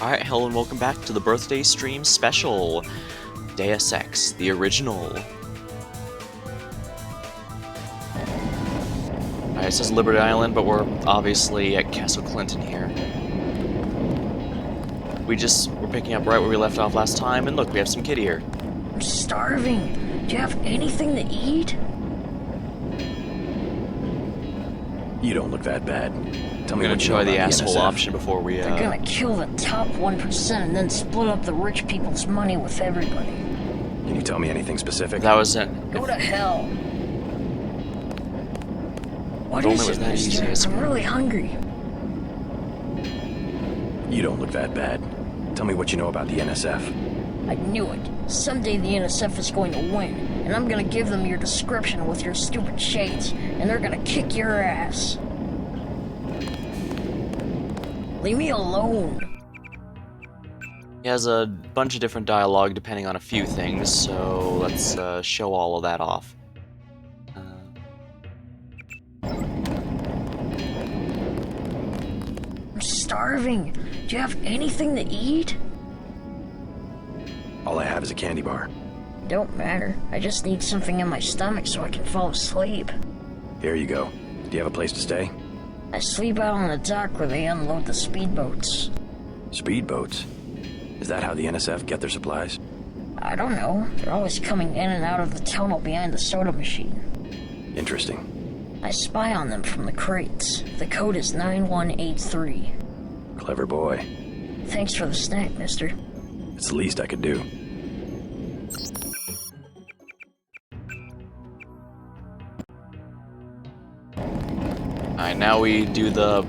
Alright, hello and welcome back to the birthday stream special. Deus Ex, the original. Alright, it says Liberty Island, but we're obviously at Castle Clinton here. We're picking up right where we left off last time, and look, we have some kid here. I'm starving. Do you have anything to eat? You don't look that bad. Tell me I'm gonna what you know try the about asshole NSF. option before we, They're gonna kill the top 1% and then split up the rich people's money with everybody. Can you tell me anything specific? That was it. Go to hell. What If is only it was it, that easy, mister? I'm really hungry. You don't look that bad. Tell me what you know about the NSF. I knew it. Someday the NSF is going to win, and I'm gonna give them your description with your stupid shades, and they're gonna kick your ass. Leave me alone. He has a bunch of different dialogue depending on a few things, so let's show all of that off. I'm starving. Do you have anything to eat? All I have is a candy bar. Don't matter. I just need something in my stomach so I can fall asleep. Here you go. Do you have a place to stay? I sleep out on the dock where they unload the speedboats. Speedboats? Is that how the NSF get their supplies? I don't know. They're always coming in and out of the tunnel behind the soda machine. Interesting. I spy on them from the crates. The code is 9183. Clever boy. Thanks for the snack, mister. It's the least I could do. Alright, now we do the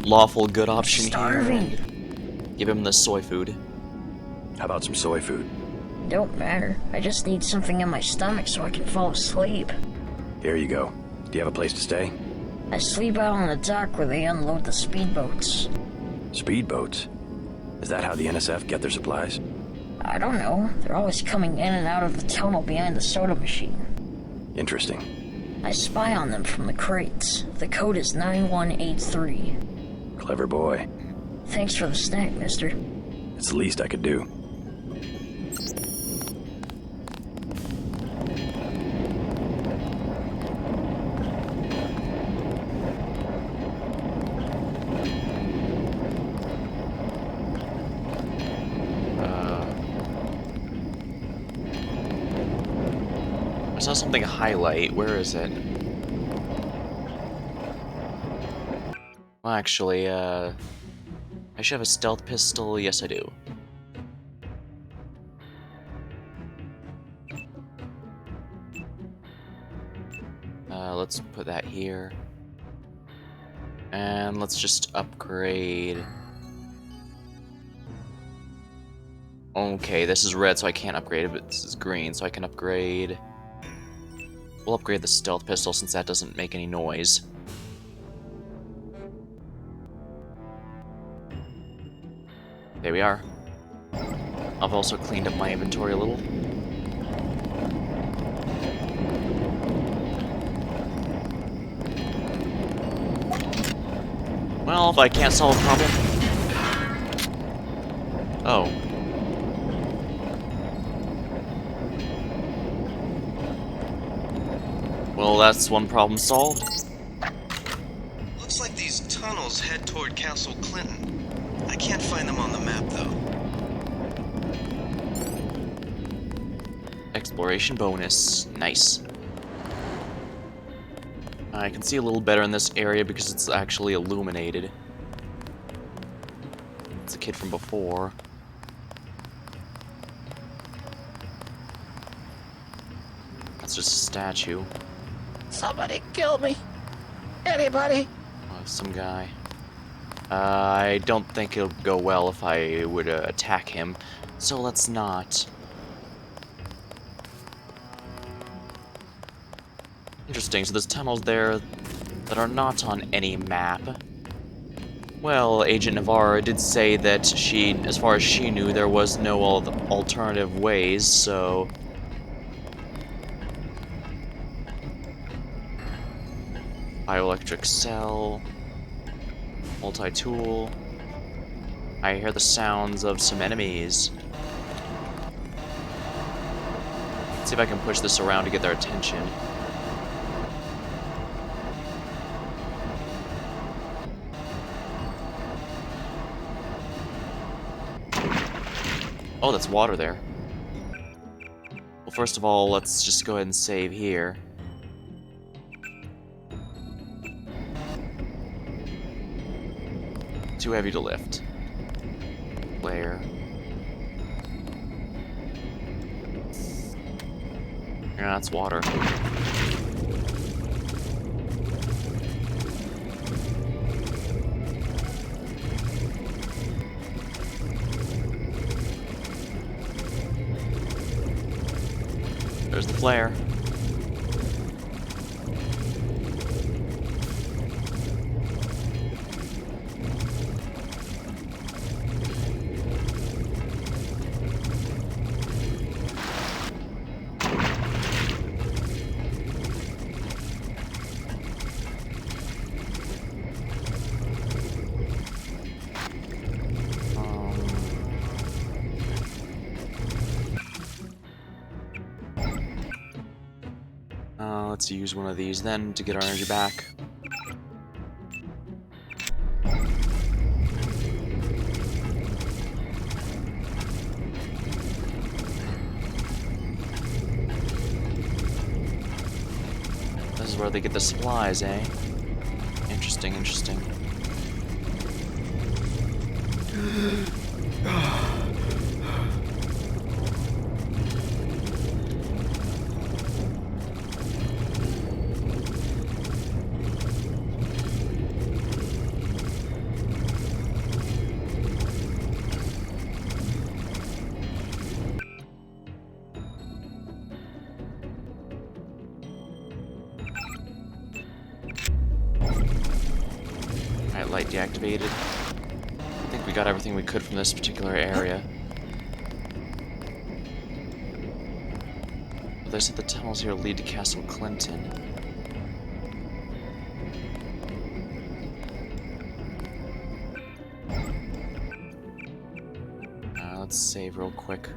lawful good option Starving. here. Give him the soy food. How about some soy food? Don't matter. I just need something in my stomach so I can fall asleep. Here you go. Do you have a place to stay? I sleep out on the dock where they unload the speedboats. Speedboats? Is that how the NSF get their supplies? I don't know. They're always coming in and out of the tunnel behind the soda machine. Interesting. I spy on them from the crates. The code is 9183. Clever boy. Thanks for the snack, mister. It's the least I could do. I saw something highlight. Where is it? Well, actually, I should have a stealth pistol. Yes, I do. Let's put that here. And let's just upgrade. Okay, this is red, so I can't upgrade it, but this is green, so I can upgrade. We'll upgrade the stealth pistol since that doesn't make any noise. There we are. I've also cleaned up my inventory a little. Well, if I can't solve a problem... Oh. Well, that's one problem solved. Looks like these tunnels head toward Castle Clinton. I can't find them on the map, though. Exploration bonus. Nice. I can see a little better in this area because it's actually illuminated. It's a kid from before. That's just a statue. Somebody kill me. Anybody? Oh, some guy. I don't think it'll go well if I were to attack him, so let's not. Interesting, so there's tunnels there that are not on any map. Well, Agent Navarro did say that as far as she knew, there was no alternative ways, so... Bioelectric cell, multi-tool. I hear the sounds of some enemies. Let's see if I can push this around to get their attention. Oh, that's water there. Well, first of all, let's just go ahead and save here. Too heavy to lift. Layer. Yeah, that's water. There's the flare. Let's use one of these then to get our energy back. This is where they get the supplies, eh? Interesting, interesting. Alright, light deactivated. I think we got everything we could from this particular area. But they said the tunnels here lead to Castle Clinton. Let's save real quick.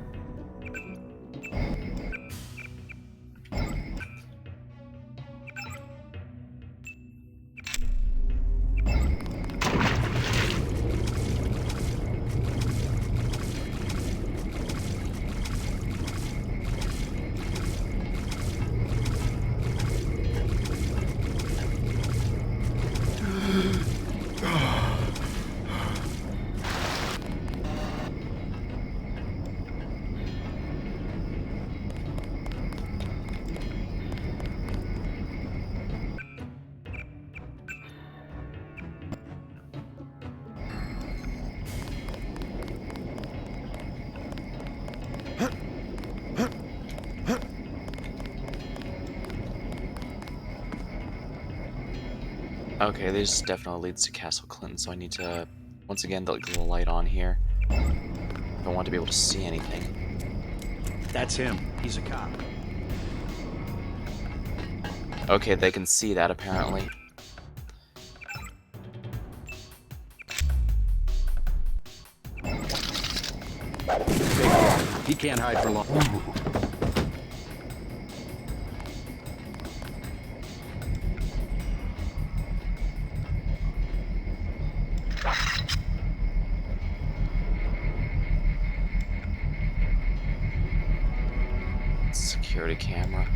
Okay, this definitely leads to Castle Clinton, so I need to, once again, get the light on here. I want to be able to see anything. That's him. He's a cop. Okay, they can see that, apparently. He can't hide for long. Security camera.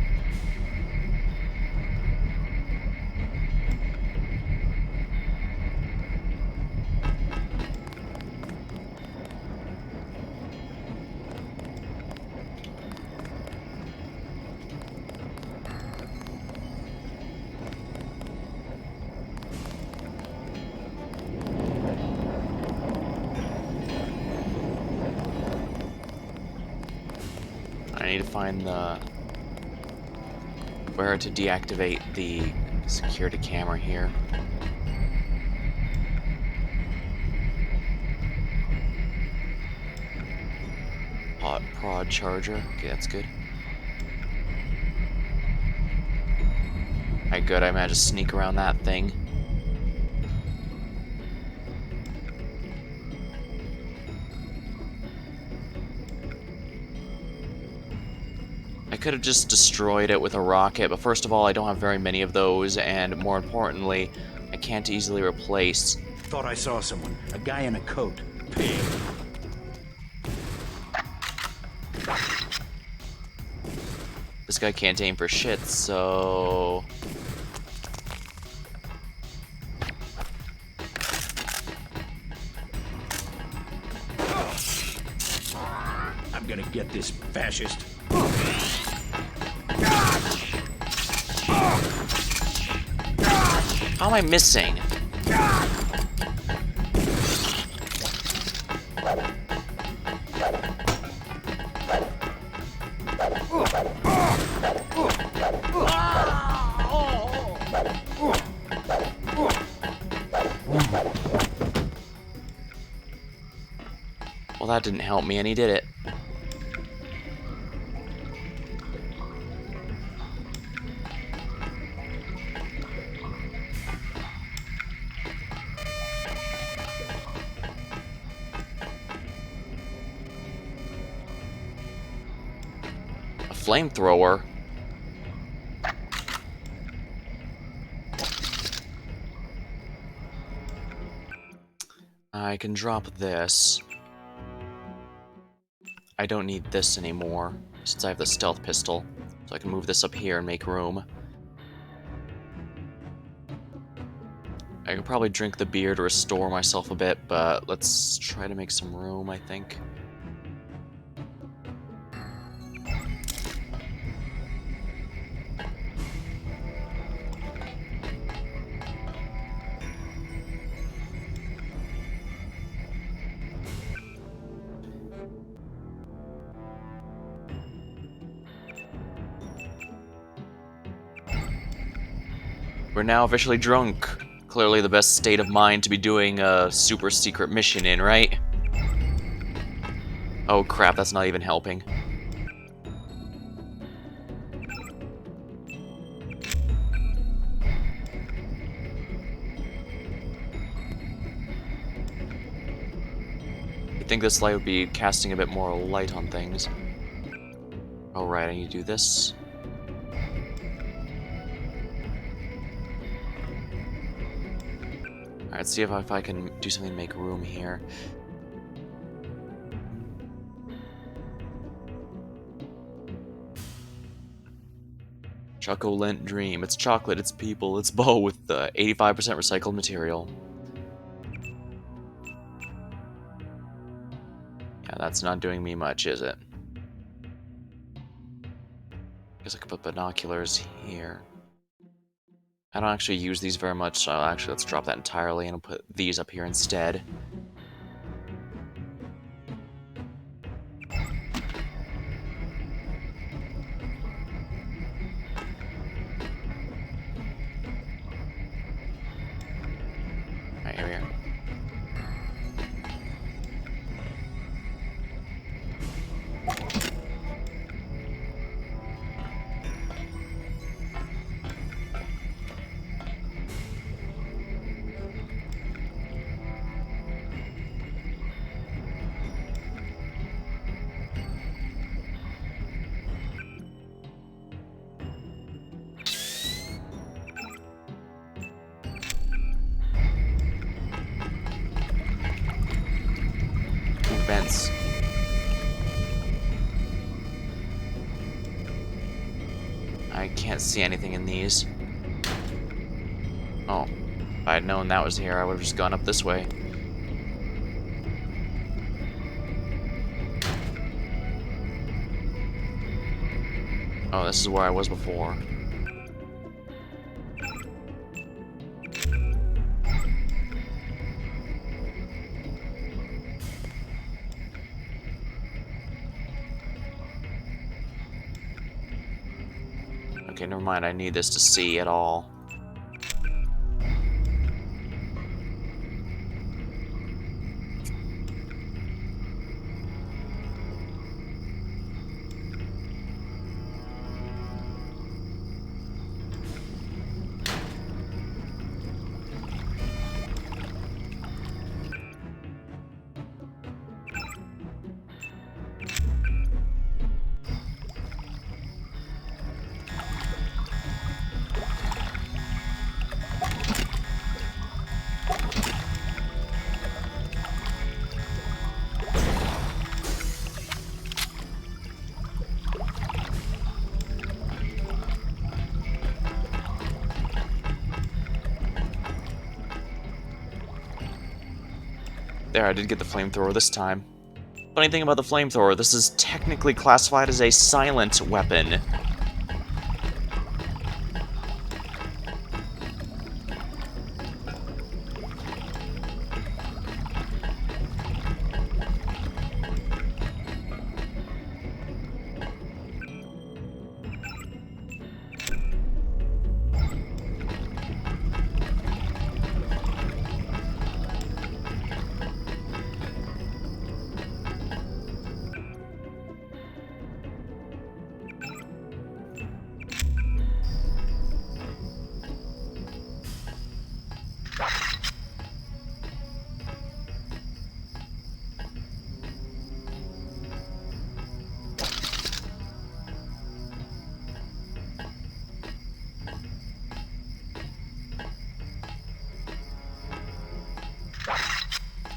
I need to find the where to deactivate the security camera here. Hot prod charger. Okay, that's good. Alright, good. I managed to sneak around that thing. could have just destroyed it with a rocket, but first of all, I don't have very many of those, and more importantly, I can't easily replace. Thought I saw someone. A guy in a coat. Pig. This guy can't aim for shit, so... I'm gonna get this fascist. How am I missing? Well, that didn't help me, and he did it. A flamethrower? I can drop this. I don't need this anymore, since I have the stealth pistol. So I can move this up here and make room. I could probably drink the beer to restore myself a bit, but let's try to make some room, I think. We're now officially drunk. Clearly the best state of mind to be doing a super secret mission in, right? Oh crap, that's not even helping. You'd think this light would be casting a bit more light on things. Oh right, I need to do this. Alright, let's see if I can do something to make room here. Chocolate Dream. It's chocolate, it's people, it's bow with 85% recycled material. Yeah, that's not doing me much, is it? Guess I could put binoculars here. I don't actually use these very much, so actually let's drop that entirely and I'll put these up here instead. Alright, here we are. Vents. I can't see anything in these. Oh, if I had known that was here, I would have just gone up this way. Oh, this is where I was before. Okay, never mind, I need this to see at all. There, I did get the flamethrower this time. Funny thing about the flamethrower, this is technically classified as a silent weapon.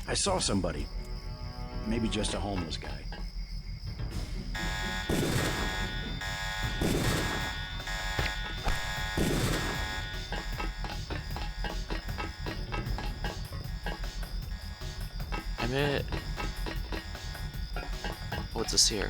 I saw somebody. Maybe just a homeless guy. What's this here?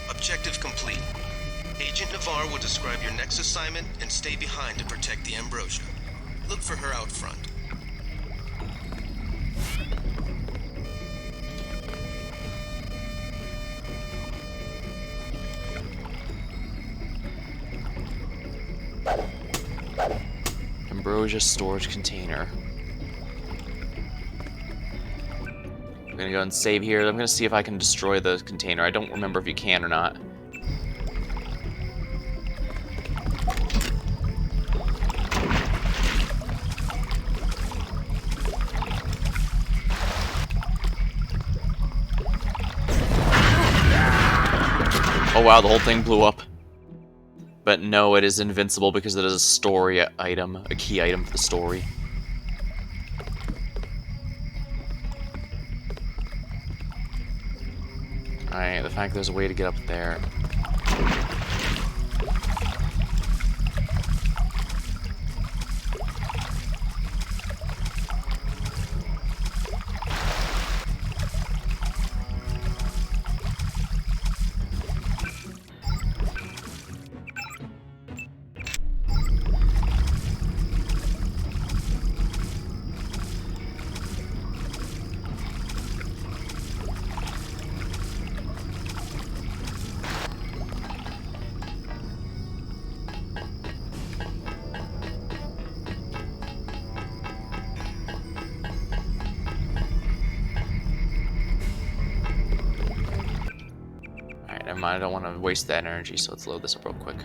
Objective complete. Agent Navarre will describe your next assignment and stay behind to protect the Ambrosia. Look for her out front. Ambrosia storage container. I'm gonna go and save here. I'm gonna see if I can destroy the container. I don't remember if you can or not. Oh wow, the whole thing blew up. But no, it is invincible because it is a story item, a key item for the story. Alright, the fact there's a way to get up there. Never mind, I don't want to waste that energy, so let's load this up real quick.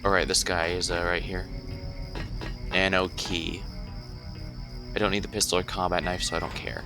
Alright, this guy is right here. Nano key. I don't need the pistol or combat knife, so I don't care.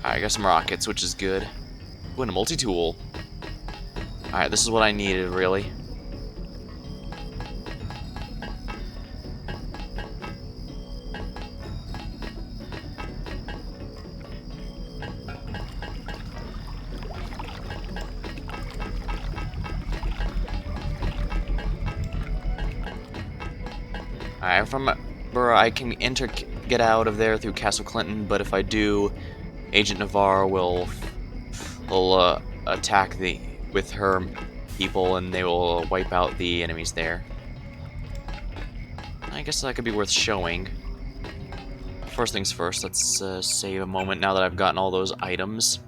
I got some rockets, which is good. Ooh, and a multi-tool. Alright, this is what I needed, really. Alright, from where I can get out of there through Castle Clinton, but if I do, Agent Navarre will attack with her people, and they will wipe out the enemies there. I guess that could be worth showing. First things first, let's save a moment now that I've gotten all those items.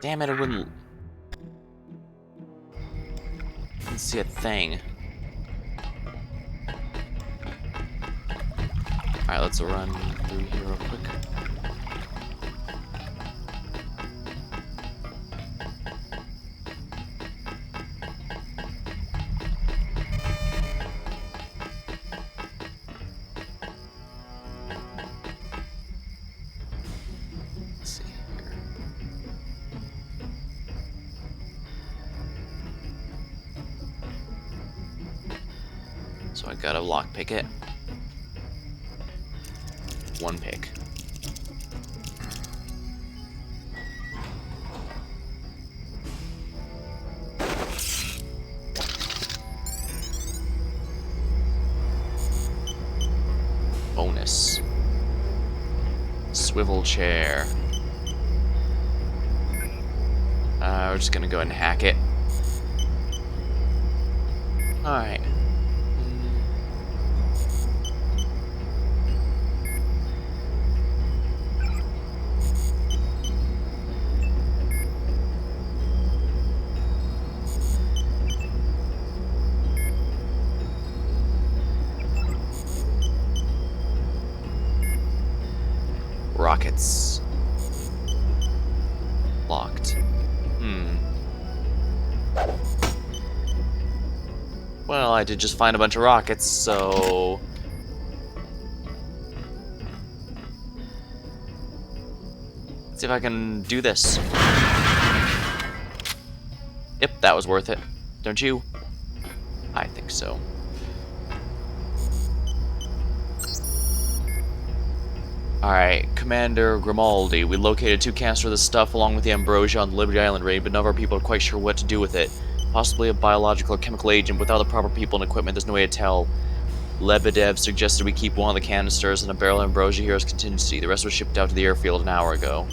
Damn it, I didn't see a thing. Alright, let's run through here real quick. Let's see here. So I gotta lockpick it. One pick. Bonus. Swivel chair. We're just gonna go ahead and hack it. Alright. Rockets. Locked. Well, I did just find a bunch of rockets, so... Let's see if I can do this. Yep, that was worth it. Don't you? I think so. Alright, Commander Grimaldi, we located 2 canisters of this stuff along with the ambrosia on the Liberty Island raid, but none of our people are quite sure what to do with it. Possibly a biological or chemical agent. Without the proper people and equipment, there's no way to tell. Lebedev suggested we keep one of the canisters and a barrel of ambrosia here as contingency. The rest was shipped out to the airfield an hour ago.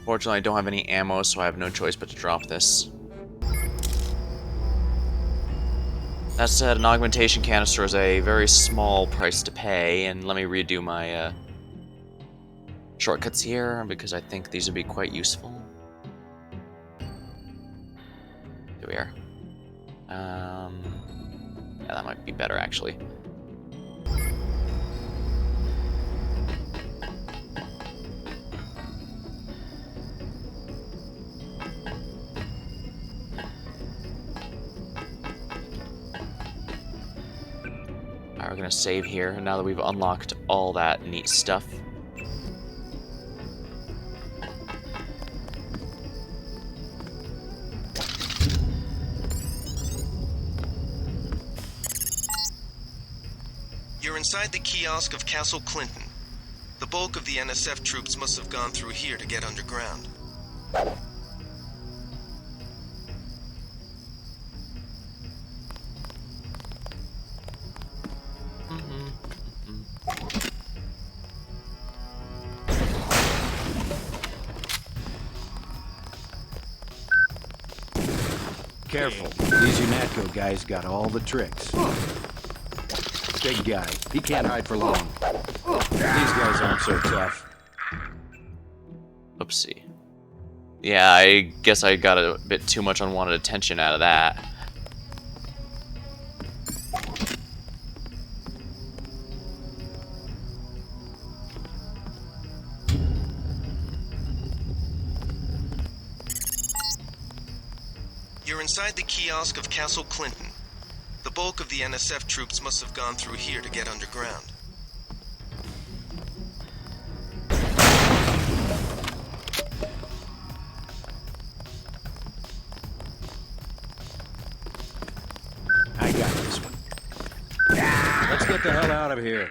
Fortunately, I don't have any ammo, so I have no choice but to drop this. That said, an augmentation canister is a very small price to pay, and let me redo my shortcuts here, because I think these would be quite useful. Here we are. Yeah, that might be better, actually. We're gonna save here now that we've unlocked all that neat stuff. You're inside the kiosk of Castle Clinton. The bulk of the NSF troops must have gone through here to get underground. Careful. These UNATCO guys got all the tricks. Big guy. He can't hide for long. These guys aren't so tough. Oopsie. Yeah, I guess I got a bit too much unwanted attention out of that. You're inside the kiosk of Castle Clinton. The bulk of the NSF troops must have gone through here to get underground. I got this one. Let's get the hell out of here.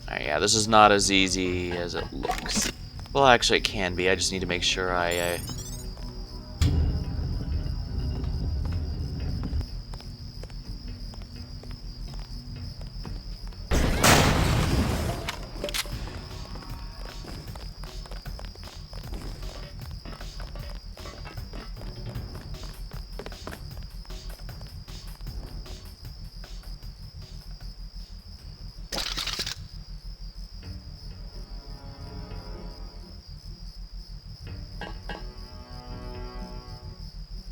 Alright, yeah, this is not as easy as it looks. Well, actually, it can be. I just need to make sure I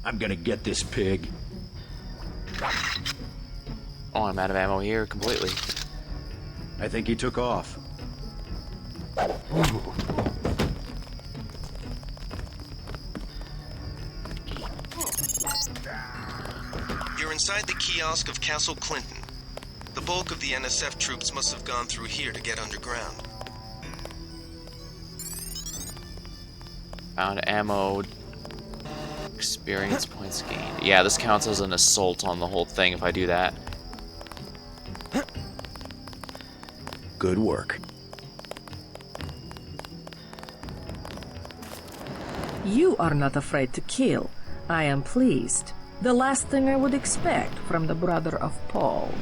I'm gonna get this pig. Oh, I'm out of ammo here completely. I think he took off. You're inside the kiosk of Castle Clinton. The bulk of the NSF troops must have gone through here to get underground. Found ammo. Experience points gained. Yeah, this counts as an assault on the whole thing if I do that. Good work. You are not afraid to kill. I am pleased. The last thing I would expect from the brother of Paul.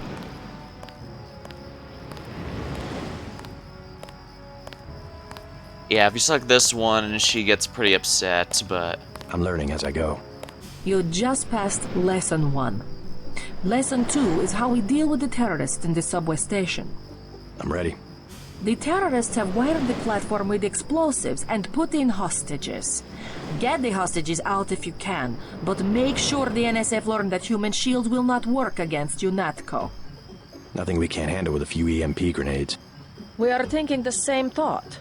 Yeah, if you select this one, she gets pretty upset, but... I'm learning as I go. You just passed Lesson 1. Lesson 2 is how we deal with the terrorists in the subway station. I'm ready. The terrorists have wired the platform with explosives and put in hostages. Get the hostages out if you can, but make sure the NSF learn that human shields will not work against UNATCO. Nothing we can't handle with a few EMP grenades. We are thinking the same thought.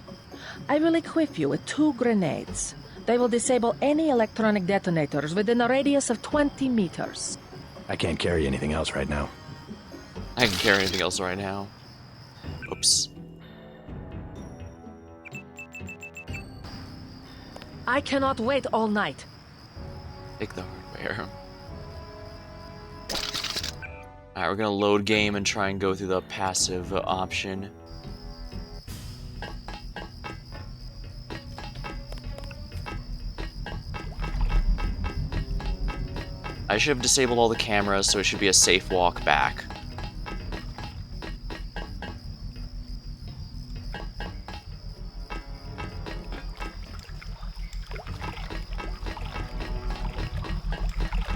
I will equip you with 2 grenades. They will disable any electronic detonators within a radius of 20 meters. I can't carry anything else right now. I can carry anything else right now. Oops. I cannot wait all night. Take the hardware. Alright, we're gonna load game and try and go through the passive option. I should have disabled all the cameras, so it should be a safe walk back.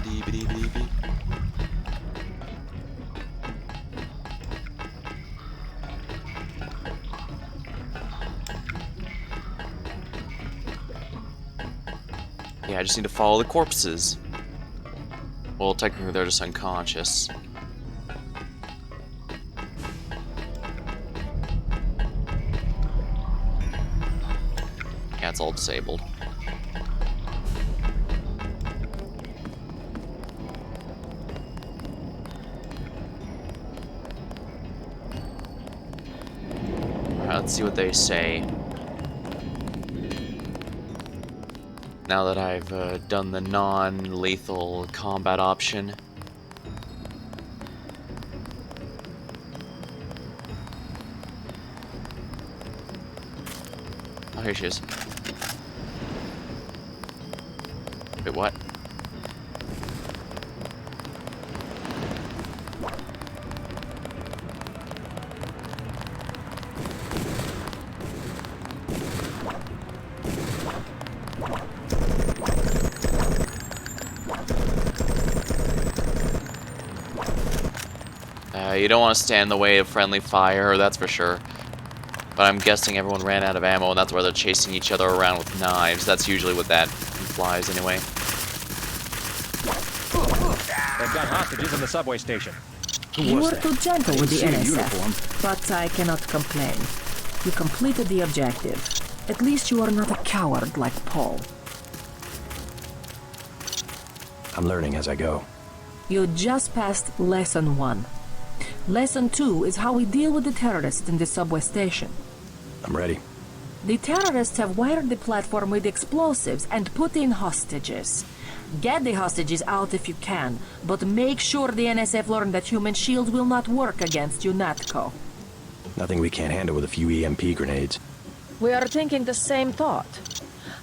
Dee-ba-dee-ba-dee-bee. Yeah, I just need to follow the corpses. Well, technically they're just unconscious. Yeah, it's all disabled. Alright, let's see what they say. Now that I've done the non-lethal combat option. Oh, here she is. Wait, what? You don't want to stand in the way of friendly fire, that's for sure. But I'm guessing everyone ran out of ammo, and that's why they're chasing each other around with knives. That's usually what that implies, anyway. They've got hostages in the subway station. You were too gentle with the see a NSF, uniform. but I cannot complain. You completed the objective. At least you are not a coward like Paul. I'm learning as I go. You just passed Lesson 1. Lesson 2 is how we deal with the terrorists in the subway station. I'm ready. The terrorists have wired the platform with explosives and put in hostages. Get the hostages out if you can, but make sure the NSF learn that human shields will not work against UNATCO. Nothing we can't handle with a few EMP grenades. We are thinking the same thought.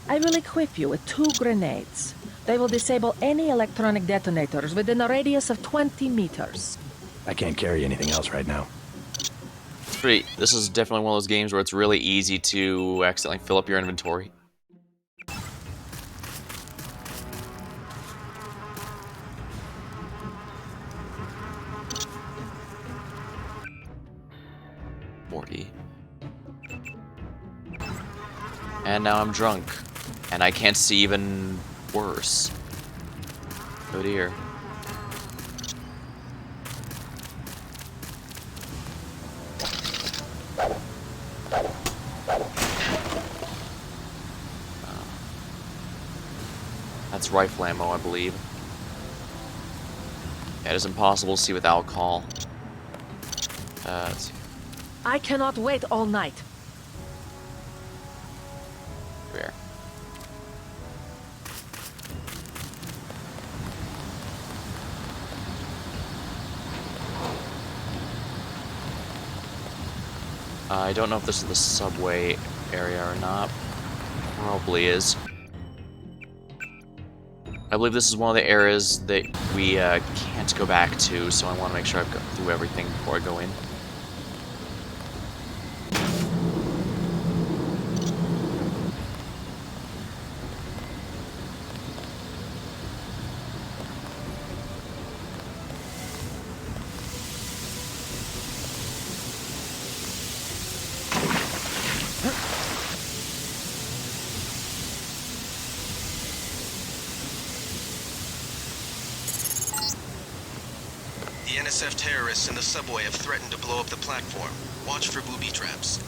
I will equip you with 2 grenades. They will disable any electronic detonators within a radius of 20 meters. I can't carry anything else right now. This is definitely one of those games where it's really easy to accidentally fill up your inventory. And now I'm drunk. And I can't see even worse. Oh dear. That's rifle ammo, I believe. Yeah, it is impossible to see with alcohol. Let's see. I cannot wait all night. Where? I don't know if this is the subway area or not. Probably is. I believe this is one of the areas that we can't go back to, so I want to make sure I've got through everything before I go in. The NSF terrorists in the subway have threatened to blow up the platform. Watch for booby traps.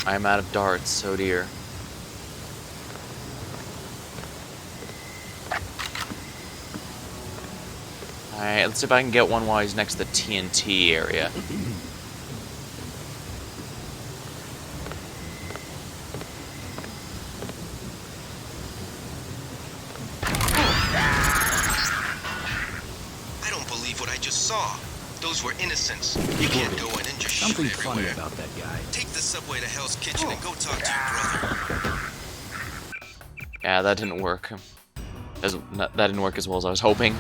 I'm out of darts, oh dear. Alright, let's see if I can get one while he's next to the TNT area. I don't believe what I just saw. Those were innocents. You can't go in and just shoot Something everywhere. funny about that guy. Take the subway to Hell's Kitchen and go talk to your brother. Yeah, that didn't work. That didn't work as well as I was hoping.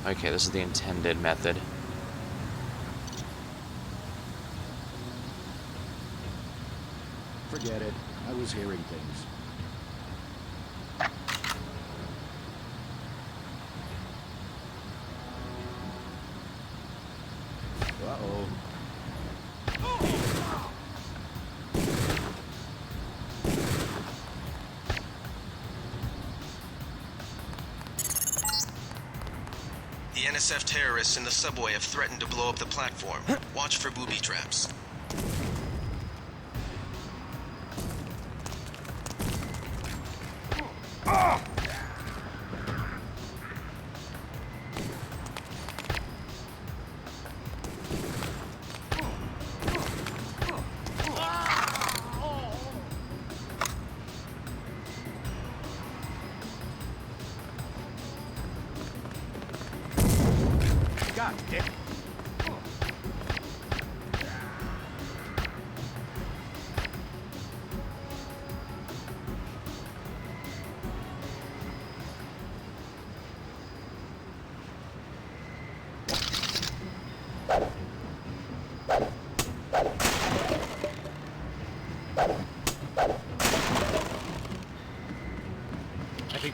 Okay, this is the intended method. Forget it. I was hearing things. Uh-oh. The NSF terrorists in the subway have threatened to blow up the platform. Watch for booby traps. God damn.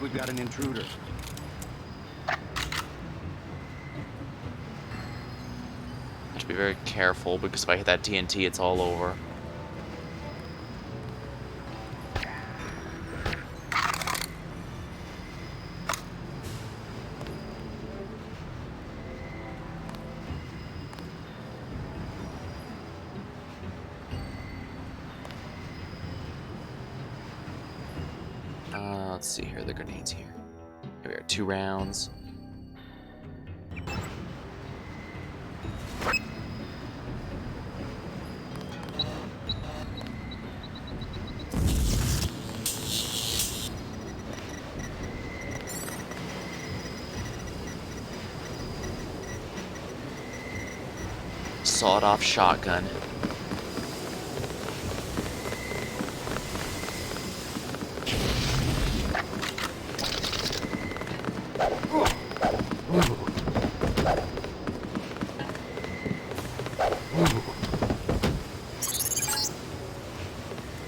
we've got an intruder. Have to be very careful, because if I hit that TNT, it's all over. Let's see here, the grenades here. Here we are, 2 rounds. Sawed-off shotgun.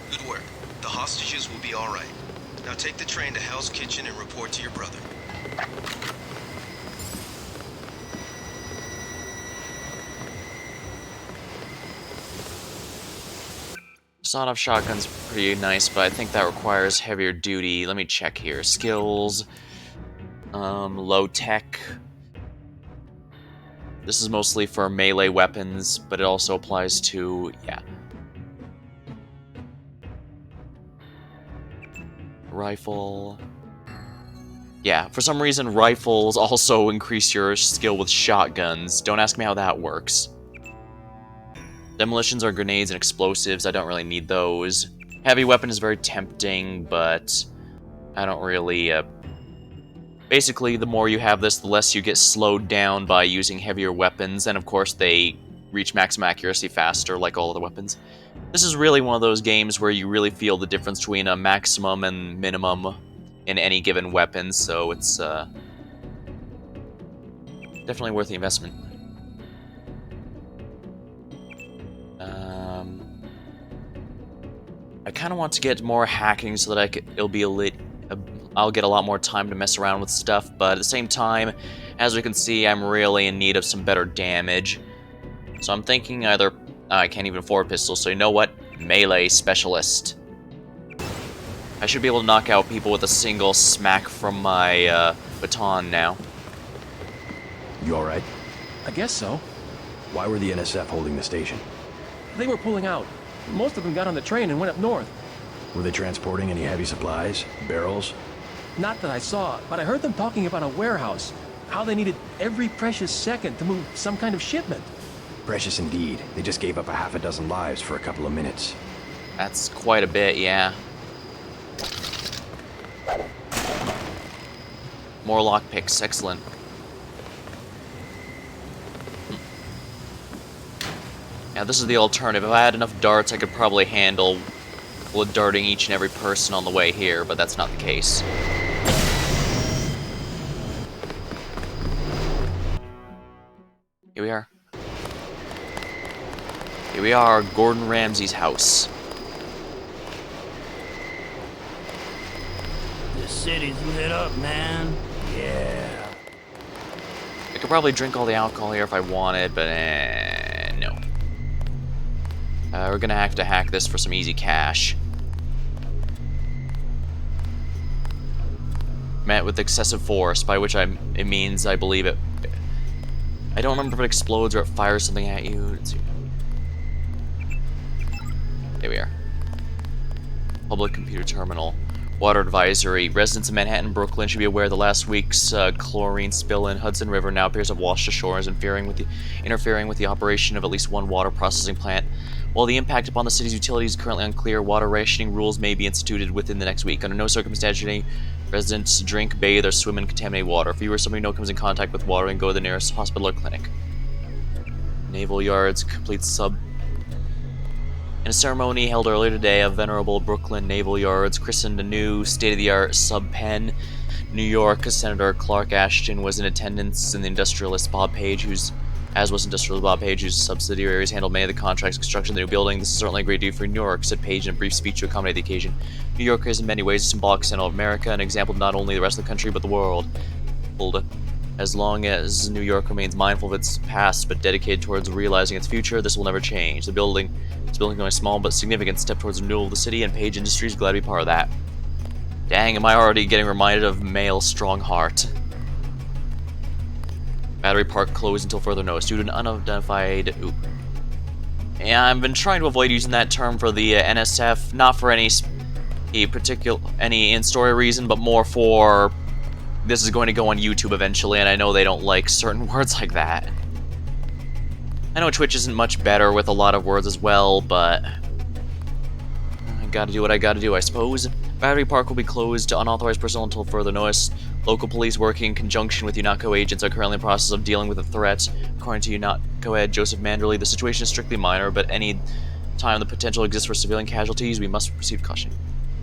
Good work. The hostages will be all right. Now take the train to Hell's Kitchen and report to your brother. Sawed-off shotgun's pretty nice, but I think that requires heavier duty. Let me check here. Skills. Low tech. This is mostly for melee weapons, but it also applies to, yeah. Rifle. Yeah, for some reason rifles also increase your skill with shotguns. Don't ask me how that works. Demolitions are grenades and explosives. I don't really need those. Heavy weapon is very tempting, but I don't really, basically, the more you have this, the less you get slowed down by using heavier weapons, and of course they reach maximum accuracy faster, like all of the weapons. This is really one of those games where you really feel the difference between a maximum and minimum in any given weapon, so it's definitely worth the investment. I kind of want to get more hacking so that I'll get a lot more time to mess around with stuff, but at the same time, as we can see, I'm really in need of some better damage. So I'm thinking either... I can't even afford pistols, so you know what? Melee specialist. I should be able to knock out people with a single smack from my baton now. You alright? I guess so. Why were the NSF holding the station? They were pulling out. Most of them got on the train and went up north. Were they transporting any heavy supplies? Barrels? Not that I saw, but I heard them talking about a warehouse. How they needed every precious second to move some kind of shipment. Precious indeed. They just gave up a half a dozen lives for a couple of minutes. That's quite a bit, yeah. More lockpicks, excellent. Yeah, this is the alternative. If I had enough darts, I could probably handle darting each and every person on the way here, but that's not the case. Here we are. Here we are, Gordon Ramsay's house. The city's lit up, man. Yeah. I could probably drink all the alcohol here if I wanted, but no. We're gonna have to hack this for some easy cash. Met with excessive force, by which it means I believe it. I don't remember if it explodes or it fires something at you. Let's see. There we are. Public computer terminal. Water advisory. Residents of Manhattan and Brooklyn should be aware the last week's chlorine spill in Hudson River now appears to have washed ashore and is interfering with the operation of at least one water processing plant. While the impact upon the city's utilities is currently unclear, water rationing rules may be instituted within the next week. Under no circumstances should any residents drink, bathe, or swim in contaminated water. If you or somebody you know comes in contact with water, and go to the nearest hospital or clinic. Naval Yards complete sub. In a ceremony held earlier today, a venerable Brooklyn Naval Yards christened a new state-of-the-art sub-pen. New York Senator Clark Ashton was in attendance, and the industrialist Bob Page, whose As was Industrial Bob Page, whose subsidiaries handled many of the contracts construction of the new building. This is certainly a great deal for New York, said Page in a brief speech to accommodate the occasion. New York is in many ways a symbolic symbol of America, an example of not only the rest of the country, but the world. As long as New York remains mindful of its past, but dedicated towards realizing its future, this will never change. This building is only a small but significant step towards the renewal of the city, and Page Industries is glad to be part of that. Dang, am I already getting reminded of Male Strongheart. Battery Park closed until further notice due to an unidentified... Oop. Yeah, I've been trying to avoid using that term for the NSF, not for any in-story reason, but more for... This is going to go on YouTube eventually, and I know they don't like certain words like that. I know Twitch isn't much better with a lot of words as well, but... I gotta do what I gotta do, I suppose. Battery Park will be closed to unauthorized personnel until further notice. Local police working in conjunction with UNATCO agents are currently in the process of dealing with the threat. According to UNATCO head Joseph Manderley, the situation is strictly minor, but any time the potential exists for civilian casualties, we must proceed with caution.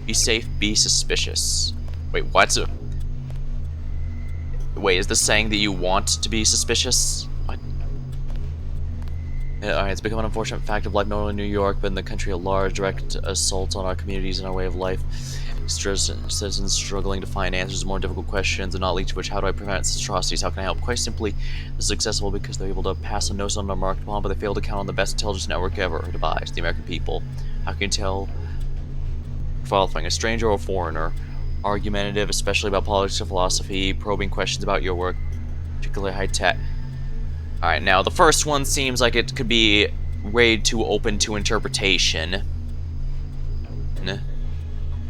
Be safe, be suspicious. Wait, what? Wait, is this saying that you want to be suspicious? What? Alright, it's become an unfortunate fact of life not only in New York, but in the country at large. Direct assault on our communities and our way of life. Citizens struggling to find answers to more difficult questions, and not least of which, how do I prevent such atrocities? How can I help? Quite simply, this is accessible because they're able to pass a notice unmarked upon, but they fail to count on the best intelligence network ever devised, the American people. How can you tell following a stranger or a foreigner? Argumentative, especially about politics or philosophy, probing questions about your work, particularly high-tech. Alright, now the first one seems like it could be way too open to interpretation.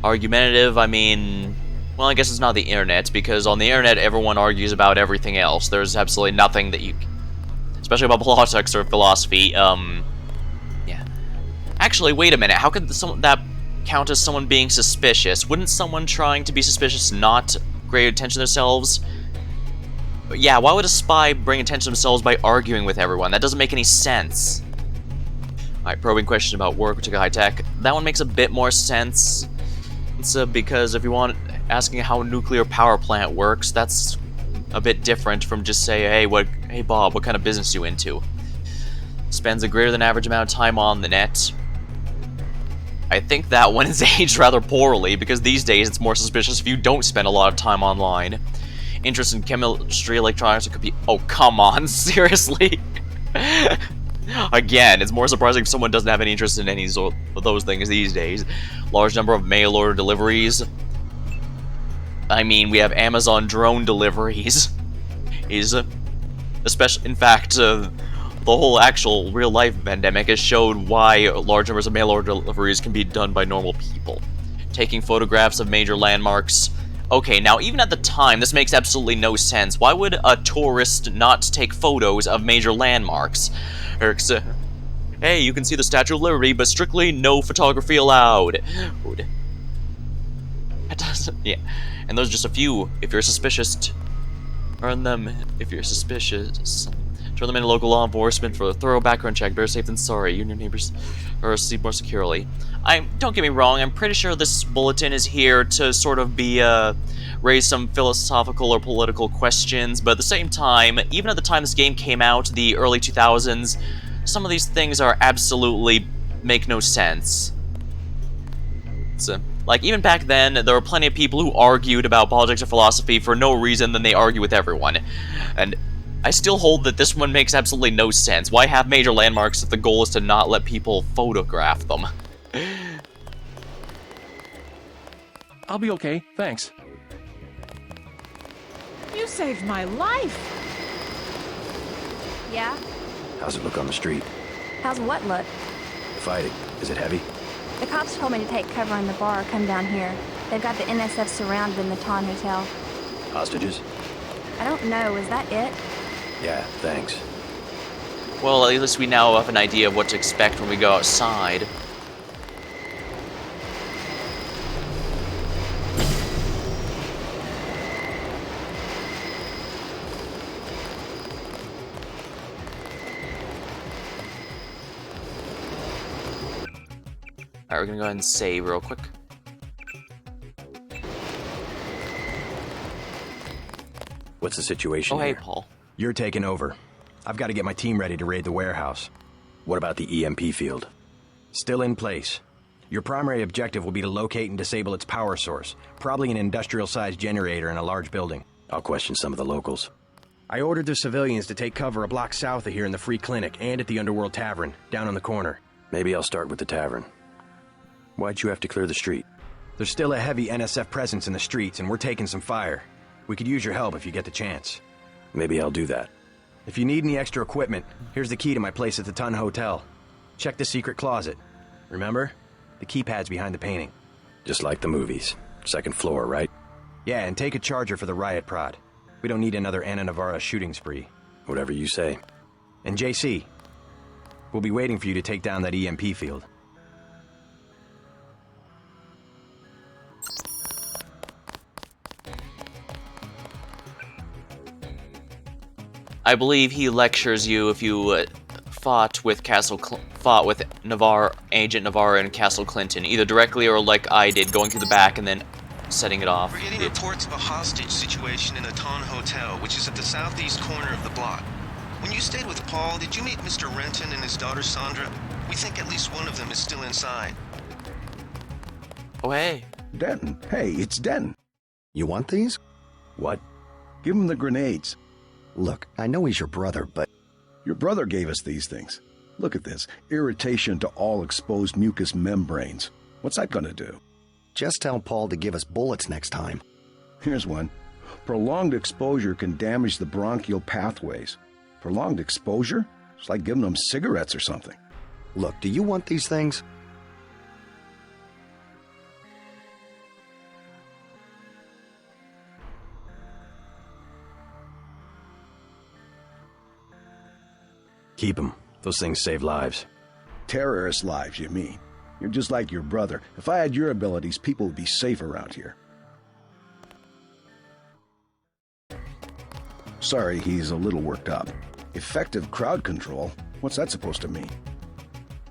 Argumentative, I mean... Well, I guess it's not the internet, because on the internet everyone argues about everything else. There's absolutely nothing that you... Especially about politics or philosophy, yeah. Actually, wait a minute, how could that count as someone being suspicious? Wouldn't someone trying to be suspicious not grade attention to themselves? But yeah, why would a spy bring attention to themselves by arguing with everyone? That doesn't make any sense. Alright, probing questions about work, particularly high-tech. That one makes a bit more sense. It's because if you want asking how a nuclear power plant works, that's a bit different from just say, hey Bob, what kind of business you into? Spends a greater than average amount of time on the net. I think that one is aged rather poorly, because these days it's more suspicious if you don't spend a lot of time online. Interest in chemistry, electronics, it could be... Oh, come on, seriously? Again, it's more surprising if someone doesn't have any interest in any of those things these days. Large number of mail order deliveries. I mean, we have Amazon drone deliveries. Especially, in fact, the whole actual real-life pandemic has showed why large numbers of mail order deliveries can be done by normal people. Taking photographs of major landmarks. Okay, now even at the time, this makes absolutely no sense. Why would a tourist not take photos of major landmarks? Hey, you can see the Statue of Liberty, but strictly no photography allowed. That doesn't... Yeah. And those are just a few. If you're suspicious, turn them... If you're suspicious... Turn them into local law enforcement for a thorough background check. Better safe than sorry. You and your neighbors are sleep more securely. Don't get me wrong, I'm pretty sure this bulletin is here to sort of be, raise some philosophical or political questions, but at the same time, even at the time this game came out, the early 2000s, some of these things are absolutely make no sense. So, like, even back then, there were plenty of people who argued about politics or philosophy for no reason than they argue with everyone. And I still hold that this one makes absolutely no sense. Why have major landmarks if the goal is to not let people photograph them? I'll be okay, thanks. You saved my life! Yeah? How's it look on the street? How's what look? Fighting. Is it heavy? The cops told me to take cover in the bar or come down here. They've got the NSF surrounded in the Ton Hotel. Hostages? I don't know, is that it? Yeah, thanks. Well, at least we now have an idea of what to expect when we go outside. Alright, we're gonna go ahead and save real quick. What's the situation Oh, hey, here? Paul. You're taking over. I've got to get my team ready to raid the warehouse. What about the EMP field? Still in place. Your primary objective will be to locate and disable its power source, probably an industrial-sized generator in a large building. I'll question some of the locals. I ordered the civilians to take cover a block south of here in the Free Clinic and at the Underworld Tavern, down on the corner. Maybe I'll start with the tavern. Why'd you have to clear the street? There's still a heavy NSF presence in the streets, and we're taking some fire. We could use your help if you get the chance. Maybe I'll do that. If you need any extra equipment, here's the key to my place at the Ton Hotel. Check the secret closet. Remember? The keypad's behind the painting. Just like the movies. Second floor, right? Yeah, and take a charger for the riot prod. We don't need another Ana Navarra shooting spree. Whatever you say. And JC, we'll be waiting for you to take down that EMP field. I believe he lectures you if you fought with Agent Navarre in Castle Clinton, either directly or like I did, going through the back and then setting it off. We're getting reports of a hostage situation in the Ton Hotel, which is at the southeast corner of the block. When you stayed with Paul, did you meet Mr. Renton and his daughter Sandra? We think at least one of them is still inside. Oh, hey. Denton. Hey, it's Denton. You want these? What? Give him the grenades. Look, I know he's your brother, but... Your brother gave us these things. Look at this. Irritation to all exposed mucous membranes. What's that gonna do? Just tell Paul to give us bullets next time. Here's one. Prolonged exposure can damage the bronchial pathways. Prolonged exposure? It's like giving them cigarettes or something. Look, do you want these things? Keep them. Those things save lives. Terrorist lives, you mean? You're just like your brother. If I had your abilities, people would be safe around here. Sorry, he's a little worked up. Effective crowd control? What's that supposed to mean?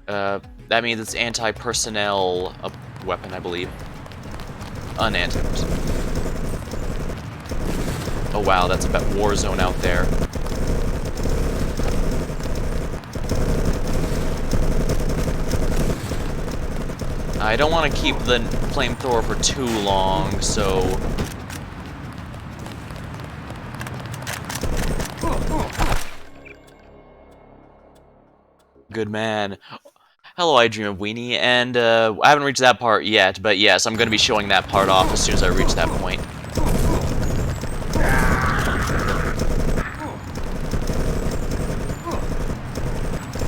That means it's anti-personnel weapon, I believe. Unanti-personnel. Oh wow, that's a war zone out there. I don't want to keep the flamethrower for too long, so... Good man. Hello, I Dream of Weenie, and I haven't reached that part yet, but yes, I'm going to be showing that part off as soon as I reach that point.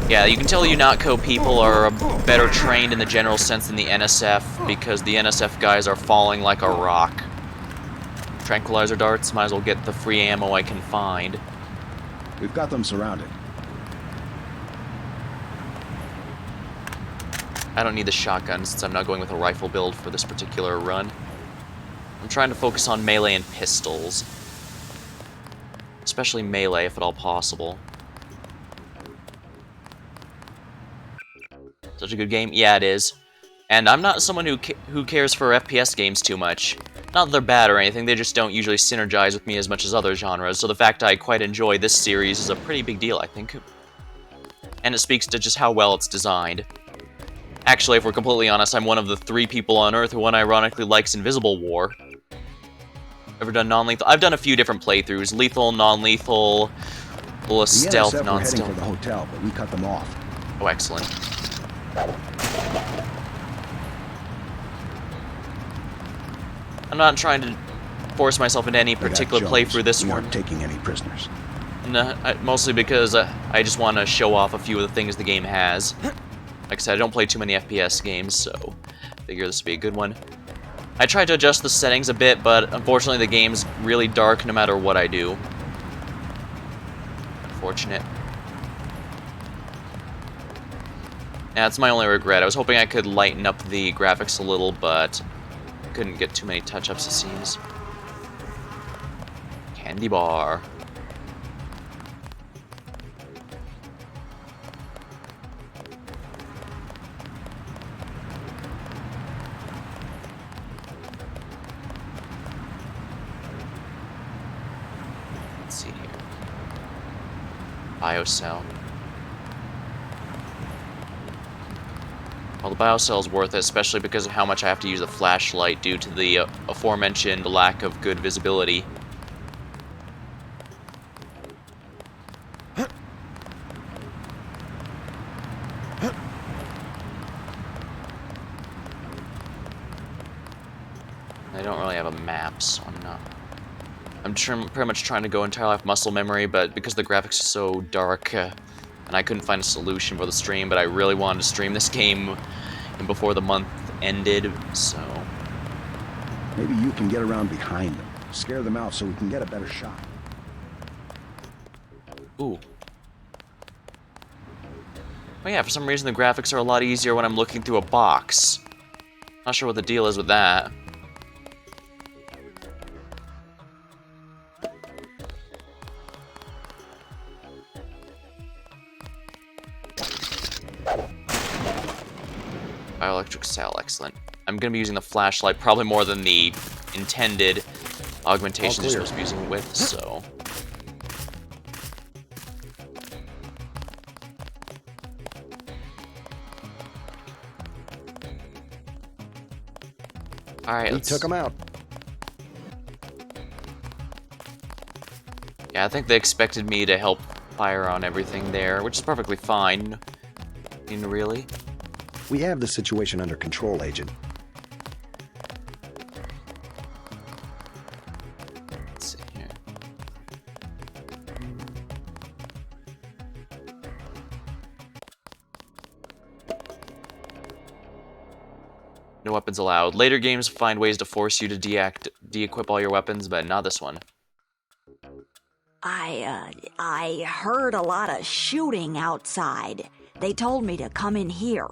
Yeah, you can tell UNATCO people are better trained in the general sense than the NSF, because the NSF guys are falling like a rock. Tranquilizer darts, might as well get the free ammo I can find. We've got them surrounded. I don't need the shotgun since I'm not going with a rifle build for this particular run. I'm trying to focus on melee and pistols. Especially melee, if at all possible. Such a good game? Yeah, it is. And I'm not someone who cares for FPS games too much. Not that they're bad or anything, they just don't usually synergize with me as much as other genres, so the fact I quite enjoy this series is a pretty big deal, I think. And it speaks to just how well it's designed. Actually, if we're completely honest, I'm one of the 3 people on Earth who unironically likes Invisible War. Ever done non-lethal? I've done a few different playthroughs. Lethal, non-lethal, stealth, non-stealth. Were heading for the non-stealth. hotel, but we cut them off. Oh, excellent. I'm not trying to force myself into any They got particular Jones. playthrough this We one. aren't taking any prisoners. No, mostly because I just want to show off a few of the things the game has. Like I said, I don't play too many FPS games, so I figure this would be a good one. I tried to adjust the settings a bit, but unfortunately the game's really dark no matter what I do. Unfortunate. Yeah, that's my only regret. I was hoping I could lighten up the graphics a little, but couldn't get too many touch-ups, it seems. Candy bar. Let's see here. biocell. Well, the biocell's worth it, especially because of how much I have to use the flashlight due to the aforementioned lack of good visibility. I don't really have a map, so I'm pretty much trying to go entirely off muscle memory, but because the graphics are so dark, and I couldn't find a solution for the stream, but I really wanted to stream this game before the month ended, so... Maybe you can get around behind them. Scare them out so we can get a better shot. Ooh. Oh yeah, for some reason the graphics are a lot easier when I'm looking through a box. Not sure what the deal is with that. Bioelectric cell, excellent. I'm gonna be using the flashlight probably more than the intended augmentation you're supposed to be using it with, so... Alright, We took him out. Yeah, I think they expected me to help fire on everything there, which is perfectly fine. I mean, really? We have the situation under control, Agent. Let's see here. No weapons allowed. Later games find ways to force you to de-equip all your weapons, but not this one. I heard a lot of shooting outside. They told me to come in here.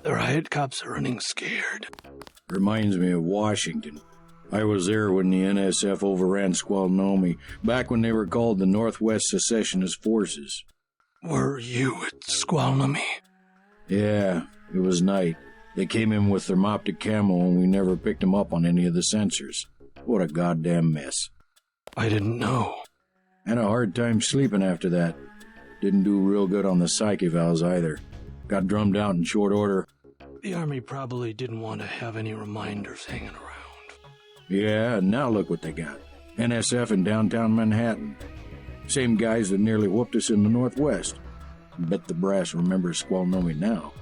The riot cops are running scared. Reminds me of Washington. I was there when the NSF overran Squalnomi, back when they were called the Northwest Secessionist Forces. Were you at Squalnomi? Yeah, it was night. They came in with thermoptic camo and we never picked them up on any of the sensors. What a goddamn mess. I didn't know. Had a hard time sleeping after that. Didn't do real good on the psyche valves either. Got drummed out in short order. The Army probably didn't want to have any reminders hanging around. Yeah, and now look what they got. NSF in downtown Manhattan. Same guys that nearly whooped us in the Northwest. Bet the brass remembers Squalnomi now.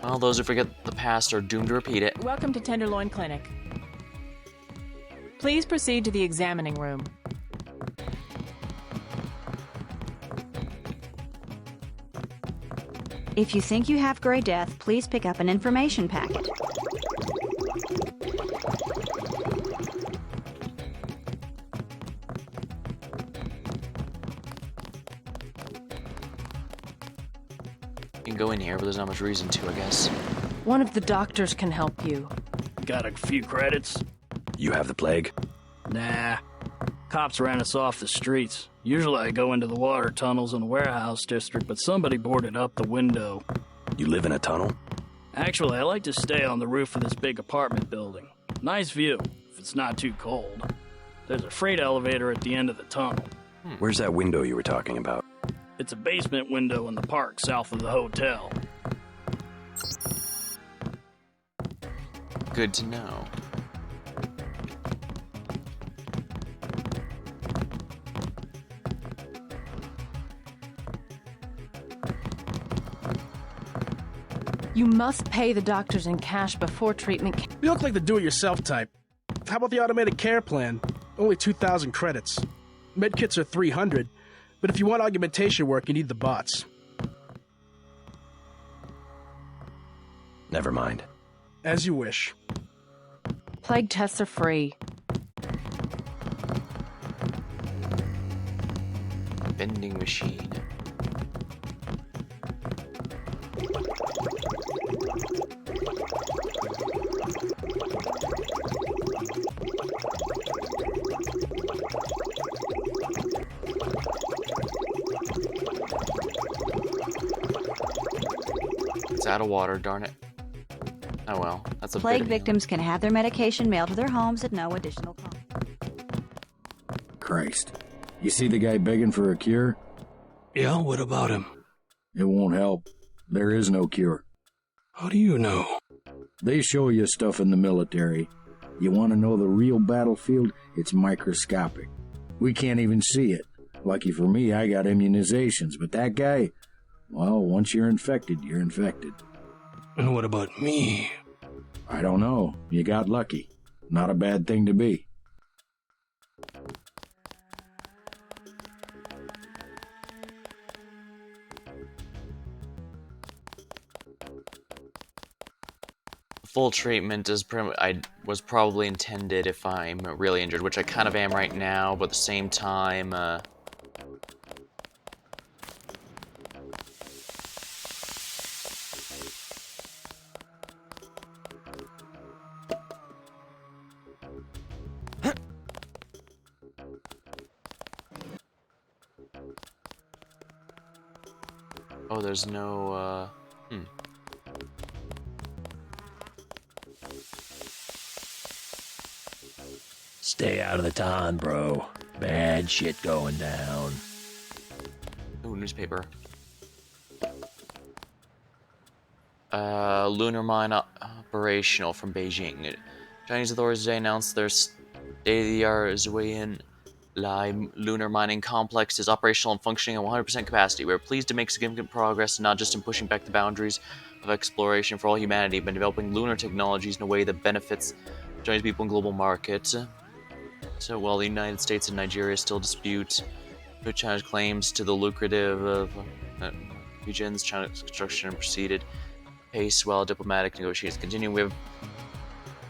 Well, those who forget the past are doomed to repeat it. Welcome to Tenderloin Clinic. Please proceed to the examining room. If you think you have Gray Death, please pick up an information packet. You can go in here, but there's not much reason to, I guess. One of the doctors can help you. Got a few credits? You have the plague? Nah. Cops ran us off the streets. Usually I go into the water tunnels in the warehouse district, but somebody boarded up the window. You live in a tunnel? Actually, I like to stay on the roof of this big apartment building. Nice view, if it's not too cold. There's a freight elevator at the end of the tunnel. Where's that window you were talking about? It's a basement window in the park south of the hotel. Good to know. You must pay the doctors in cash before treatment. You look like the do-it-yourself type. How about the automated care plan? Only 2,000 credits. Medkits are 300, but if you want augmentation work, you need the bots. Never mind. As you wish. Plague tests are free. Vending machine. It's out of water, darn it. Oh well, that's a Plague bit of victims can have their medication mailed to their homes at no additional cost. Christ. You see the guy begging for a cure? Yeah, what about him? It won't help. There is no cure. How do you know? They show you stuff in the military. You want to know the real battlefield? It's microscopic. We can't even see it. Lucky for me, I got immunizations, but that guy, well, once you're infected, you're infected. And what about me? I don't know. You got lucky. Not a bad thing to be. Full treatment is was probably intended if I'm really injured, which I kind of am right now, but at the same time, oh, there's no, Stay out of the ton, bro. Bad shit going down. Ooh, newspaper. Lunar mine operational from Beijing. Chinese authorities today announced their state-of-the-art Zuiyin Lai lunar mining complex is operational and functioning at 100% capacity. We are pleased to make significant progress, not just in pushing back the boundaries of exploration for all humanity, but in developing lunar technologies in a way that benefits Chinese people in global market. So while the United States and Nigeria still dispute China's claims to the lucrative regions, China's construction proceeded pace while diplomatic negotiations continue.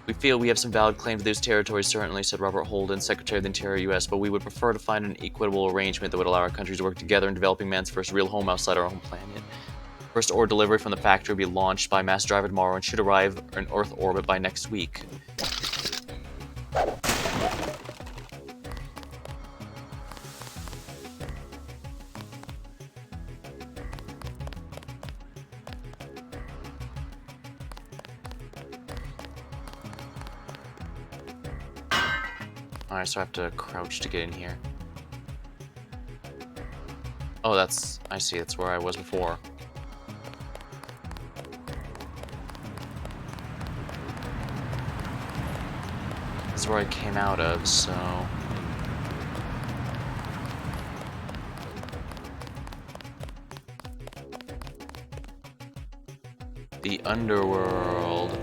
We feel we have some valid claims to those territories, certainly, said Robert Holden, Secretary of the Interior, U.S., but we would prefer to find an equitable arrangement that would allow our countries to work together in developing man's first real home outside our home planet. First ore delivery from the factory will be launched by mass driver tomorrow and should arrive in Earth orbit by next week. Alright, so I have to crouch to get in here. Oh, I see, that's where I was before. This is where I came out of, so... The underworld.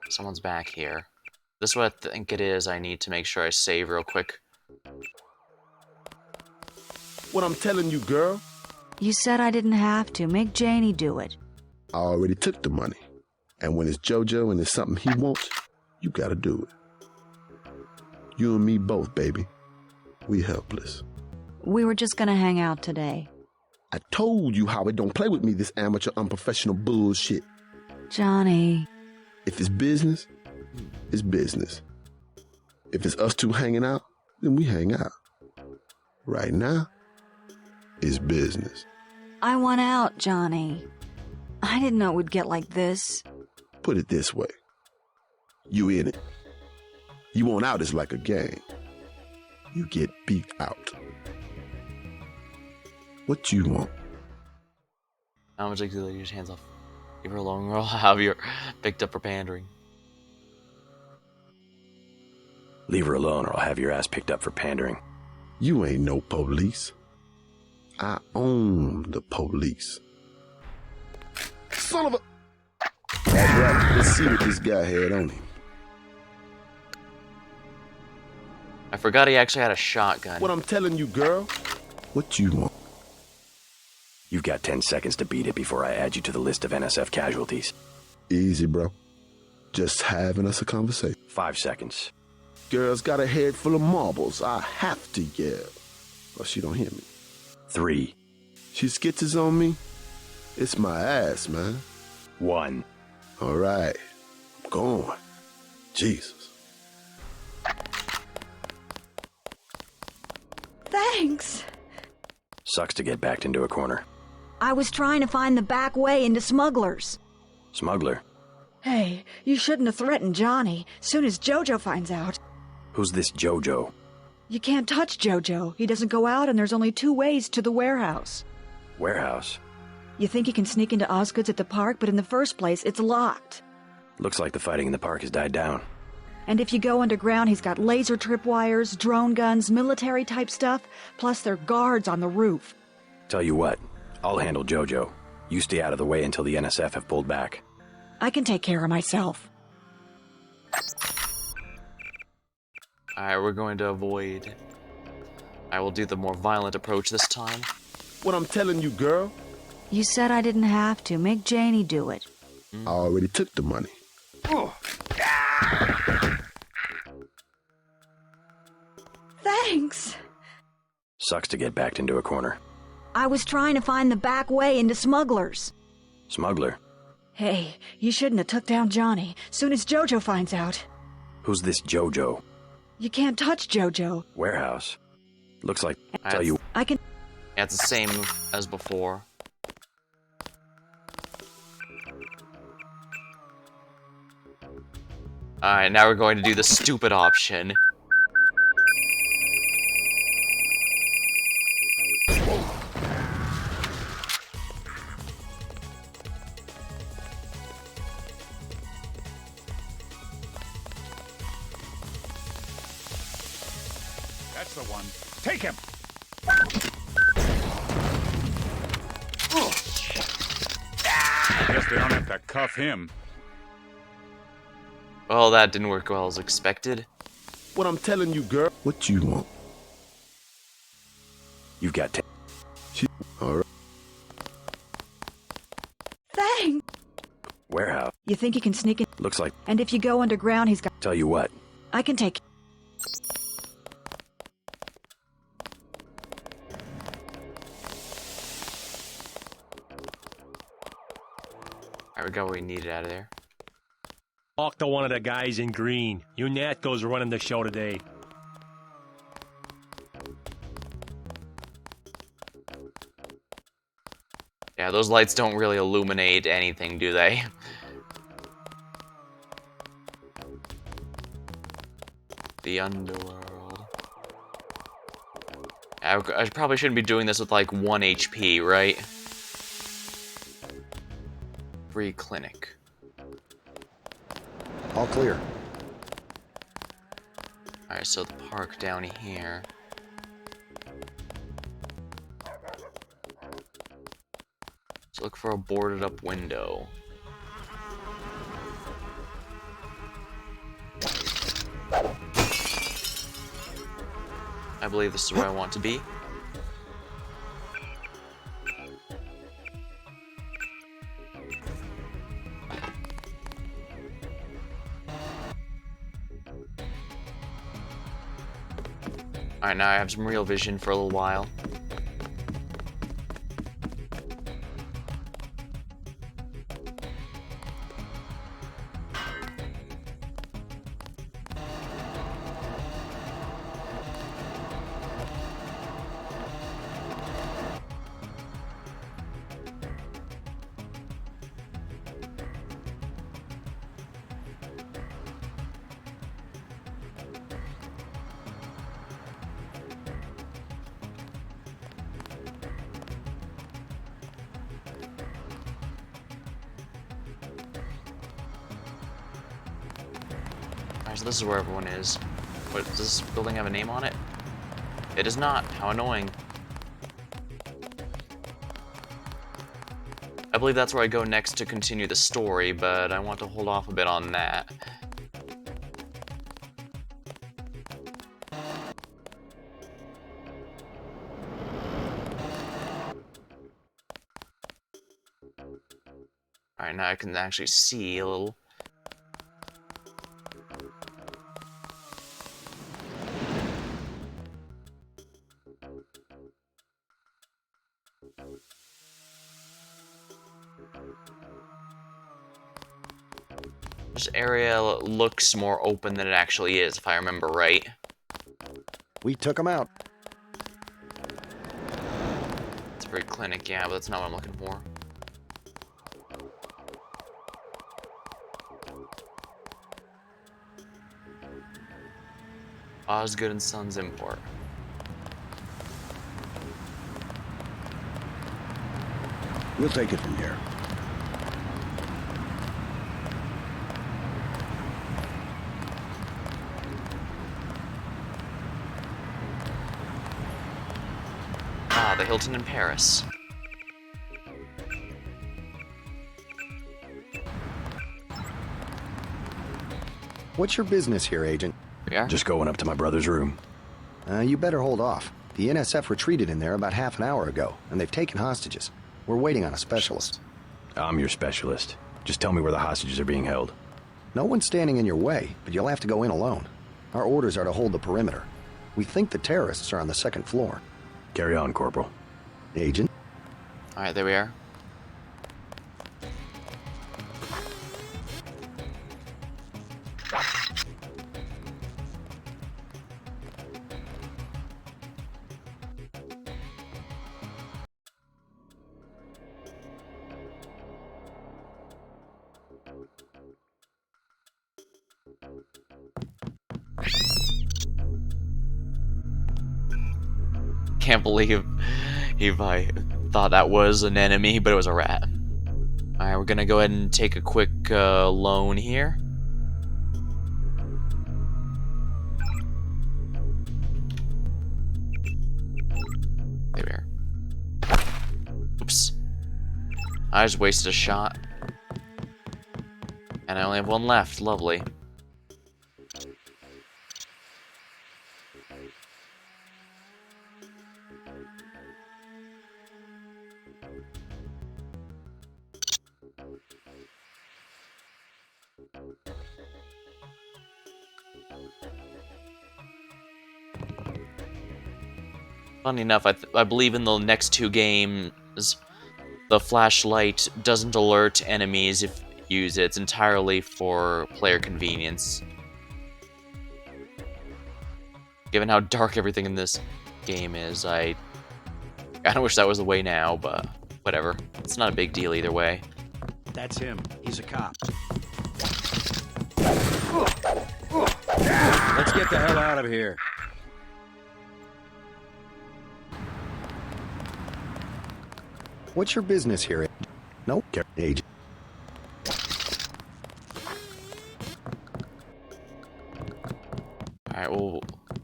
Someone's back here. This is what I think it is. I need to make sure I save real quick. What I'm telling you, girl. You said I didn't have to. Make Janie do it. I already took the money. And when it's JoJo and it's something he wants, you gotta do it. You and me both, baby. We helpless. We were just gonna hang out today. I told you how it don't play with me, this amateur unprofessional bullshit. Johnny. If it's business, it's business. If it's us two hanging out, then we hang out. Right now, it's business. I want out, Johnny. I didn't know it would get like this. Put it this way. You in it. You want out is like a game. You get beat out. What you want? How much like to use hands off? Give her a long roll. Have you picked up for pandering? Leave her alone or I'll have your ass picked up for pandering. You ain't no police. I own the police. Son of a... All right, let's see what this guy had on him. I forgot he actually had a shotgun. What I'm telling you, girl. What you want? You've got 10 seconds to beat it before I add you to the list of NSF casualties. Easy, bro. Just having us a conversation. 5 seconds. Girl's got a head full of marbles. I have to yell. Or she don't hear me. 3. She skitzes on me. It's my ass, man. 1. All right. I'm going. Jesus. Thanks. Sucks to get backed into a corner. I was trying to find the back way into Smugglers. Smuggler? Hey, you shouldn't have threatened Johnny. Soon as Jojo finds out. Who's this Jojo? You can't touch Jojo. He doesn't go out, and there's only 2 ways to the warehouse. Warehouse? You think you can sneak into Osgood's at the park, but in the first place, it's locked. Looks like the fighting in the park has died down. And if you go underground, he's got laser tripwires, drone guns, military-type stuff, plus there are guards on the roof. Tell you what, I'll handle Jojo. You stay out of the way until the NSF have pulled back. I can take care of myself. Alright, we're going to avoid... I will do the more violent approach this time. What I'm telling you, girl. You said I didn't have to. Make Janie do it. I already took the money. Thanks. Sucks to get backed into a corner. I was trying to find the back way into Smugglers. Smuggler? Hey, you shouldn't have took down Johnny. Soon as Jojo finds out. Who's this Jojo? You can't touch Jojo. Warehouse? Looks like... Tell you... I can... Yeah, it's the same as before. Alright, now we're going to do the stupid option. That's the one. Take him! I guess they don't have to cuff him. Well, that didn't work well as expected. What I'm telling you, girl. What you want? You've got 10. All right. Thanks. Warehouse? You think you can sneak in? Looks like... And if you go underground, he's got... Tell you what. I can take... Alright, we got what we needed out of there. Talk to one of the guys in green. You Natco's running the show today. Yeah, those lights don't really illuminate anything, do they? The underworld. I probably shouldn't be doing this with like 1 HP, right? Free clinic. All clear. Alright, so the park down here. So look for a boarded up window. I believe this is where I want to be. Alright, now I have some real vision for a little while. So this is where everyone is. What, does this building have a name on it? It does not. How annoying. I believe that's where I go next to continue the story, but I want to hold off a bit on that. Alright, now I can actually see a little. This area looks more open than it actually is, if I remember right. We took him out. It's a great clinic, yeah, but that's not what I'm looking for. Osgood and Sons Import. We'll take it from here. Ah, the Hilton in Paris. What's your business here, Agent? Yeah? Just going up to my brother's room. You better hold off. The NSF retreated in there about half an hour ago, and they've taken hostages. We're waiting on a specialist. I'm your specialist. Just tell me where the hostages are being held. No one's standing in your way, but you'll have to go in alone. Our orders are to hold the perimeter. We think the terrorists are on the second floor. Carry on, Corporal. Agent? Alright, there we are. Can't believe I thought that was an enemy, but it was a rat. Alright, we're gonna go ahead and take a quick loan here. There we are. Oops. I just wasted a shot. And I only have one left. Lovely. Funny enough, I believe in the next two games, the flashlight doesn't alert enemies if you use it. It's entirely for player convenience. Given how dark everything in this game is, I kinda wish that was the way now, but whatever. It's not a big deal either way. That's him. He's a cop. Let's get the hell out of here. What's your business here? Nope. Agent. Alright, we'll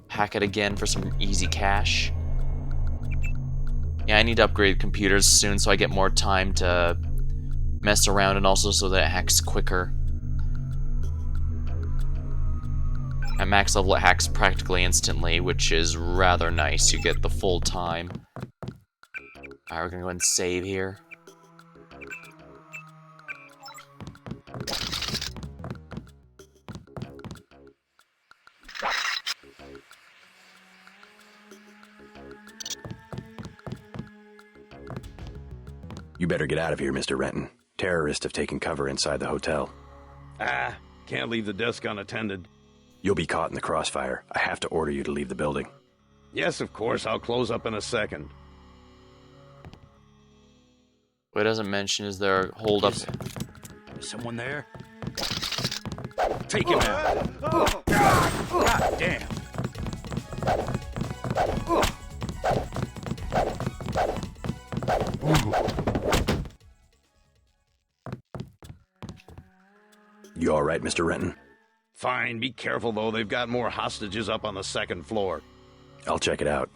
hack it again for some easy cash. Yeah, I need to upgrade computers soon so I get more time to mess around and also so that it hacks quicker. At max level it hacks practically instantly, which is rather nice. You get the full time. Alright, we're gonna go ahead and save here. You better get out of here, Mr. Renton. Terrorists have taken cover inside the hotel. Ah, can't leave the desk unattended. You'll be caught in the crossfire. I have to order you to leave the building. Yes, of course, I'll close up in a second. What it doesn't mention is there a hold up. Is someone there? Take him out. God damn. You all right, Mr. Renton? Fine, be careful though, they've got more hostages up on the second floor. I'll check it out.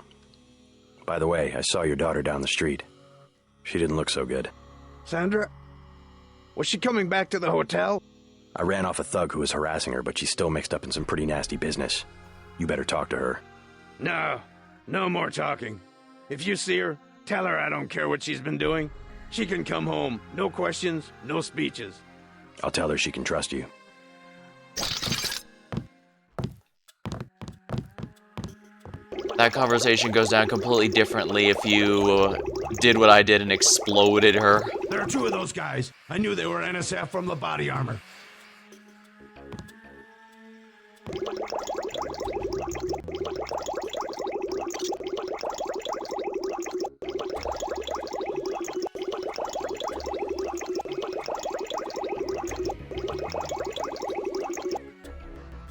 By the way, I saw your daughter down the street. She didn't look so good. Sandra? Was she coming back to the hotel? I ran off a thug who was harassing her, but she's still mixed up in some pretty nasty business. You better talk to her. No, no more talking. If you see her, tell her I don't care what she's been doing. She can come home. No questions, no speeches. I'll tell her she can trust you. That conversation goes down completely differently if you did what I did and exploded her. There are two of those guys. I knew they were NSF from the body armor.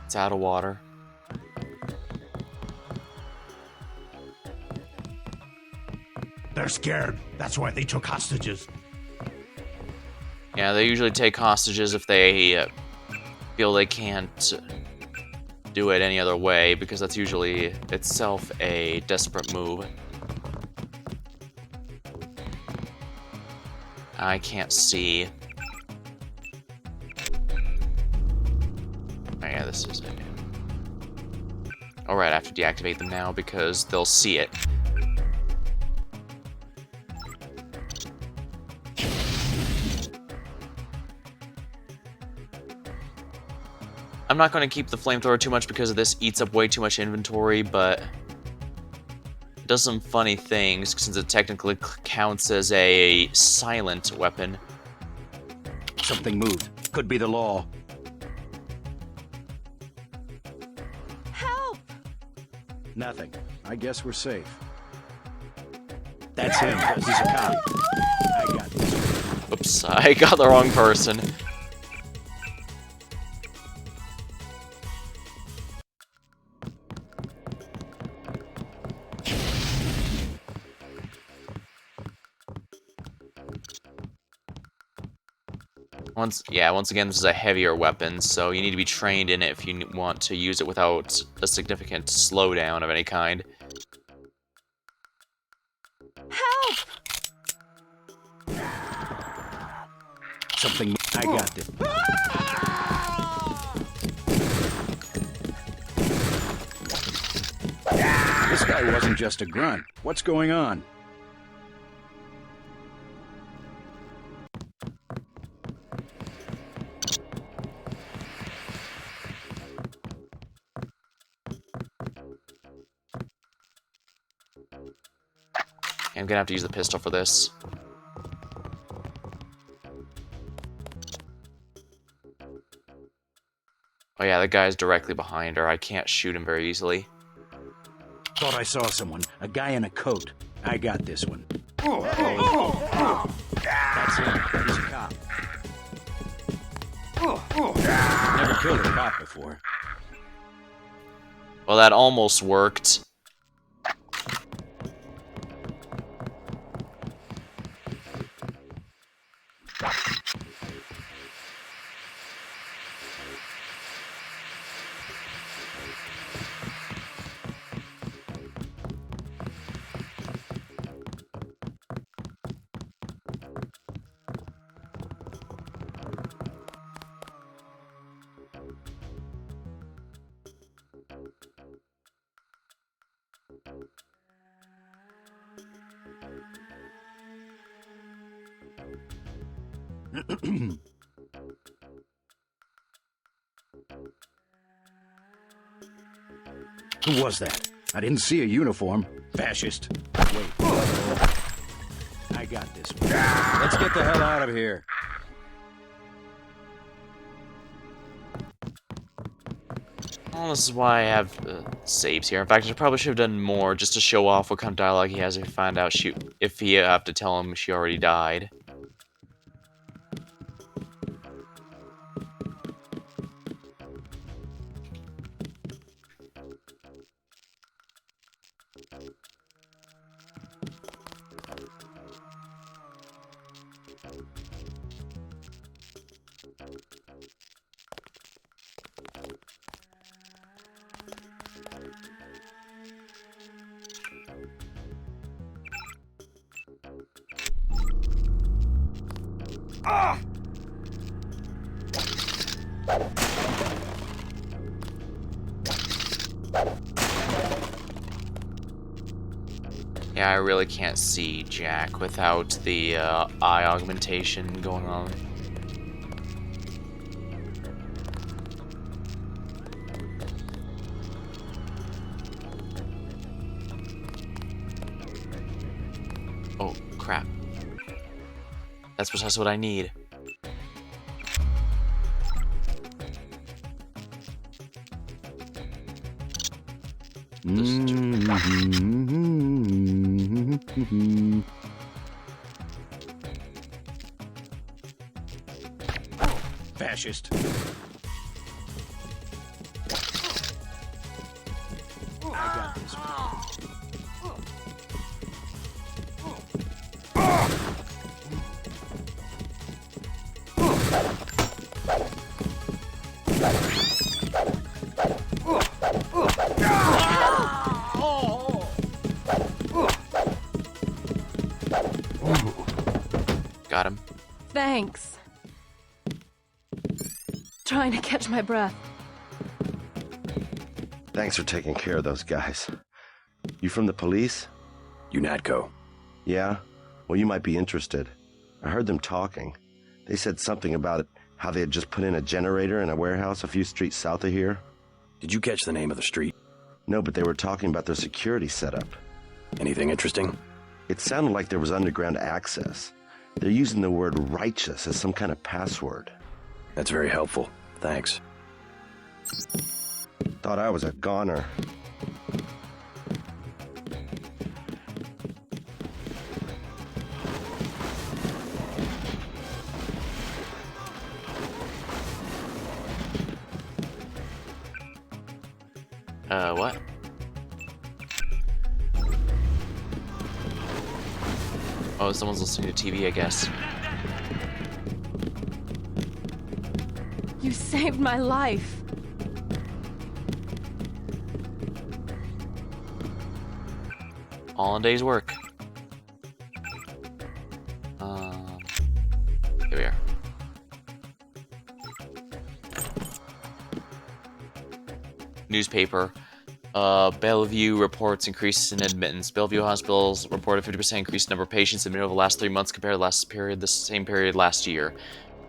It's out of water. They're scared. That's why they took hostages. Yeah, they usually take hostages if they feel they can't do it any other way, because that's usually itself a desperate move. I can't see. Oh yeah, this is it. Alright, I have to deactivate them now because they'll see it. I'm not going to keep the flamethrower too much because this eats up way too much inventory, but it does some funny things since it technically counts as a silent weapon. Something moved. Could be the law. Help! Nothing. I guess we're safe. That's him. He's a cop. I got this. Oops, I got the wrong person. Once again, this is a heavier weapon, so you need to be trained in it if you want to use it without a significant slowdown of any kind. Help! Something. I got this. This guy wasn't just a grunt. What's going on? I'm gonna have to use the pistol for this. Oh yeah, the guy's directly behind her. I can't shoot him very easily. Thought I saw someone. A guy in a coat. I got this one. That's him. He's a cop. Never killed a cop before. Well, that almost worked. Who was that? I didn't see a uniform. Fascist. Wait. I got this one. Let's get the hell out of here. Well, this is why I have saves here. In fact, I probably should have done more just to show off what kind of dialogue he has if you find out if you have to tell him she already died. Yeah, I really can't see Jack without the eye augmentation going on. Oh, crap. That's precisely what I need. Fascist. I got this one. Got him. Thanks. Trying to catch my breath. Thanks for taking care of those guys. You from the police? UNATCO. Yeah? Well, you might be interested. I heard them talking. They said something about how they had just put in a generator in a warehouse a few streets south of here. Did you catch the name of the street? No, but they were talking about their security setup. Anything interesting? It sounded like there was underground access. They're using the word righteous as some kind of password. That's very helpful. Thanks. Thought I was a goner. What? Oh, someone's listening to TV, I guess. You saved my life. All in a day's work. Here we are. Newspaper. Bellevue reports increase in admittance. Bellevue hospitals reported 50% increase in number of patients admitted over the last 3 months compared to the same period last year.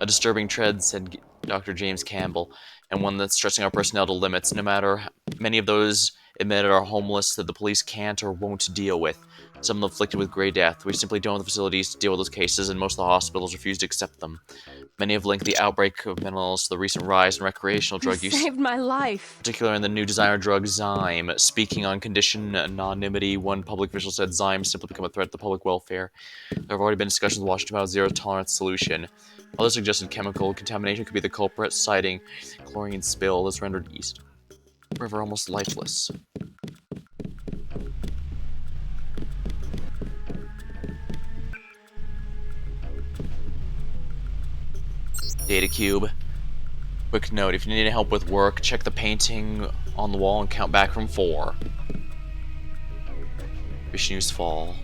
A disturbing trend, said Dr. James Campbell, and one that's stressing our personnel to limits. No matter how many of those admitted are homeless that the police can't or won't deal with. Some afflicted with gray death. We simply don't have the facilities to deal with those cases, and most of the hospitals refuse to accept them. Many have linked the outbreak of mental illness to the recent rise in recreational drug use. You saved my life. Particularly in the new designer drug Zyme. Speaking on condition anonymity, one public official said Zyme simply become a threat to public welfare. There have already been discussions with Washington about a zero-tolerance solution. Others suggested chemical contamination could be the culprit, citing chlorine spill that's rendered East River almost lifeless. Data cube. Quick note, if you need help with work, check the painting on the wall and count back from 4. Vishnu's fall.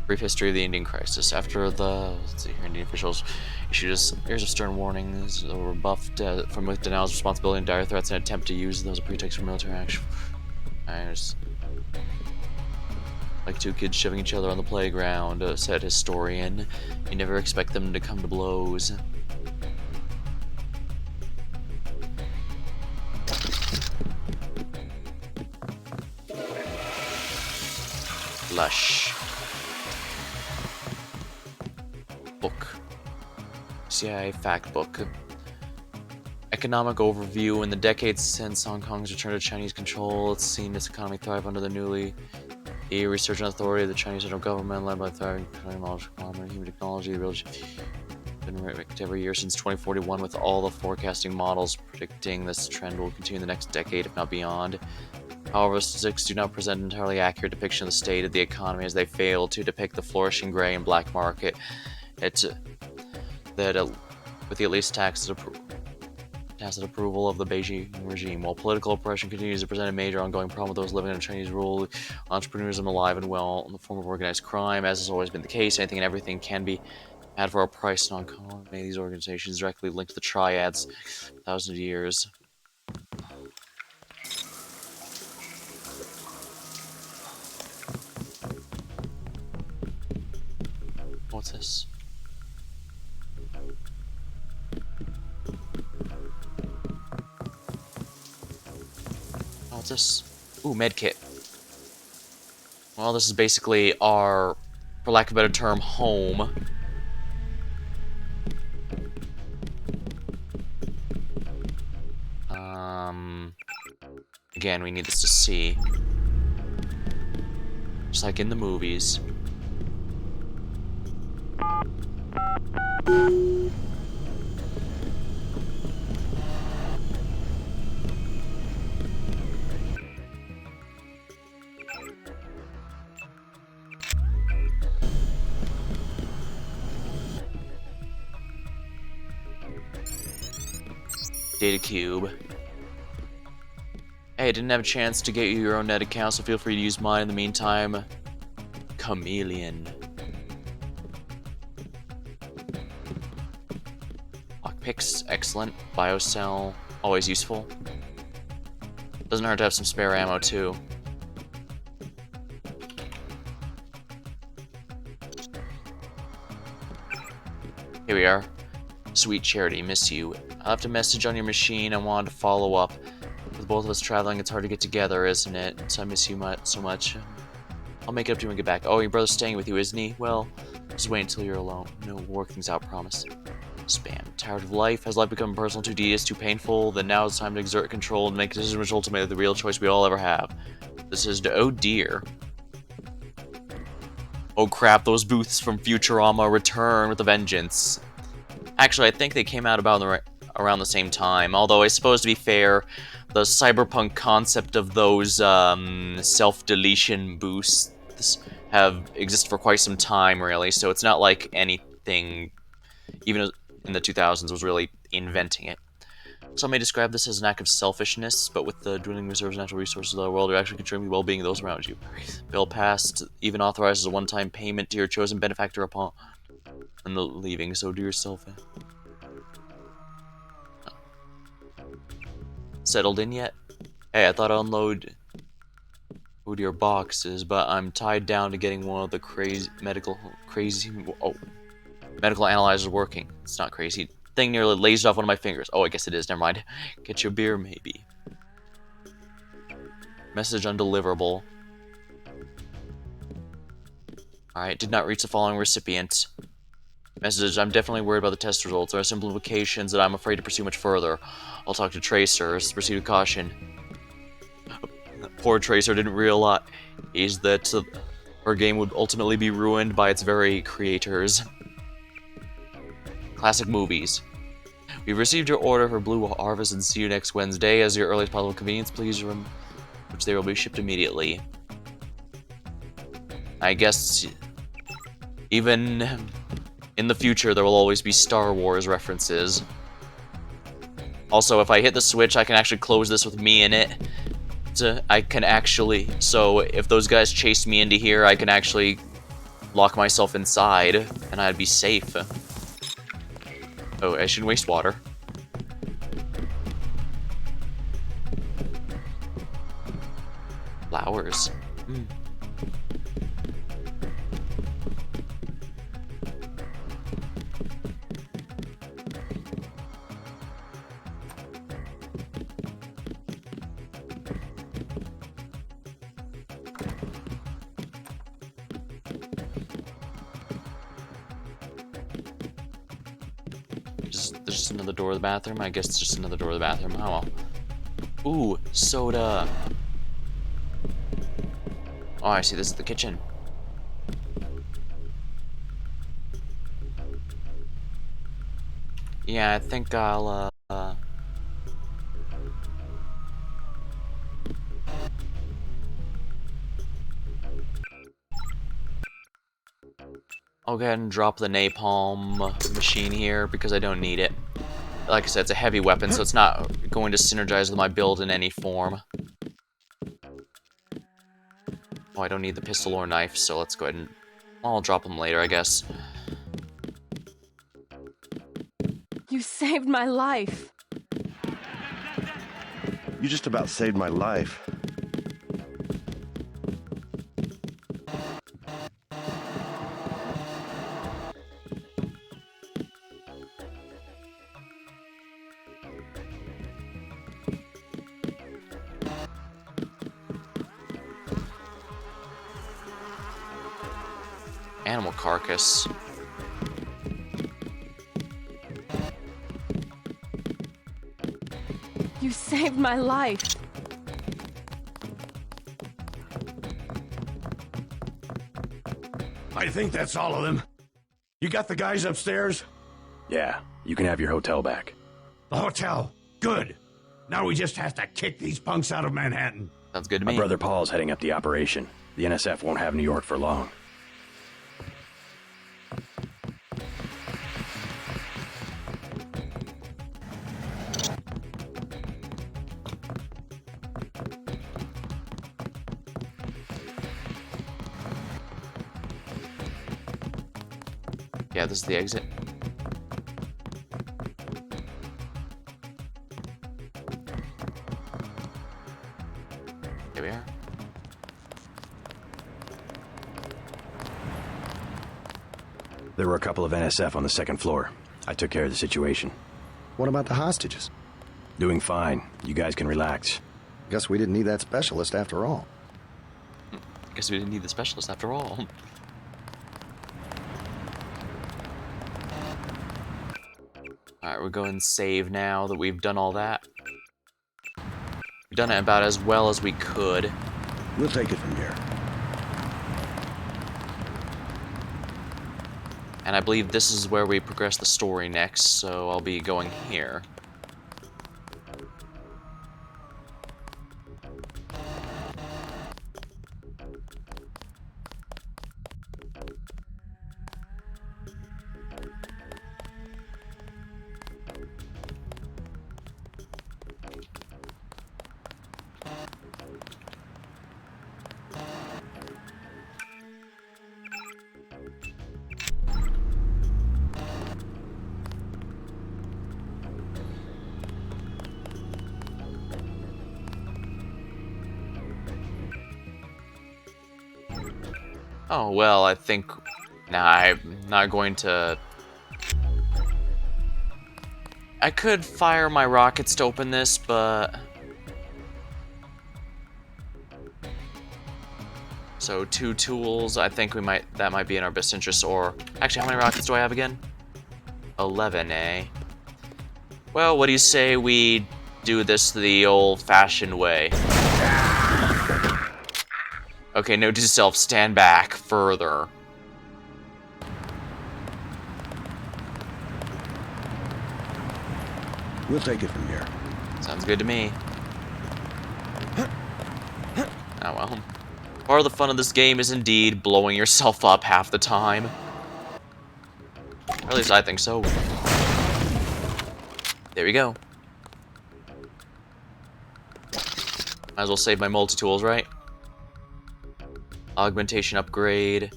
Brief history of the Indian crisis. After the, Indian officials issued a series of stern warnings that were rebuffed from with denials of responsibility and dire threats in an attempt to use them as a pretext for military action. Like two kids shoving each other on the playground, said historian. You never expect them to come to blows. Lush. Book. CIA fact book. Economic overview. In the decades since Hong Kong's return to Chinese control, it's seen its economy thrive under the newly resurgent authority of the Chinese federal government, led by thriving knowledge, human technology, the ability been ranked every year since 2041, with all the forecasting models predicting this trend will continue in the next decade, if not beyond. However, statistics do not present an entirely accurate depiction of the state of the economy, as they fail to depict the flourishing gray and black market. With the at least tacit approval of the Beijing regime. While political oppression continues to present a major ongoing problem with those living under Chinese rule, entrepreneurism alive and well in the form of organized crime, as has always been the case. Anything and everything can be had for a price in Hong Kong. Many of these organizations directly linked to the triads for thousands of years. What's this? What's this? Ooh, medkit. Well, this is basically our, for lack of a better term, home. Again, we need this to see. Just like in the movies. Data cube. Hey, I didn't have a chance to get you your own net account, so feel free to use mine in the meantime. Chameleon. Lockpicks, excellent. Biocell, always useful. Doesn't hurt to have some spare ammo, too. Here we are. Sweet Charity, miss you. I left a message on your machine. I wanted to follow up. With both of us traveling, it's hard to get together, isn't it? So I miss you so much. I'll make it up to you when we get back. Oh, your brother's staying with you, isn't he? Well, just wait until you're alone. No, we'll work things out, promise. Spam. Tired of life? Has life become personal, too tedious, too painful? Then now it's time to exert control and make a decision which will ultimately the real choice we all ever have. This is oh dear. Oh crap, those booths from Futurama return with a vengeance. Actually, I think they came out about around the same time, although I suppose to be fair, the cyberpunk concept of those self-deletion boosts have existed for quite some time, really, so it's not like anything, even in the 2000s, was really inventing it. Some may describe this as an act of selfishness, but with the dwindling reserves of natural resources of the world, you're actually contributing to the well-being of those around you. Bill passed even authorizes a one-time payment to your chosen benefactor upon leaving, so do yourself. Settled in yet? Hey, I thought I'd unload your boxes, but I'm tied down to getting one of the medical analyzers working. It's not crazy. Thing nearly lased off one of my fingers. Oh, I guess it is. Never mind. Get your beer, maybe. Message undeliverable. Alright, did not reach the following recipient. Message, I'm definitely worried about the test results. There are simple implications that I'm afraid to pursue much further. I'll talk to Tracers. Proceed with caution. Poor Tracer didn't realize that her game would ultimately be ruined by its very creators. Classic movies. We've received your order for Blue Harvest and see you next Wednesday. As your earliest possible convenience, please remember which they will be shipped immediately. I guess even in the future there will always be Star Wars references. Also, if I hit the switch, I can actually close this with me in it. So if those guys chase me into here, I can actually lock myself inside, and I'd be safe. Oh, I shouldn't waste water. Flowers. There's just another door to the bathroom? I guess it's just another door to the bathroom. Oh well. Ooh, soda. Oh, I see. This is the kitchen. Yeah, I think I'll, I'll go ahead and drop the napalm machine here because I don't need it. Like I said, it's a heavy weapon, so it's not going to synergize with my build in any form. Oh, I don't need the pistol or knife, so let's go ahead and... I'll drop them later, I guess. You saved my life. You just about saved my life. Animal carcass. You saved my life. I think that's all of them. You got the guys upstairs? Yeah, you can have your hotel back. The hotel. Good. Now we just have to kick these punks out of Manhattan. Sounds good to My me. brother Paul's heading up the operation. The NSF won't have New York for long. Yeah, this is the exit. There were a couple of NSF on the second floor. I took care of the situation. What about the hostages? Doing fine. You guys can relax. Guess we didn't need that specialist after all. Guess we didn't need the specialist after all. Alright, we'll go and save now that we've done all that. We've done it about as well as we could. We'll take it from here. And I believe this is where we progress the story next, so I'll be going here. Oh, well, I think... Nah, I'm not going to... I could fire my rockets to open this, but... So, 2 tools, I think that might be in our best interest, or... Actually, how many rockets do I have again? 11, eh? Well, what do you say we do this the old-fashioned way? Okay, note to self, stand back further. We'll take it from here. Sounds good to me. Oh well. Part of the fun of this game is indeed blowing yourself up half the time. Or at least I think so. There we go. Might as well save my multi-tools, right? Augmentation upgrade.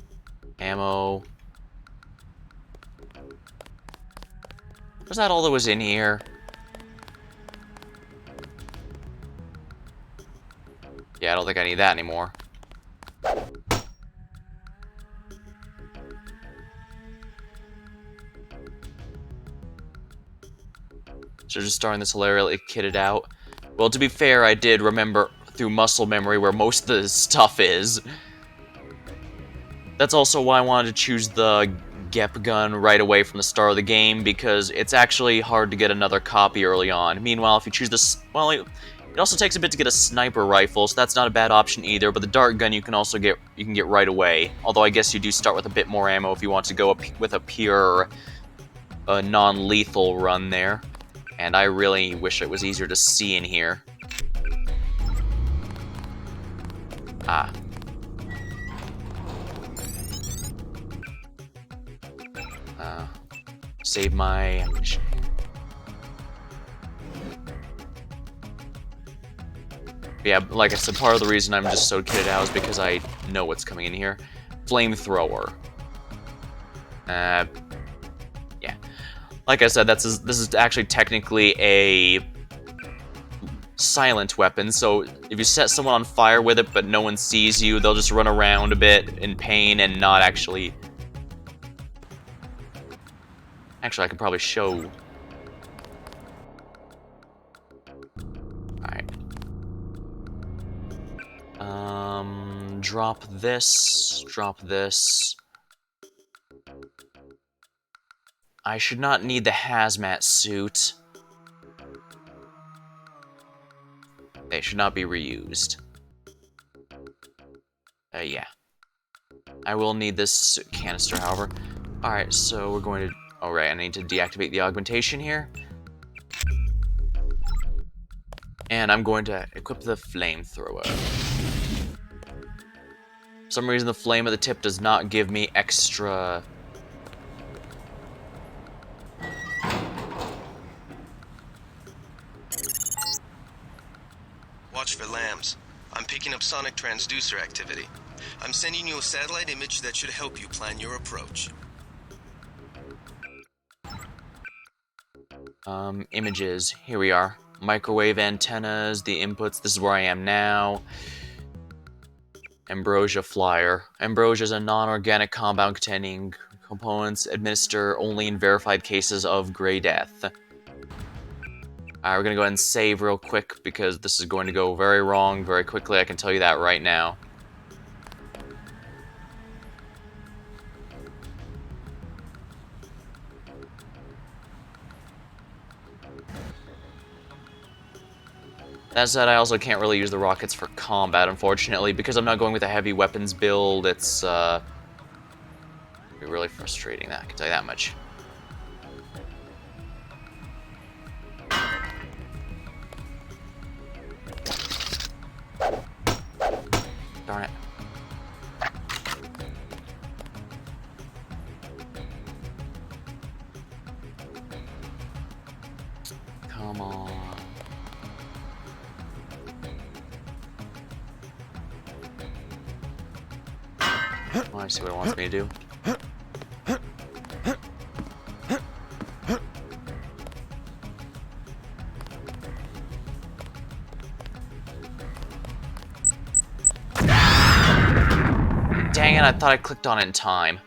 Ammo. Was that all that was in here? Yeah, I don't think I need that anymore. So just starting this hilariously kitted out. Well, to be fair, I did remember through muscle memory where most of the stuff is. That's also why I wanted to choose the Gep gun right away from the start of the game, because it's actually hard to get another copy early on. Meanwhile, if you choose this, well, it also takes a bit to get a sniper rifle, so that's not a bad option either, but the dart gun you can also get right away. Although I guess you do start with a bit more ammo if you want to go with a pure non-lethal run there. And I really wish it was easier to see in here. Ah. Save my... Yeah, like I said, part of the reason I'm just so kitted out is because I know what's coming in here. Flamethrower. Yeah. Like I said, this is actually technically a silent weapon, so if you set someone on fire with it but no one sees you, they'll just run around a bit in pain and not actually... Actually, I could probably show... Alright. Drop this. Drop this. I should not need the hazmat suit. They should not be reused. Yeah. I will need this canister, however. Alright, so we're going to... Oh, right, I need to deactivate the augmentation here. And I'm going to equip the flamethrower. For some reason, the flame at the tip does not give me extra... Watch for lambs. I'm picking up sonic transducer activity. I'm sending you a satellite image that should help you plan your approach. Images. Here we are. Microwave antennas, the inputs. This is where I am now. Ambrosia flyer. Ambrosia is a non-organic compound containing Components administer only in verified cases of gray death. We're gonna go ahead and save real quick because this is going to go very wrong very quickly. I can tell you that right now. That said, I also can't really use the rockets for combat, unfortunately, because I'm not going with a heavy weapons build. It's be really frustrating. That I can tell you that much. Darn it. Come on. Oh, I see what it wants me to do. Dang it, I thought I clicked on it in time.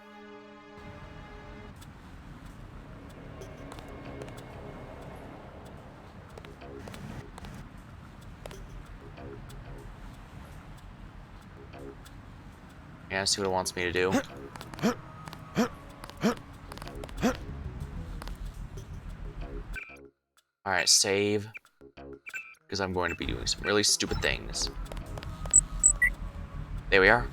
Yeah, see what it wants me to do. Alright, save. Because I'm going to be doing some really stupid things. There we are.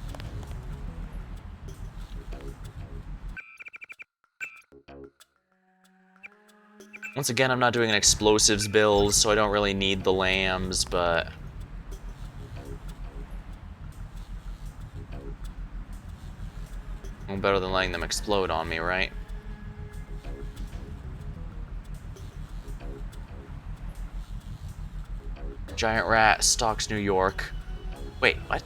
Once again, I'm not doing an explosives build, so I don't really need the lambs, but... well, better than letting them explode on me, right? Giant rat stalks New York. Wait, what?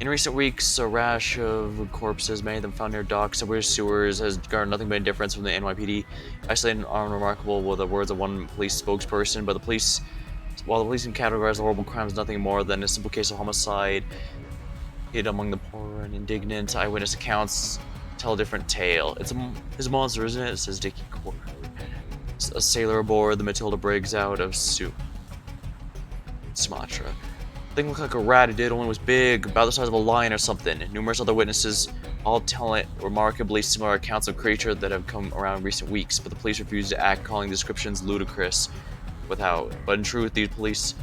In recent weeks, a rash of corpses, many of them found near docks and weird sewers, has garnered nothing but indifference from the NYPD. Isolated and unremarkable were the words of one police spokesperson, but while the police can categorize the horrible crimes as nothing more than a simple case of homicide, hid among the poor and indignant eyewitness accounts tell a different tale. It's a monster, isn't it? Says Dickie Core. A sailor aboard the Matilda Briggs out of Sumatra. The thing looked like a rat. It did, only was big, about the size of a lion or something. Numerous other witnesses all tell it remarkably similar accounts of creature that have come around in recent weeks, but the police refuse to act, calling descriptions ludicrous. But in truth, these police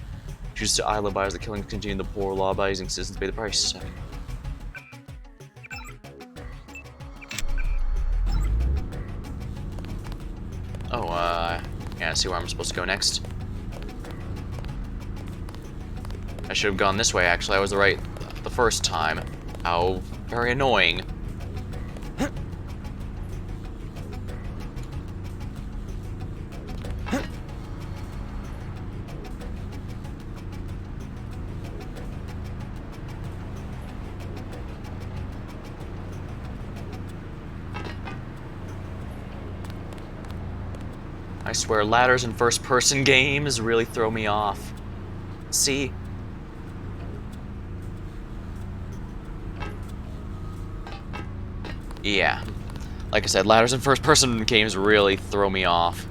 choose to alibi as the killings continue. The poor, law-abiding citizens pay the price. Oh, yeah, I see where I'm supposed to go next. I should have gone this way, actually. I was right the first time. How very annoying. I swear, ladders in first-person games really throw me off. See? Yeah. Like I said, ladders in first-person games really throw me off.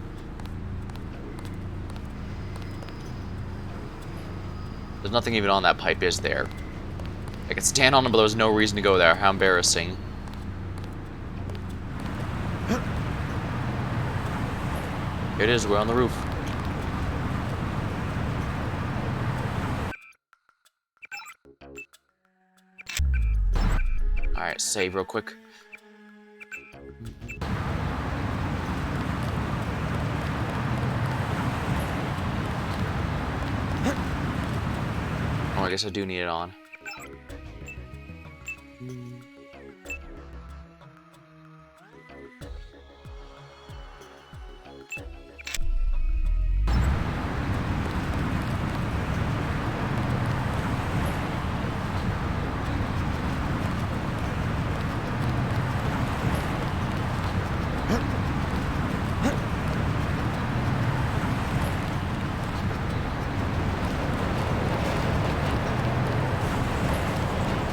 There's nothing even on that pipe, is there? I could stand on it, but there's no reason to go there. How embarrassing. Here it is, we're on the roof. Alright, save real quick. Oh, I guess I do need it on.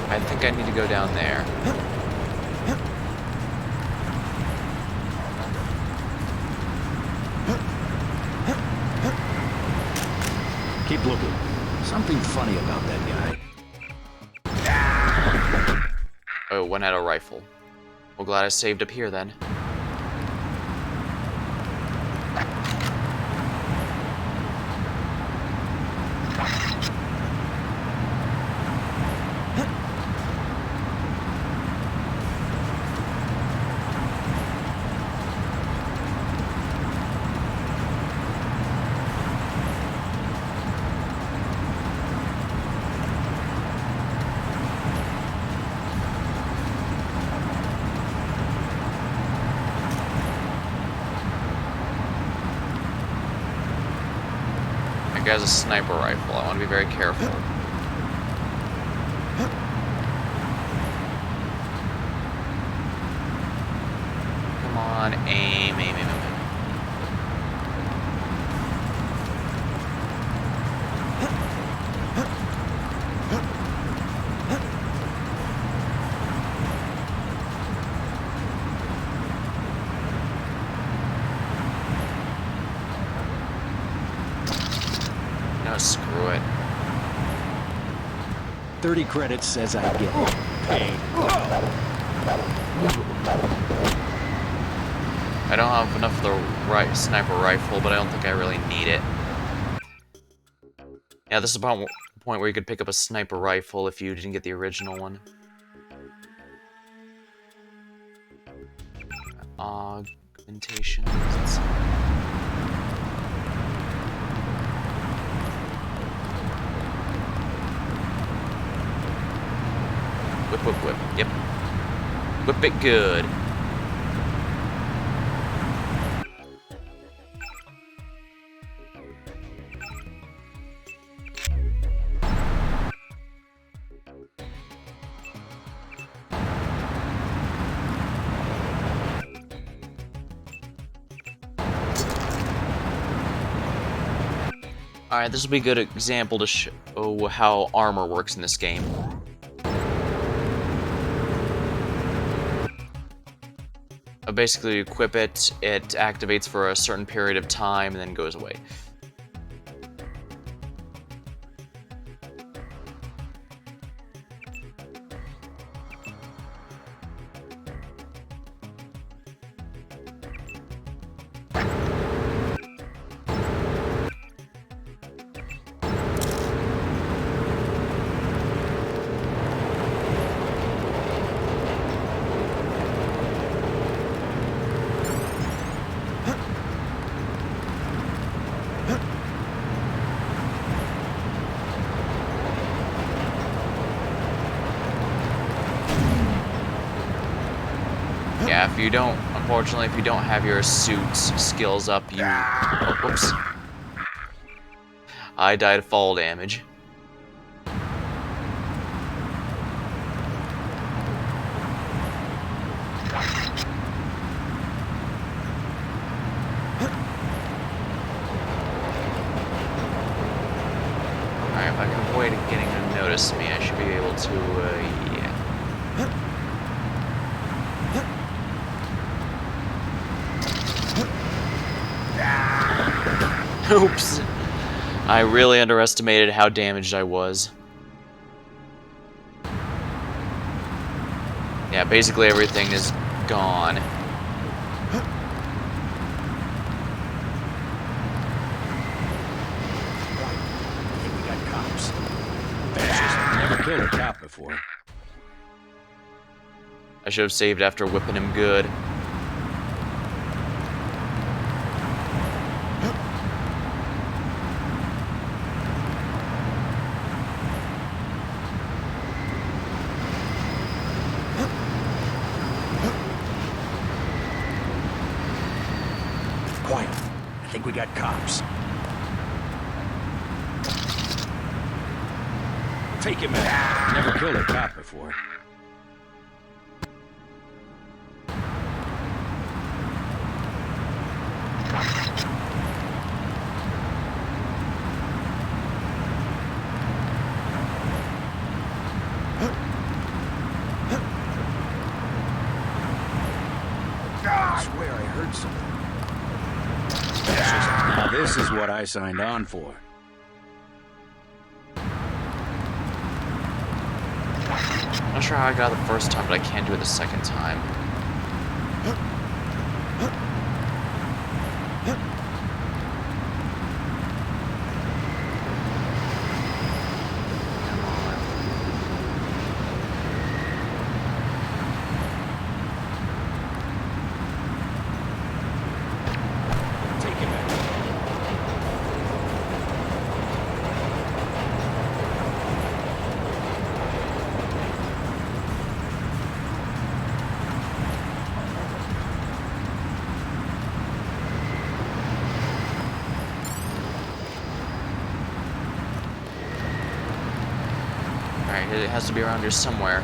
I think I need to go down there. Keep looking. Something funny about that guy. Oh, one had a rifle. Well, glad I saved up here then. That guy's a sniper rifle. I want to be very careful. Come on, aim, aim, aim, aim, aim. No, screw it. 30 credits says I get paid. I don't have enough of the right sniper rifle, but I don't think I really need it. Yeah, this is about the point where you could pick up a sniper rifle if you didn't get the original one. Augmentation. Whip, whip, whip. Yep. Whip it good. Alright, this will be a good example to show how armor works in this game. Basically, you equip it, it activates for a certain period of time, and then goes away. Yeah, if you don't, unfortunately, if you don't have your suit's skills up, you... Oh, whoops. I died of fall damage. Alright, if I can avoid getting them to notice me, I should be able to, yeah. Oops. I really underestimated how damaged I was. Yeah, basically everything is gone. I think we got cops. Fascists never killed a cop before. I should have saved after whipping him good. Quiet. I think we got cops. Take him out. Never killed a cop before. I swear I heard something. Now this is what I signed on for. sure how I got it the first time, but I can't do it the second time. Alright, it has to be around here somewhere.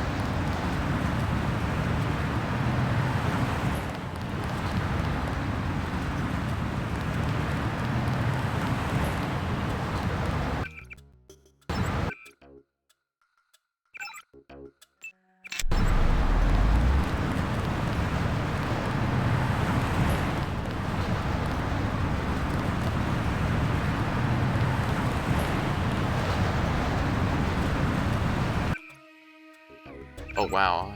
Oh, wow.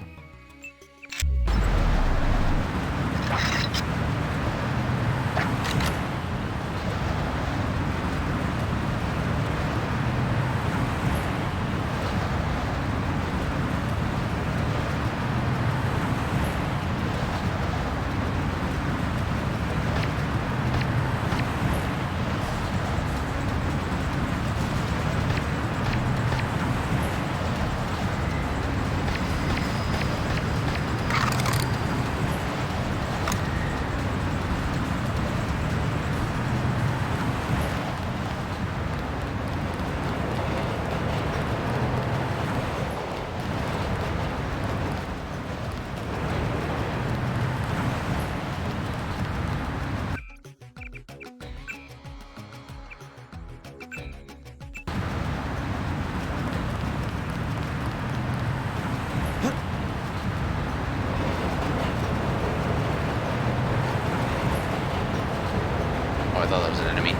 Oh, I thought that was an enemy.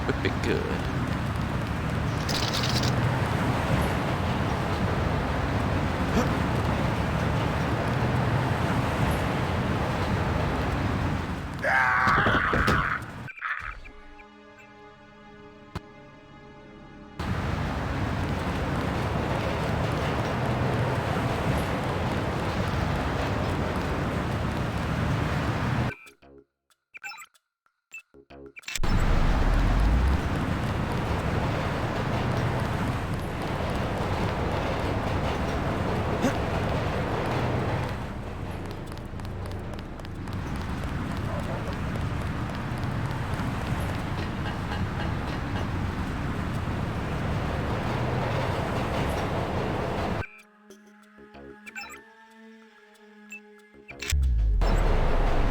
Would be good.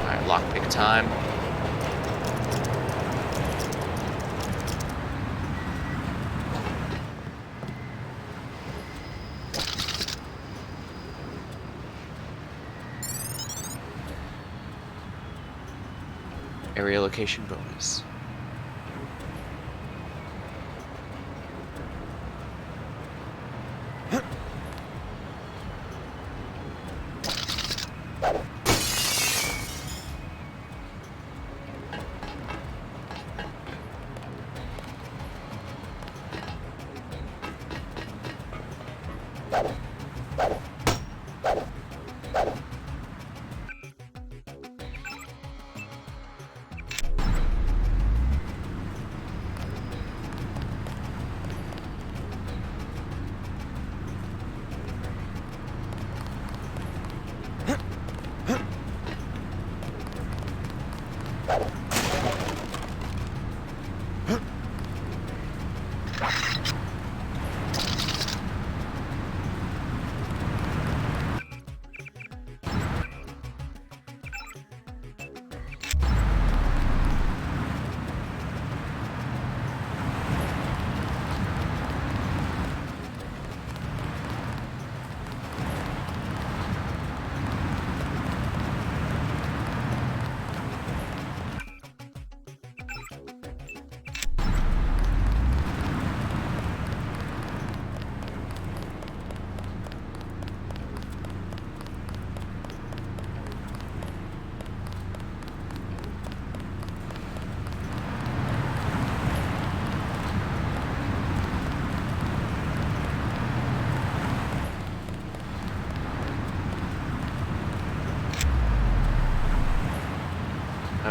Alright, lockpick time. Area location bonus.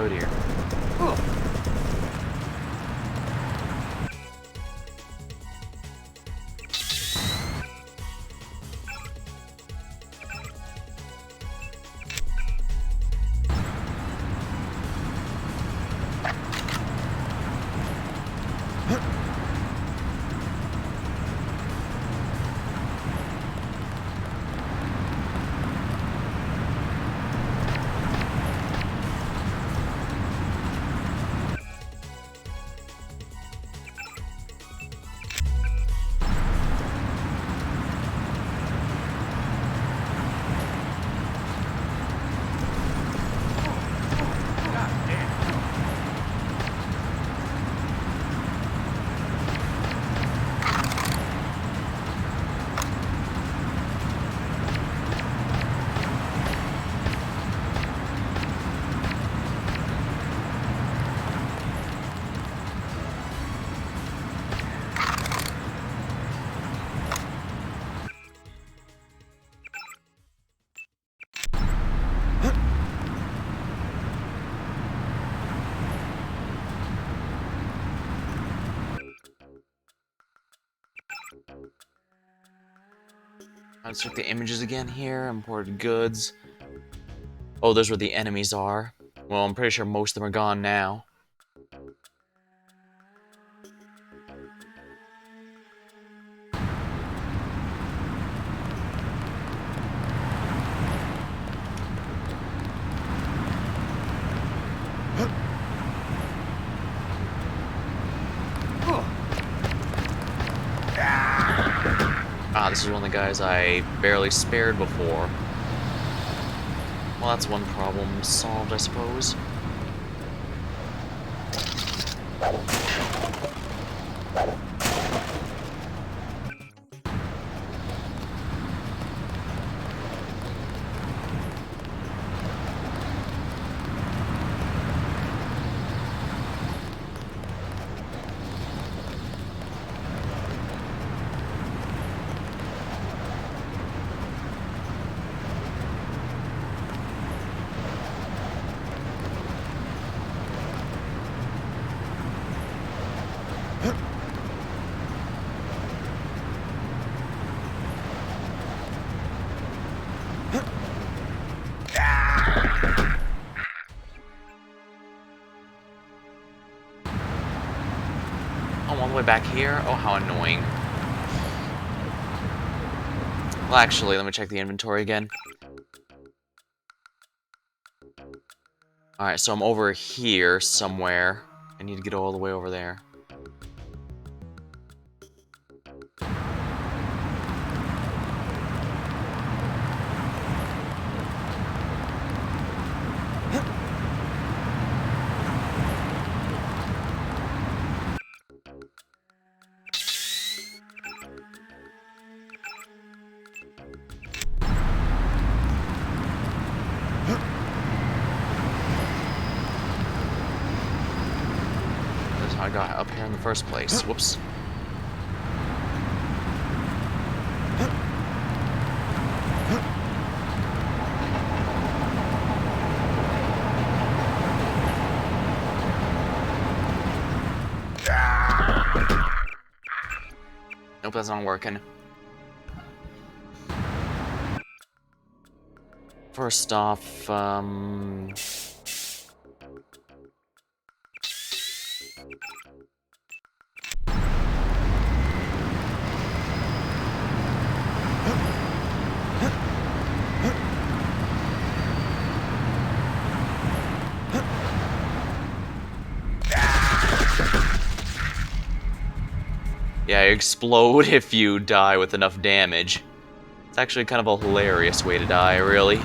Oh dear. Let's check the images again here. Imported goods. Oh, those where the enemies are. Well, I'm pretty sure most of them are gone now. Ah, this is one of the guys I barely spared before. Well, that's one problem solved, I suppose. All the way back here? Oh, how annoying. Well, actually, let me check the inventory again. Alright, so I'm over here somewhere. I need to get all the way over there. That's how I got up here in the first place. Whoops. Nope, that's not working. First off, yeah, explode if you die with enough damage. It's actually kind of a hilarious way to die, really.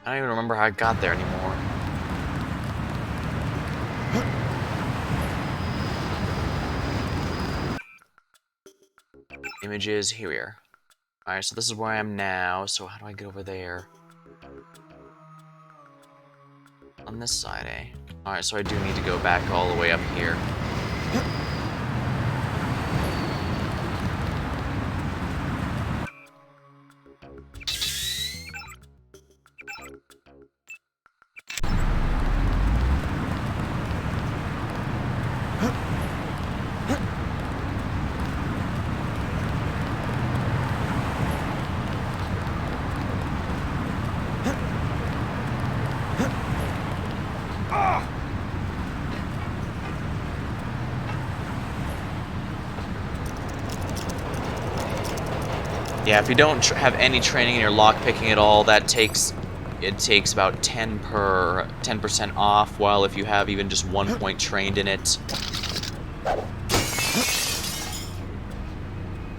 I don't even remember how I got there anymore. Images, here we are. Alright, so this is where I am now, so how do I get over there? On this side, eh? Alright, so I do need to go back all the way up here. Yeah, if you don't have any training in your lockpicking at all, it takes about 10% off, while if you have even just 1 point trained in it,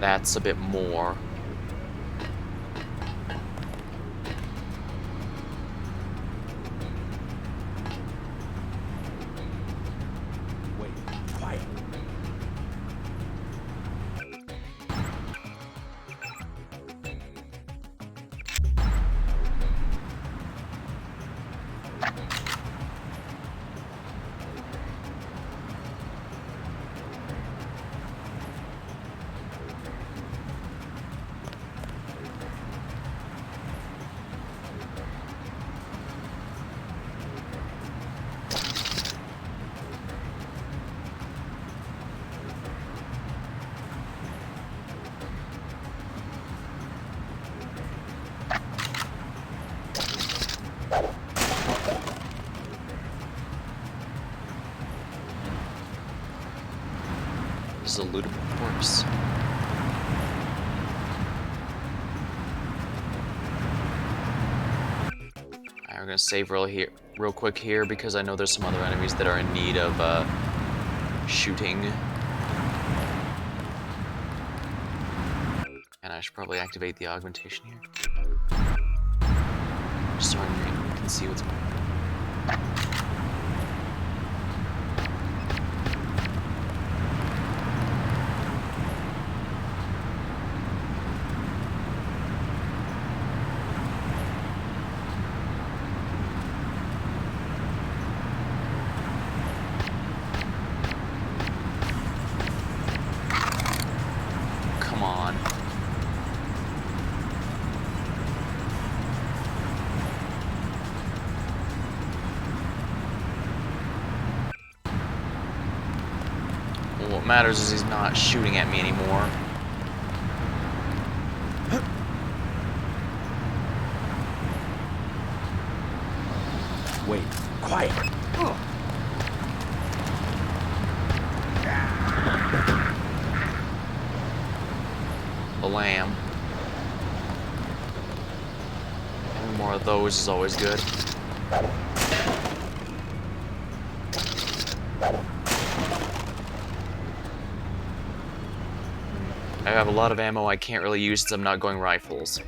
that's a bit more. Wait, quiet. This is a lootable corpse. Alright, we're gonna save real quick here because I know there's some other enemies that are in need of shooting. And I should probably activate the augmentation here. Just so I can see what's going on. Come on. Well, what matters is he's not shooting at me anymore. Wait, quiet. The lamb. Having more of those is always good. I have a lot of ammo I can't really use since I'm not going rifles.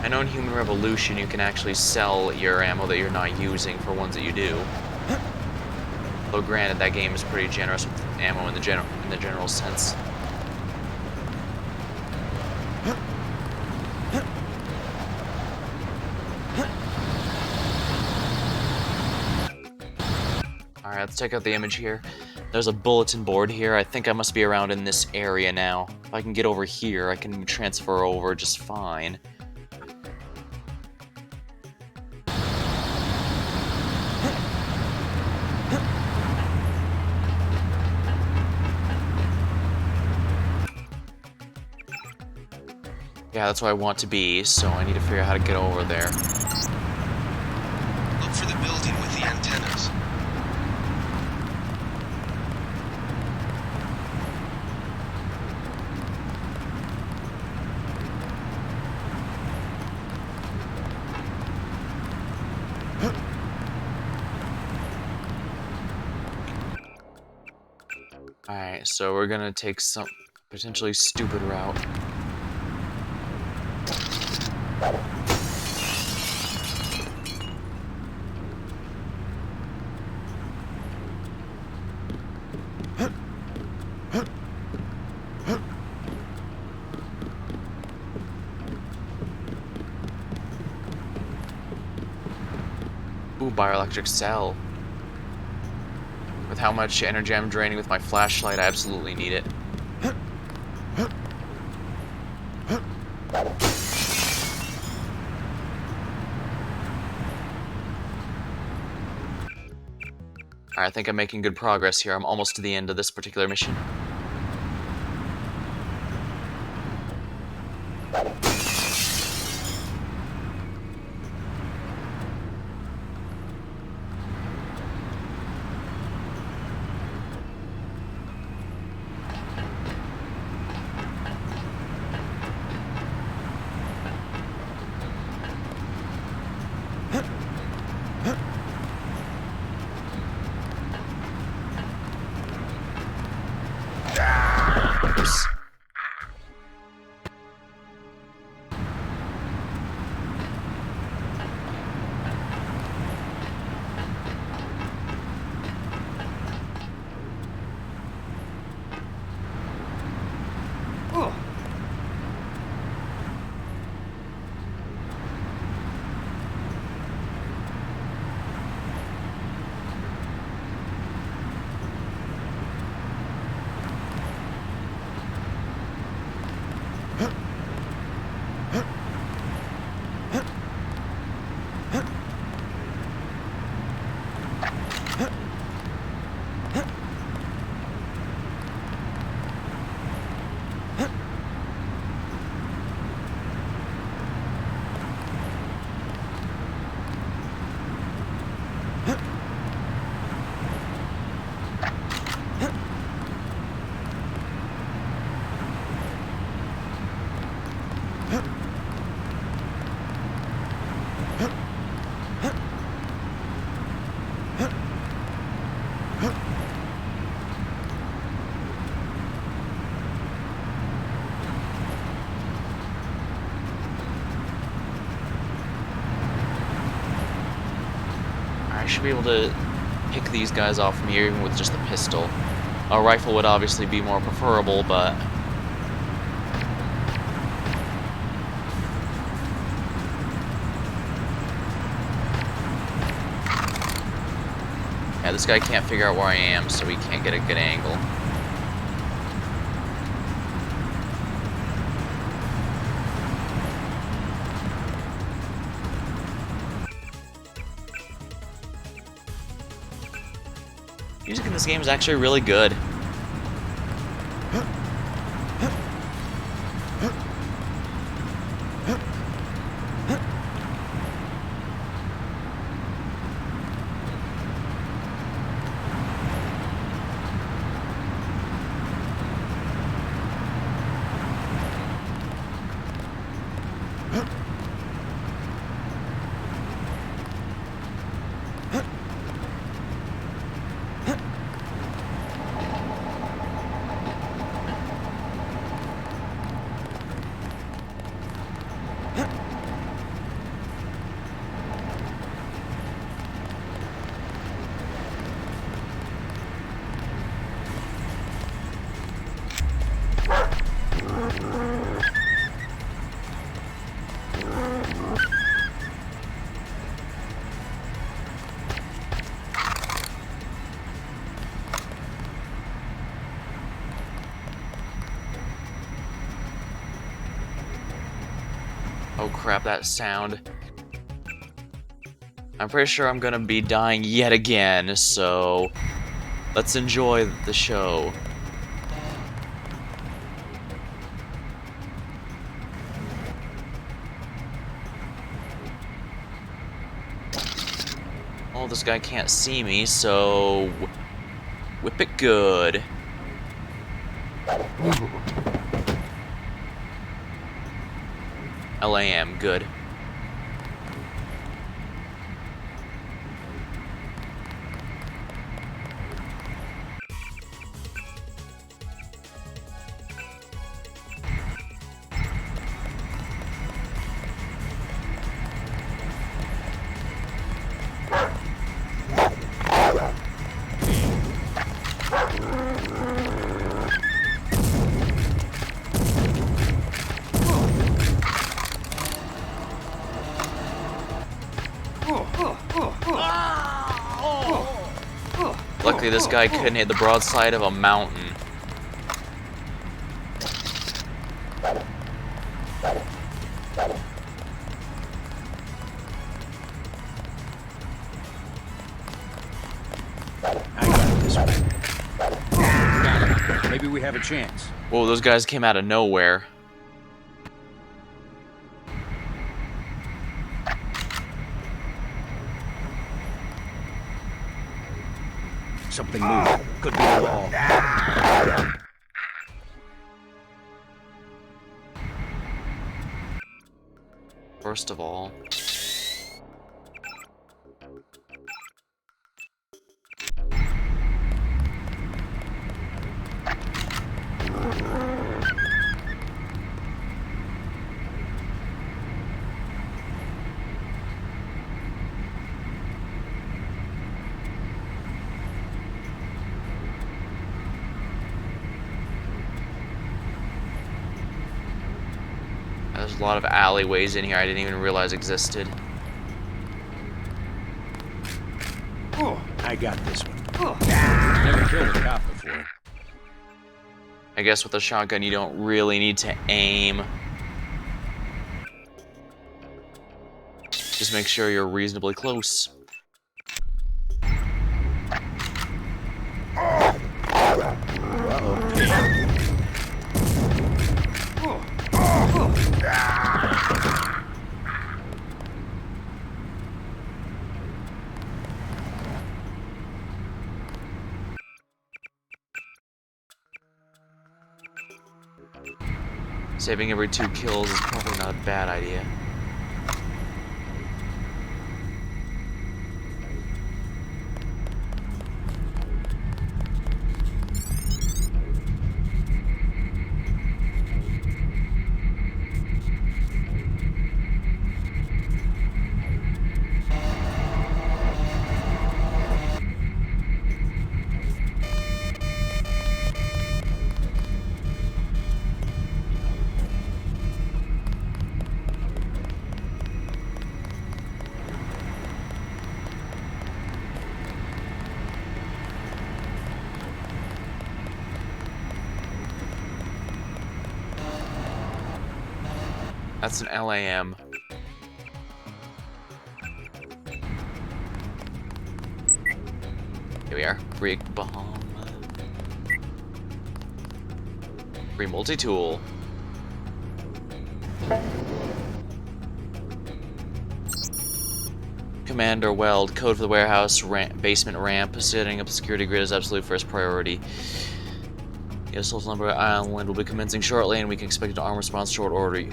I know in Human Revolution you can actually sell your ammo that you're not using for ones that you do. Though granted, that game is pretty generous with ammo in the general sense. Alright, let's check out the image here. There's a bulletin board here. I think I must be around in this area now. If I can get over here, I can transfer over just fine. Yeah, that's where I want to be, so I need to figure out how to get over there. Look for the building with the antennas. Alright, so we're gonna take some potentially stupid route. Ooh, bioelectric cell. With how much energy I'm draining with my flashlight, I absolutely need it. Alright, I think I'm making good progress here. I'm almost to the end of this particular mission. Oops. I should be able to pick these guys off from here even with just the pistol. A rifle would obviously be more preferable, but... yeah, this guy can't figure out where I am, so he can't get a good angle. Music in this game is actually really good. Oh crap, that sound. I'm pretty sure I'm gonna be dying yet again, so let's enjoy the show. Oh, this guy can't see me, so whip it good. LAM, good. lucky this guy couldn't hit the broadside of a mountain. I got this one. Maybe we have a chance. Whoa, those guys came out of nowhere. Something moving. Could be the wall. First of all... There's a lot of alleyways in here I didn't even realize existed. Oh, I got this one. Never killed a cop before. I guess with a shotgun you don't really need to aim. Just make sure you're reasonably close. Saving every 2 kills is probably not a bad idea. That's an LAM. Here we are. Brig bomb. Free multi-tool. Commander Weld, code for the warehouse basement ramp. Setting up the security grid is absolute first priority. Yes, Social Number Island will be commencing shortly, and we can expect an armed response short order.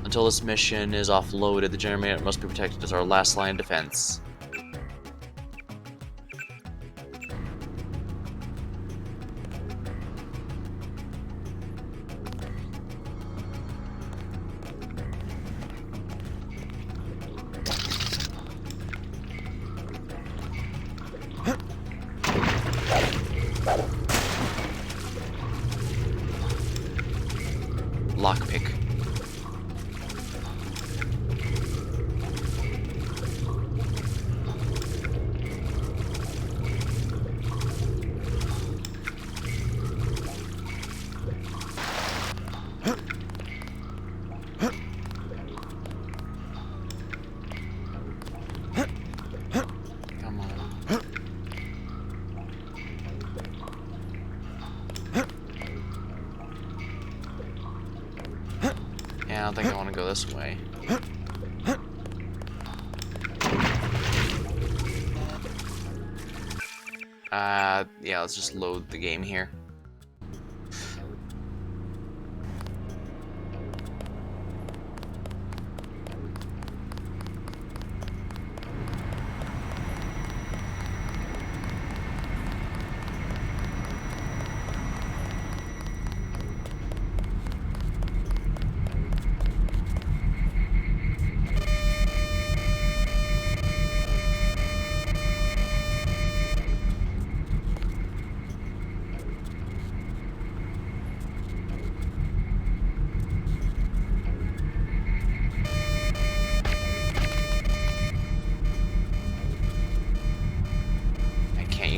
Until this mission is offloaded, the generator must be protected as our last line of defense. Lockpick. Come on. Yeah, I don't think I want to go this way. Yeah, let's just load the game here.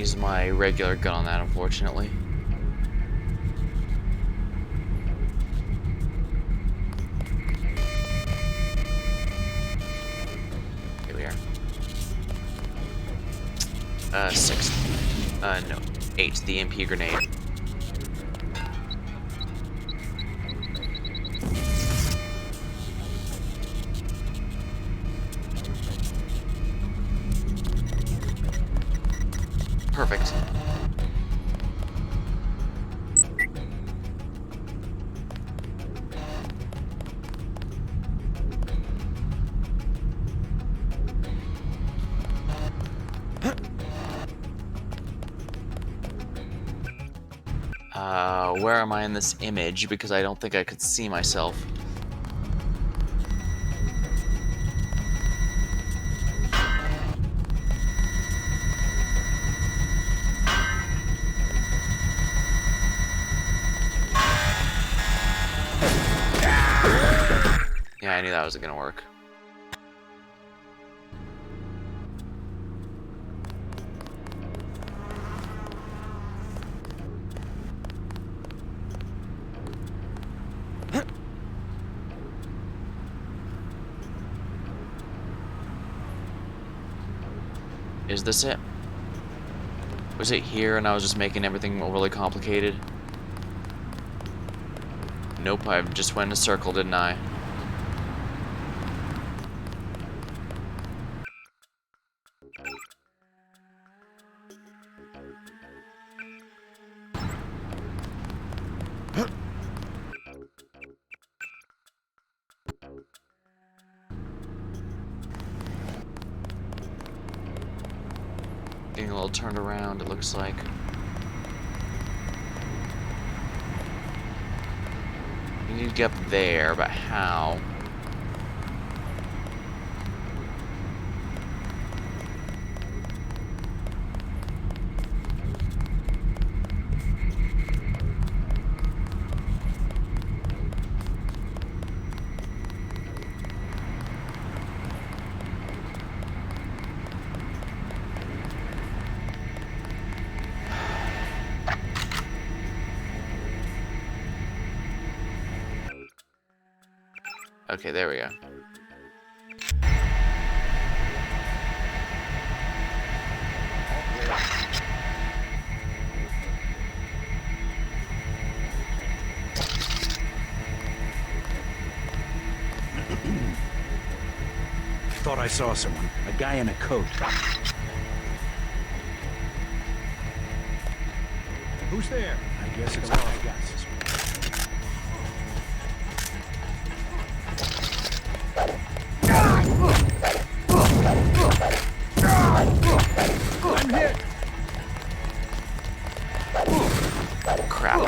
use my regular gun on that, unfortunately. Here we are. 6. No. 8. The MP grenade. Perfect. Where am I in this image? Because I don't think I could see myself. Yeah, I knew that wasn't gonna work. Is this it? Was it here and I was just making everything overly complicated? Nope, I just went in a circle, didn't I? Getting a little turned around, it looks like. We need to get up there, but how? Okay, there we go. Thought I saw someone. A guy in a coat. Who's there? I guess it's all I got. I'm hit. Crap.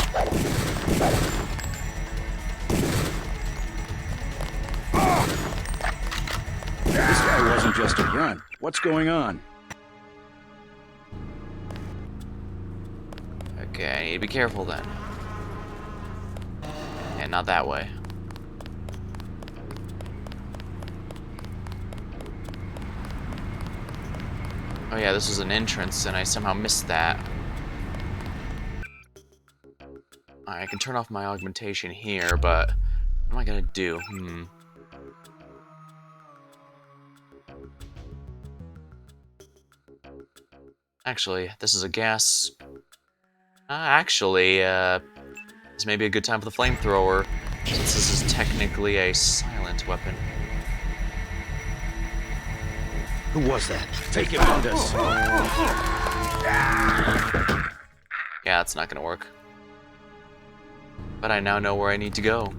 This guy wasn't just a grunt. What's going on? Okay, I need to be careful then. And not that way. Oh yeah, this is an entrance, and I somehow missed that. Alright, I can turn off my augmentation here, but what am I gonna do? Actually, this is a gas... this may be a good time for the flamethrower, since this is technically a silent weapon. Who was that? Take him on us. Yeah, it's not gonna work. But I now know where I need to go.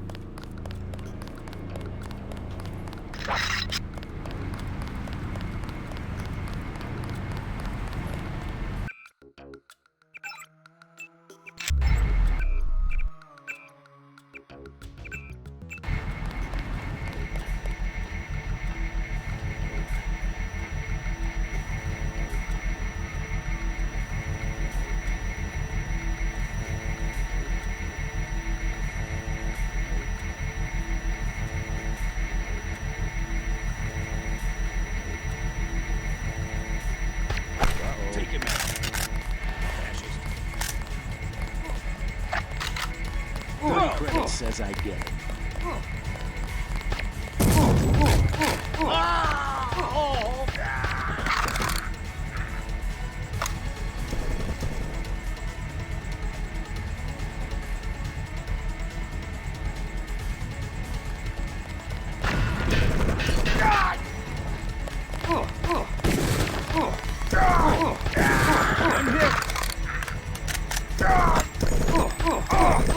says I get it.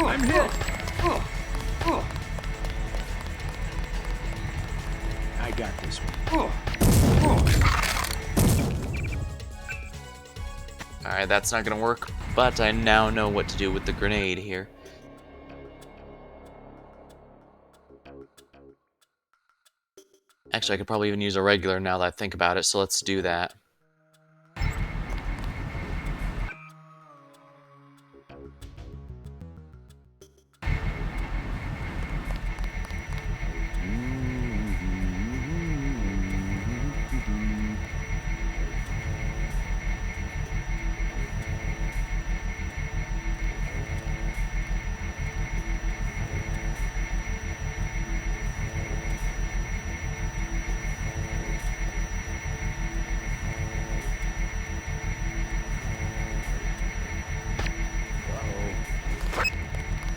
I'm hit! I got this one. Alright, that's not gonna work, but I now know what to do with the grenade here. Actually, I could probably even use a regular now that I think about it, so let's do that.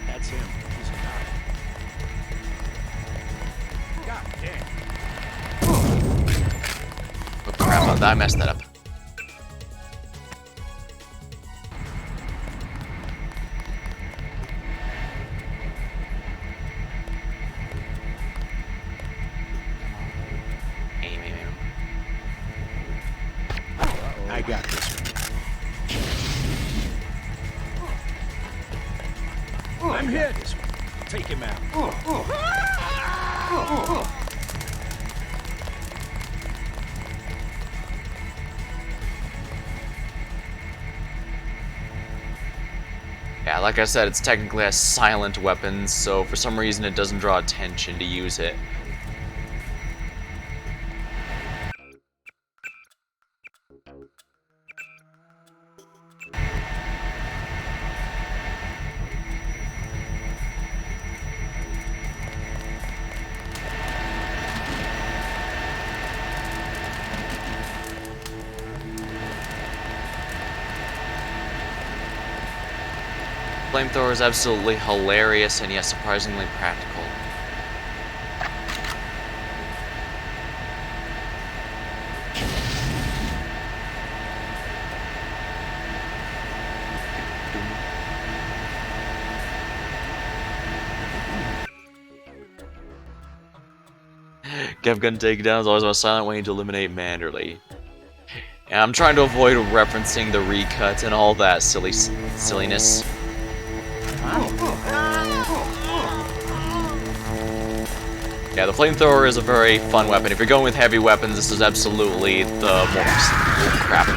That's him. He's a cop. God damn. Oh crap, I messed that up. Aim. I got this one. I'm hit! Take him out. Yeah, like I said, it's technically a silent weapon, so for some reason it doesn't draw attention to use it. Flamethrower is absolutely hilarious and yet surprisingly practical. Gun takedown is always my silent way to eliminate Manderley. And I'm trying to avoid referencing the recut and all that silliness. Yeah, the flamethrower is a very fun weapon. If you're going with heavy weapons, this is absolutely the most... Oh, crap.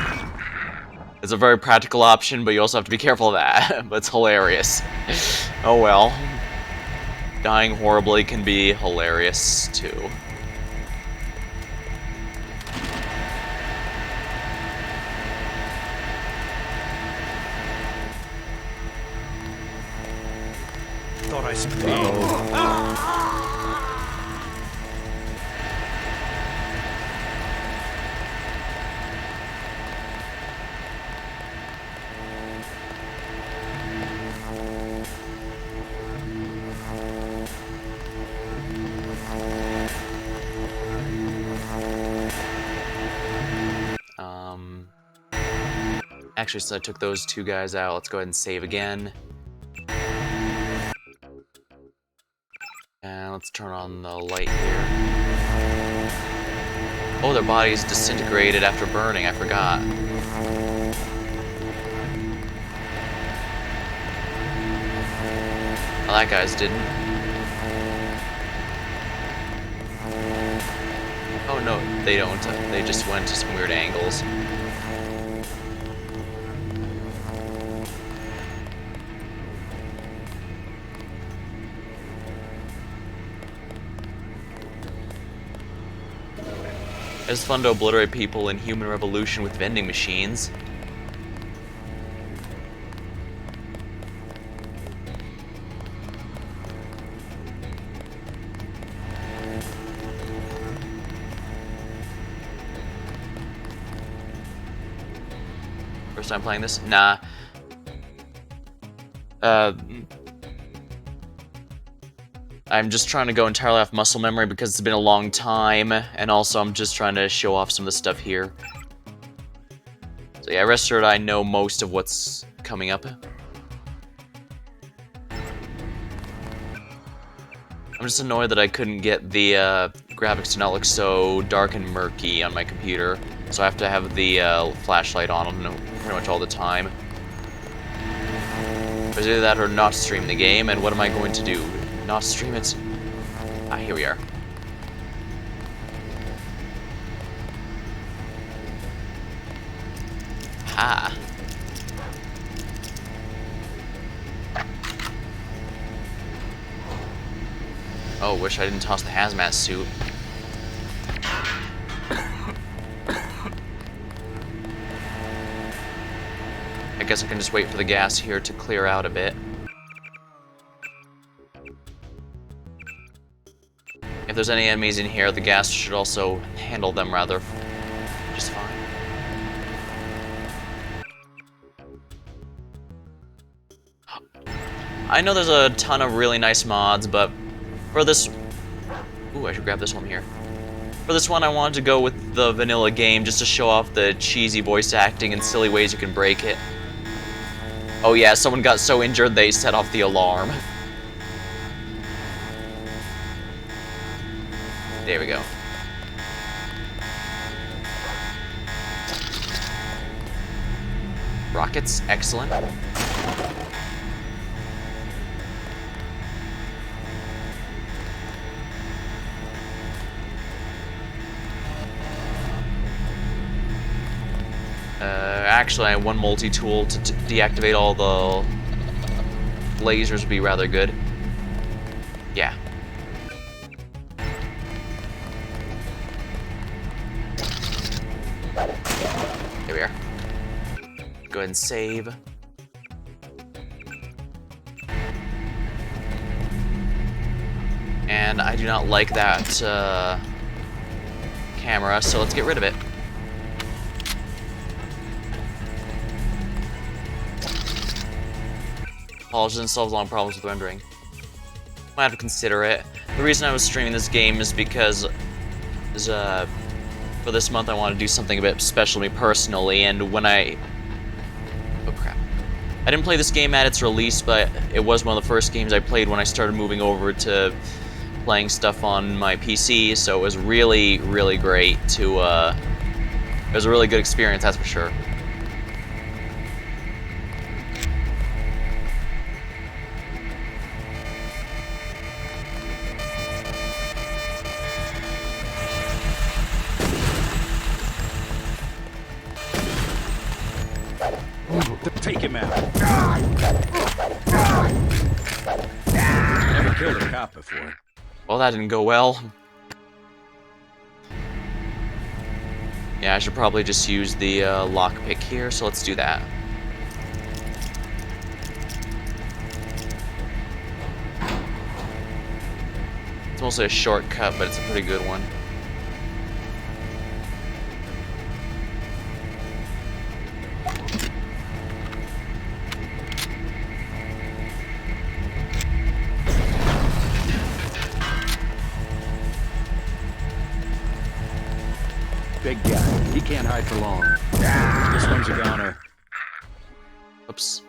It's a very practical option, but you also have to be careful of that. But it's hilarious. Oh well. Dying horribly can be hilarious, too. Thought I spilled. Actually, so I took those two guys out. Let's go ahead and save again. And let's turn on the light here. Oh, their bodies disintegrated after burning. I forgot. Well, that guy's didn't. Oh no, they don't. They just went to some weird angles. It's fun to obliterate people in Human Revolution with vending machines. first time playing this? Nah. I'm just trying to go entirely off muscle memory because it's been a long time, and also I'm just trying to show off some of the stuff here. So yeah, rest assured I know most of what's coming up. I'm just annoyed that I couldn't get the graphics to not look so dark and murky on my computer, so I have to have the flashlight on pretty much all the time. It's either that or not stream the game, and what am I going to do? Not stream it? Ah, here we are. Ha! Oh, wish I didn't toss the hazmat suit. I guess I can just wait for the gas here to clear out a bit. If there's any enemies in here, the gas should also handle them rather just fine. I know there's a ton of really nice mods, but for this... Ooh, I should grab this one here. For this one, I wanted to go with the vanilla game just to show off the cheesy voice acting and silly ways you can break it. Oh yeah, someone got so injured they set off the alarm. There we go. Rockets, excellent. Actually, I have one multi-tool to deactivate all the lasers would be rather good. Yeah. There we are. Go ahead and save. And I do not like that camera, so let's get rid of it. Apologies, solves long problems with rendering. Might have to consider it. The reason I was streaming this game is because for this month I want to do something a bit special to me personally, and when oh crap. I didn't play this game at its release, but it was one of the first games I played when I started moving over to playing stuff on my PC, so it was really, really great to, it was a really good experience, that's for sure. Take him out. Never killed a cop before. Well, that didn't go well. Yeah, I should probably just use the lockpick here, so let's do that. It's mostly a shortcut, but it's a pretty good one. Big guy. He can't hide for long. This one's a goner. Oops.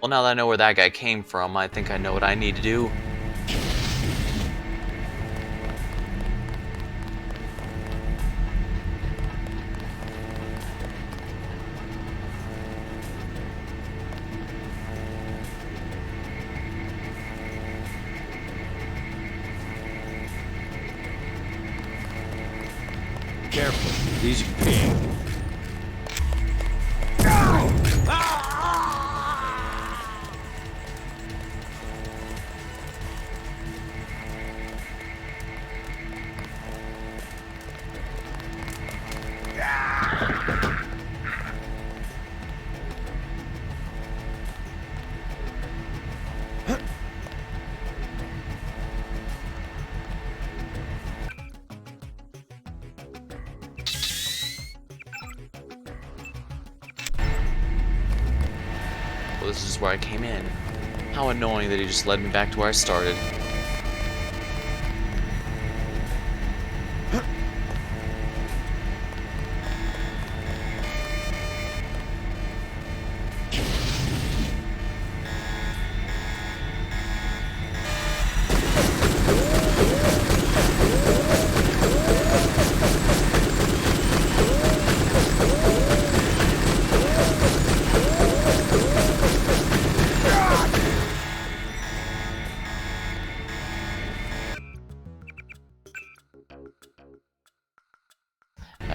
Well, now that I know where that guy came from, I think I know what I need to do. Careful. He's a pig. So this is where I came in. How annoying that he just led me back to where I started.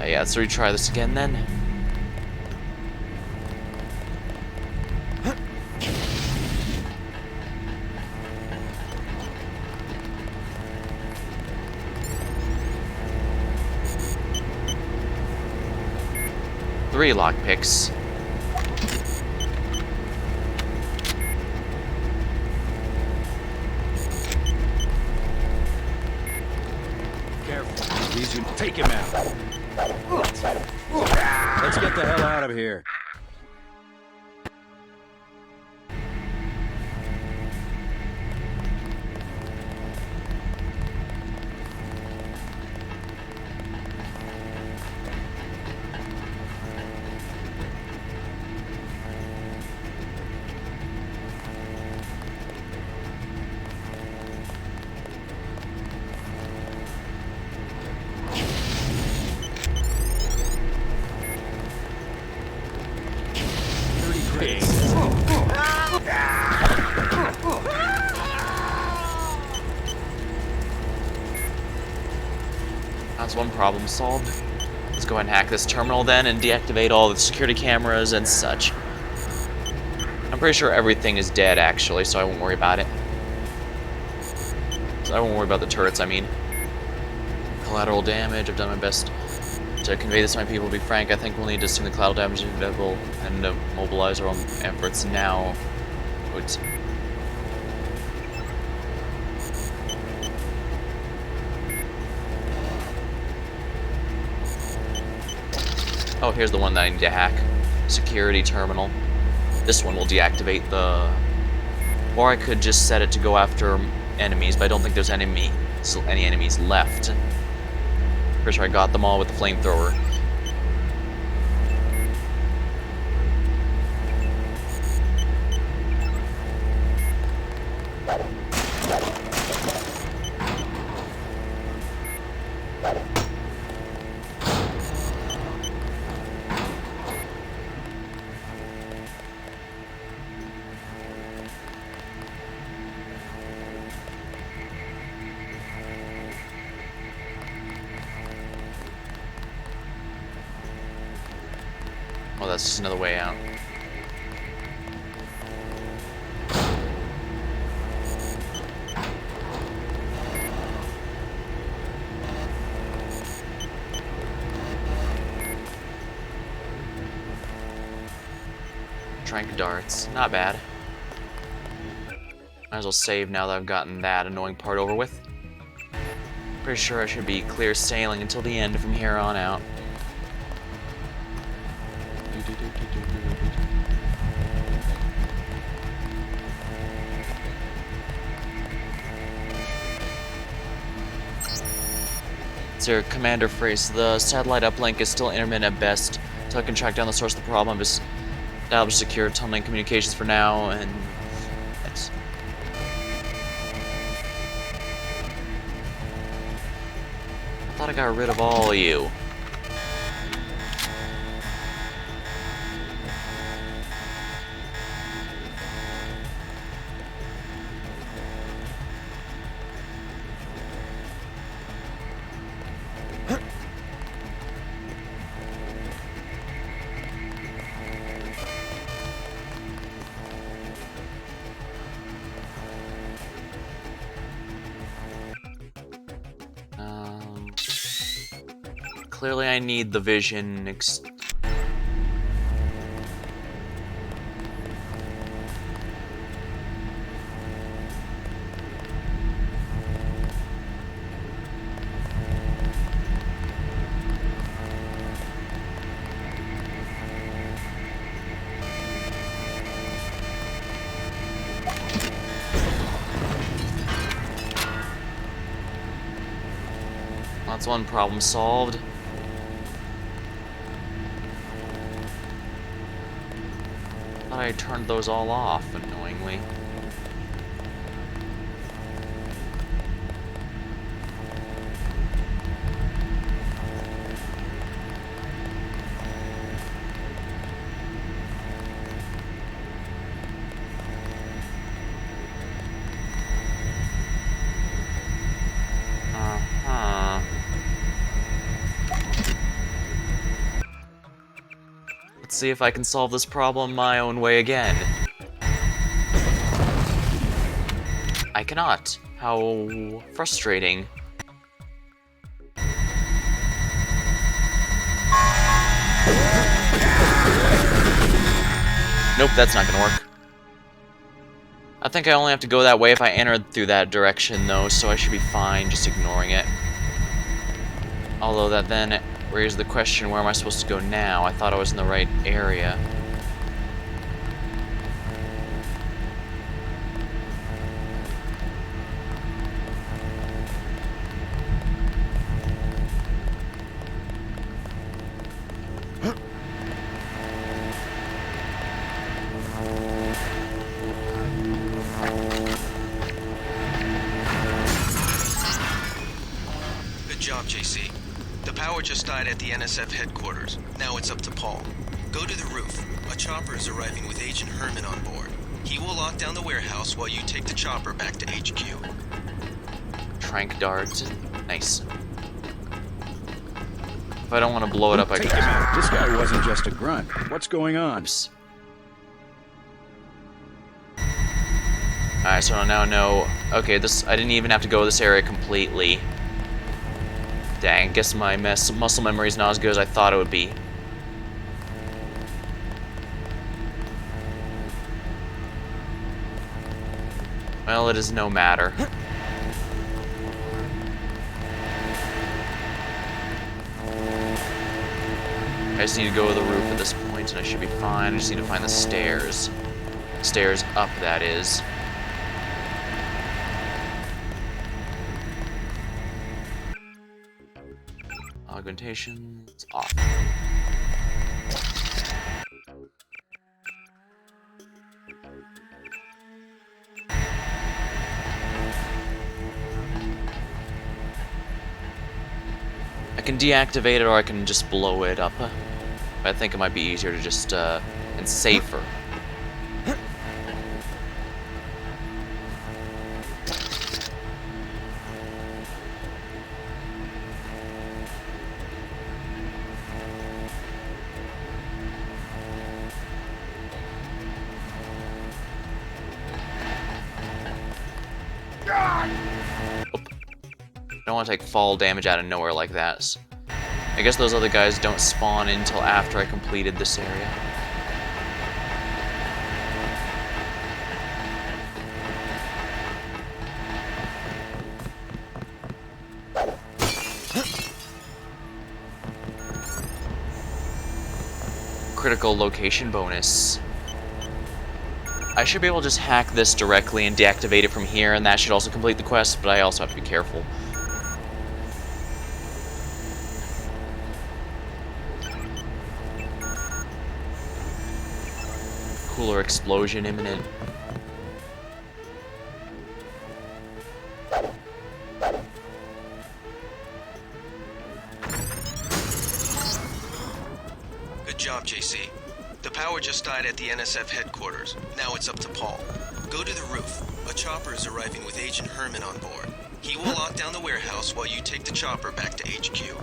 Yeah, let's retry this again then. Three lockpicks. Careful. These you take him out. Let's get the hell out of here. That's one problem solved. Let's go ahead and hack this terminal then and deactivate all the security cameras and such. I'm pretty sure everything is dead actually, so I won't worry about it. So I won't worry about the turrets, I mean. Collateral damage, I've done my best to convey this to my people. To be frank, I think we'll need to assume the collateral damage is inevitable and mobilize our own efforts now. Oops. Oh, here's the one that I need to hack. Security terminal. This one will deactivate the... Or I could just set it to go after enemies, but I don't think there's any enemies left. Pretty sure I got them all with the flamethrower. Oh, that's just another way out. Trank darts. Not bad. Might as well save now that I've gotten that annoying part over with. Pretty sure I should be clear sailing until the end from here on out. Sir, Commander Freeze, the satellite uplink is still intermittent at best, until I can track down the source of the problem. Just establish secure tunneling communications for now, and thanks. I thought I got rid of all of you. Clearly I need the vision That's one problem solved. Thought I turned those all off, annoyingly. Let's see if I can solve this problem my own way again. I cannot. How frustrating. Nope, that's not gonna work. I think I only have to go that way if I entered through that direction, though, so I should be fine just ignoring it. Although that then raises the question, where am I supposed to go now? I thought I was in the right area. Good job, JC. The power just died at the NSF headquarters. Now it's up to Paul. Go to the roof. A chopper is arriving with Agent Herman on board. He will lock down the warehouse while you take the chopper back to HQ. Trank dart. Nice. If I don't want to blow it up, I Take can... him out. This guy wasn't just a grunt. What's going on? Oops. Alright, so I now know... Okay, this... I didn't even have to go this area completely. Dang, I guess my muscle memory is not as good as I thought it would be. Well, it is no matter. I just need to go to the roof at this point, and I should be fine. I just need to find the stairs. Stairs up, that is. Augmentations off. I can deactivate it or I can just blow it up. But I think it might be easier to just, and safer. I don't want to take fall damage out of nowhere like that. I guess those other guys don't spawn until after I completed this area. Critical location bonus. I should be able to just hack this directly and deactivate it from here, and that should also complete the quest, but I also have to be careful. Cooler explosion imminent. Good job, JC. The power just died at the NSF headquarters. Now it's up to Paul. Go to the roof. A chopper is arriving with Agent Herman on board. He will lock down the warehouse while you take the chopper back to HQ.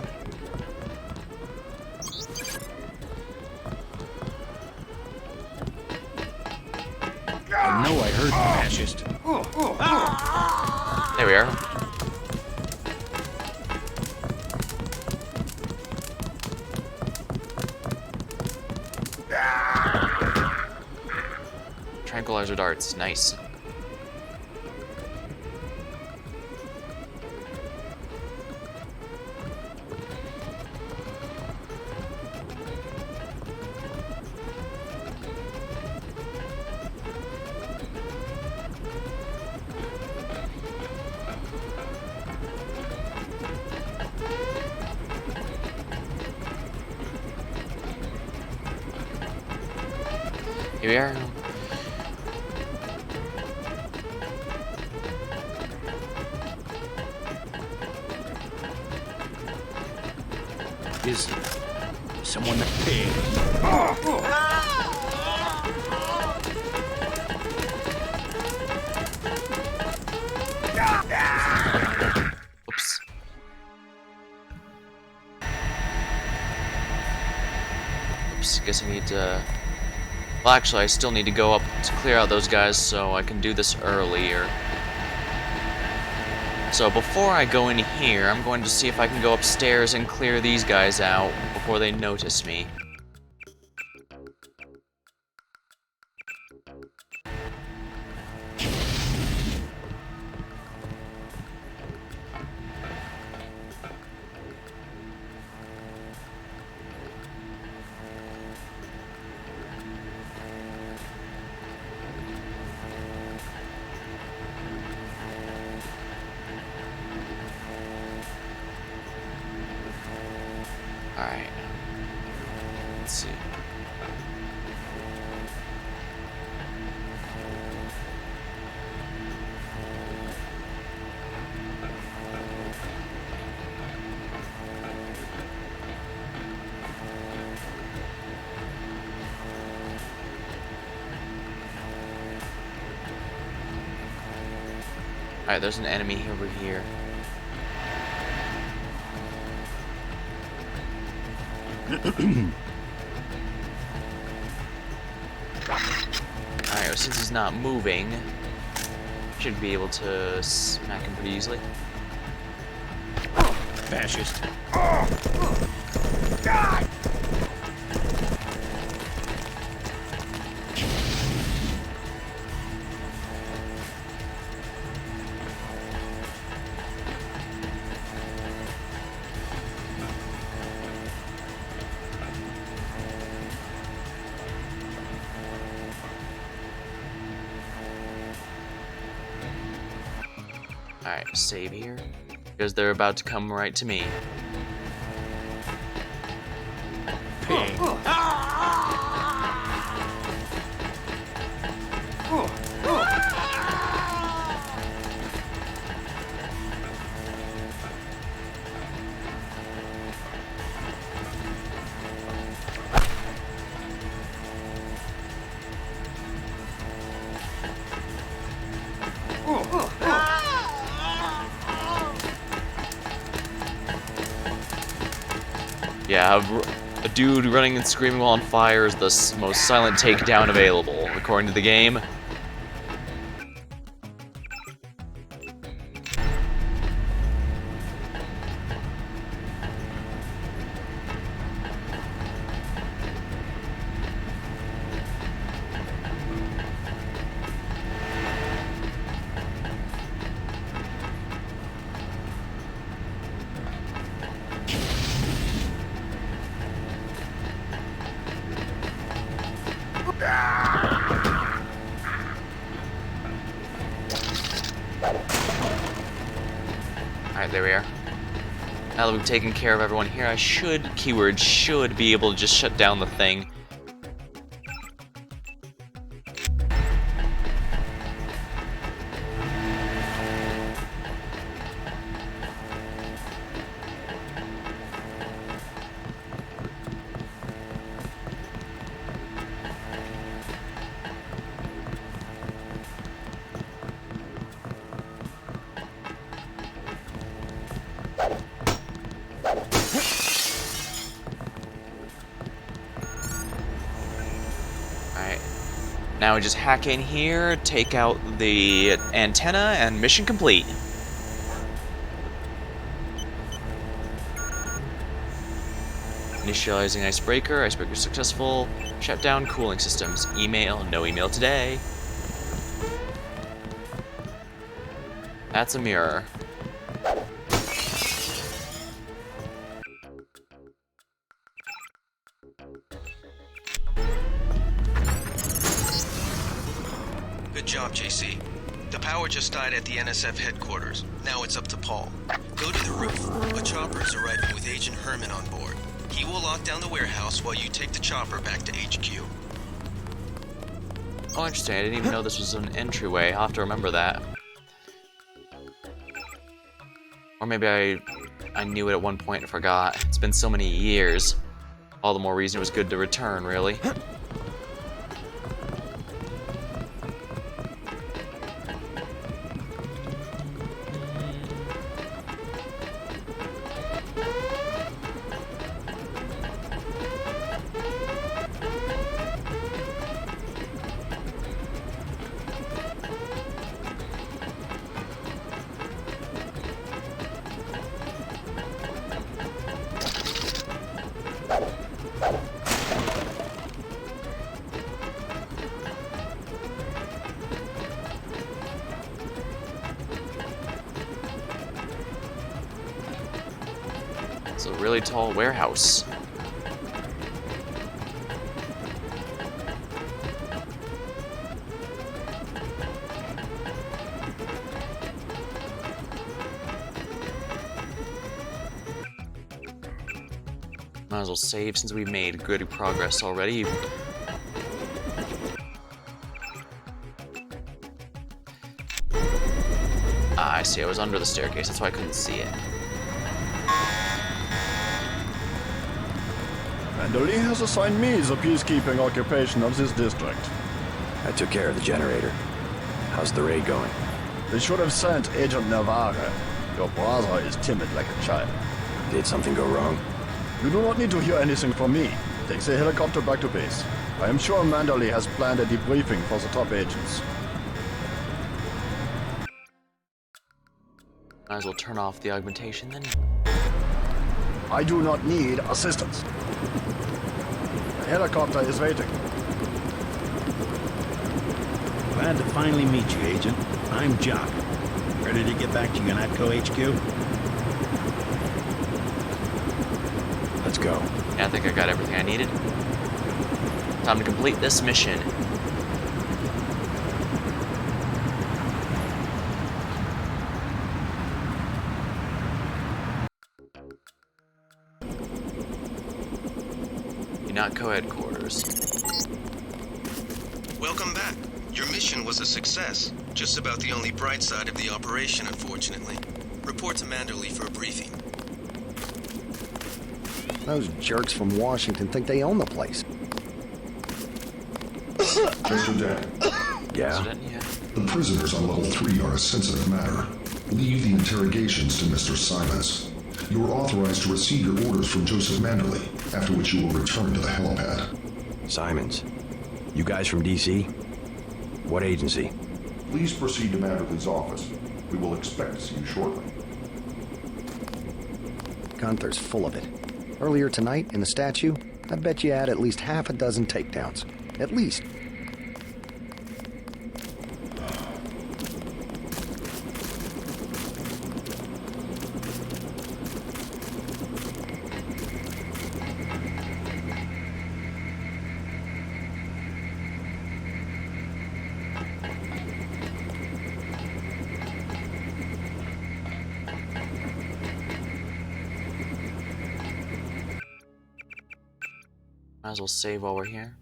I know I heard the fascist. There we are. Tranquilizer darts, nice. Here we are. Is someone a pig? Oops. Oops, guess I need to... Well, actually, I still need to go up to clear out those guys so I can do this earlier. So before I go in here, I'm going to see if I can go upstairs and clear these guys out before they notice me. Alright. Let's see. Alright, there's an enemy over here. Alright, since he's not moving, should be able to smack him pretty easily. Fascist. Die! Alright, save here. Because they're about to come right to me. Pig. Yeah, a dude running and screaming while on fire is the most silent takedown available, according to the game. Alright, there we are. Now that we've taken care of everyone here, I should, keyword, should be able to just shut down the thing. Now we just hack in here, take out the antenna, and mission complete. Initializing icebreaker, icebreaker successful. Shut down cooling systems. Email, no email today. That's a mirror. Good job, JC. The power just died at the NSF headquarters. Now it's up to Paul. Go to the roof. A chopper is arriving with Agent Herman on board. He will lock down the warehouse while you take the chopper back to HQ. Oh, interesting. I didn't even know this was an entryway. I'll have to remember that. Or maybe I knew it at one point and forgot. It's been so many years. All the more reason it was good to return, really. It's a really tall warehouse. Might as well save since we've made good progress already. Ah, I see. I was under the staircase. That's why I couldn't see it. Manderly has assigned me the peacekeeping occupation of this district. I took care of the generator. How's the raid going? They should have sent Agent Navarre. Your brother is timid like a child. Did something go wrong? You do not need to hear anything from me. Take the helicopter back to base. I am sure Manderly has planned a debriefing for the top agents. Might as well turn off the augmentation then. I do not need assistance. The helicopter is waiting. Glad to finally meet you, Agent. I'm Jock. Ready to get back to UNATCO HQ? Let's go. Yeah, I think I got everything I needed. Time to complete this mission. UNATCO headquarters. Welcome back. Your mission was a success. Just about the only bright side of the operation, unfortunately. Report to Manderly for a briefing. Those jerks from Washington think they own the place. Mr. Dent. Yeah? The prisoners on level 3 are a sensitive matter. Leave the interrogations to Mr. Simons. You are authorized to receive your orders from Joseph Manderly, after which you will return to the helipad. Simons. You guys from DC? What agency? Please proceed to Manderly's office. We will expect to see you shortly. Gunther's full of it. Earlier tonight, in the statue, I bet you had at least half a dozen takedowns. At least. Might as well save while we're here.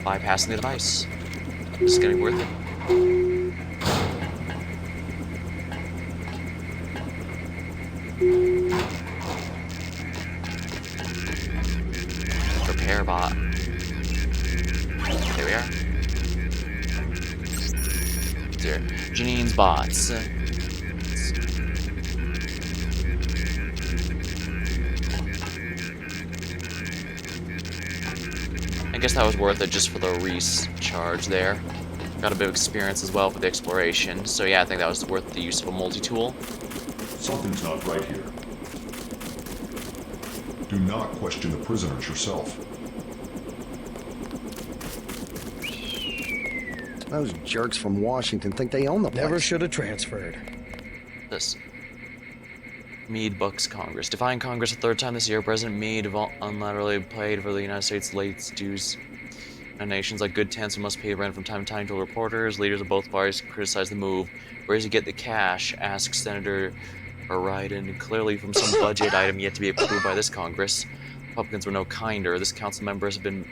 Bypassing the device. This is gonna be worth it. Repair bot. There we are. There. Janine's bots. I guess that was worth it just for the recharge there. Got a bit of experience as well for the exploration, so yeah, I think that was worth the use of a multi-tool. Something's not right here. Do not question the prisoners yourself. Those jerks from Washington think they own the place. Never should have transferred. This. Meade Bucks Congress. Defying Congress a third time this year, President Meade unilaterally paid for the United States late dues. Nations like good tenants who must pay rent from time to time to reporters. Leaders of both parties criticize the move. Where does he get the cash? Asks Senator Biden, clearly from some budget item yet to be approved by this Congress. Republicans were no kinder. This council member has been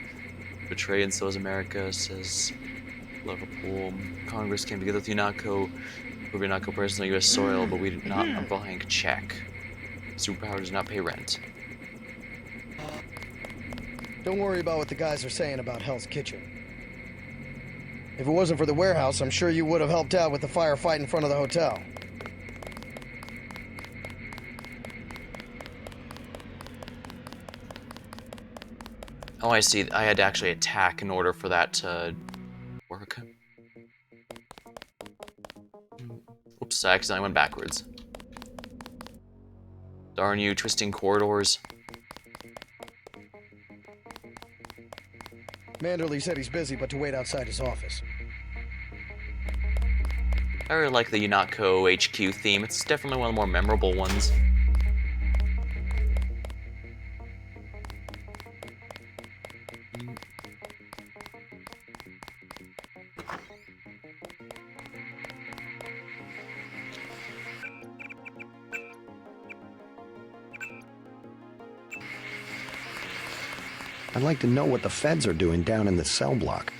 betrayed, and so has America, says Liverpool. Congress came together with UNATCO, prove UNATCO presence on U.S. soil, but we did not a blank check. Superpower does not pay rent. Don't worry about what the guys are saying about Hell's Kitchen. If it wasn't for the warehouse, I'm sure you would have helped out with the firefight in front of the hotel. Oh, I see. I had to actually attack in order for that to work. Oops, I accidentally went backwards. Darn you, twisting corridors. Manderley said he's busy, but to wait outside his office. I really like the UNATCO HQ theme. It's definitely one of the more memorable ones. I'd like to know what the feds are doing down in the cell block.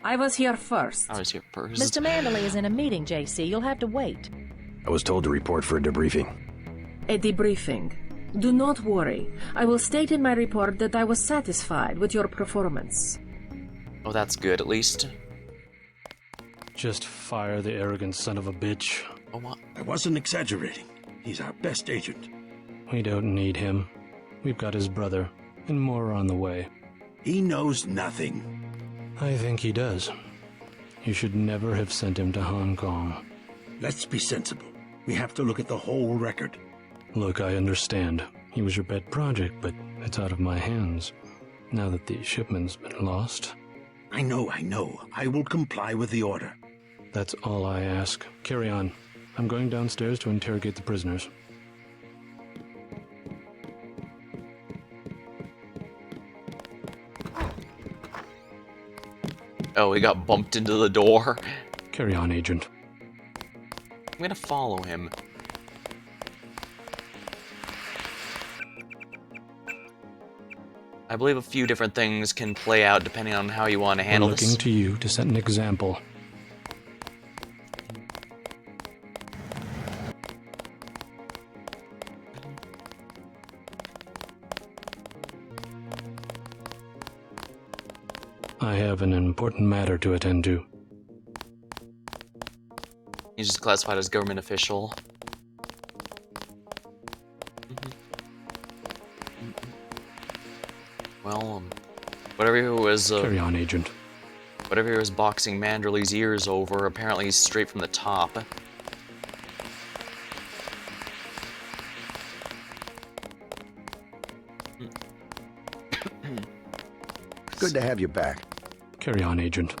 I was here first. I was here first. Mr. Manderley is in a meeting, JC. You'll have to wait. I was told to report for a debriefing. A debriefing. Do not worry. I will state in my report that I was satisfied with your performance. Oh, that's good, at least. Just fire the arrogant son of a bitch. Oh, what? I wasn't exaggerating. He's our best agent. We don't need him. We've got his brother, and more on the way. He knows nothing. I think he does. You should never have sent him to Hong Kong. Let's be sensible. We have to look at the whole record. Look, I understand. He was your pet project, but it's out of my hands. Now that the shipment's been lost. I know. I will comply with the order. That's all I ask. Carry on. I'm going downstairs to interrogate the prisoners. Oh, he got bumped into the door. Carry on, Agent. I'm gonna follow him. I believe a few different things can play out depending on how you want to handle this. I'm looking to you to set an example. I have an important matter to attend to. He's just classified as government official. Well, whatever he was... Carry on, Agent. Whatever he was boxing Manderley's ears over, apparently he's straight from the top. Good to have you back. Carry on, Agent.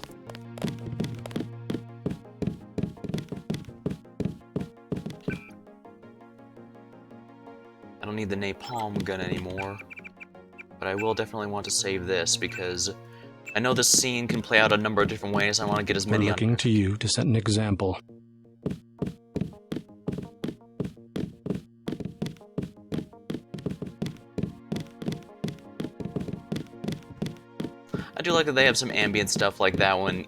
I don't need the napalm gun anymore. But I will definitely want to save this because I know this scene can play out a number of different ways. I want to get as many. We're looking to you to set an example. I do like that they have some ambient stuff like that when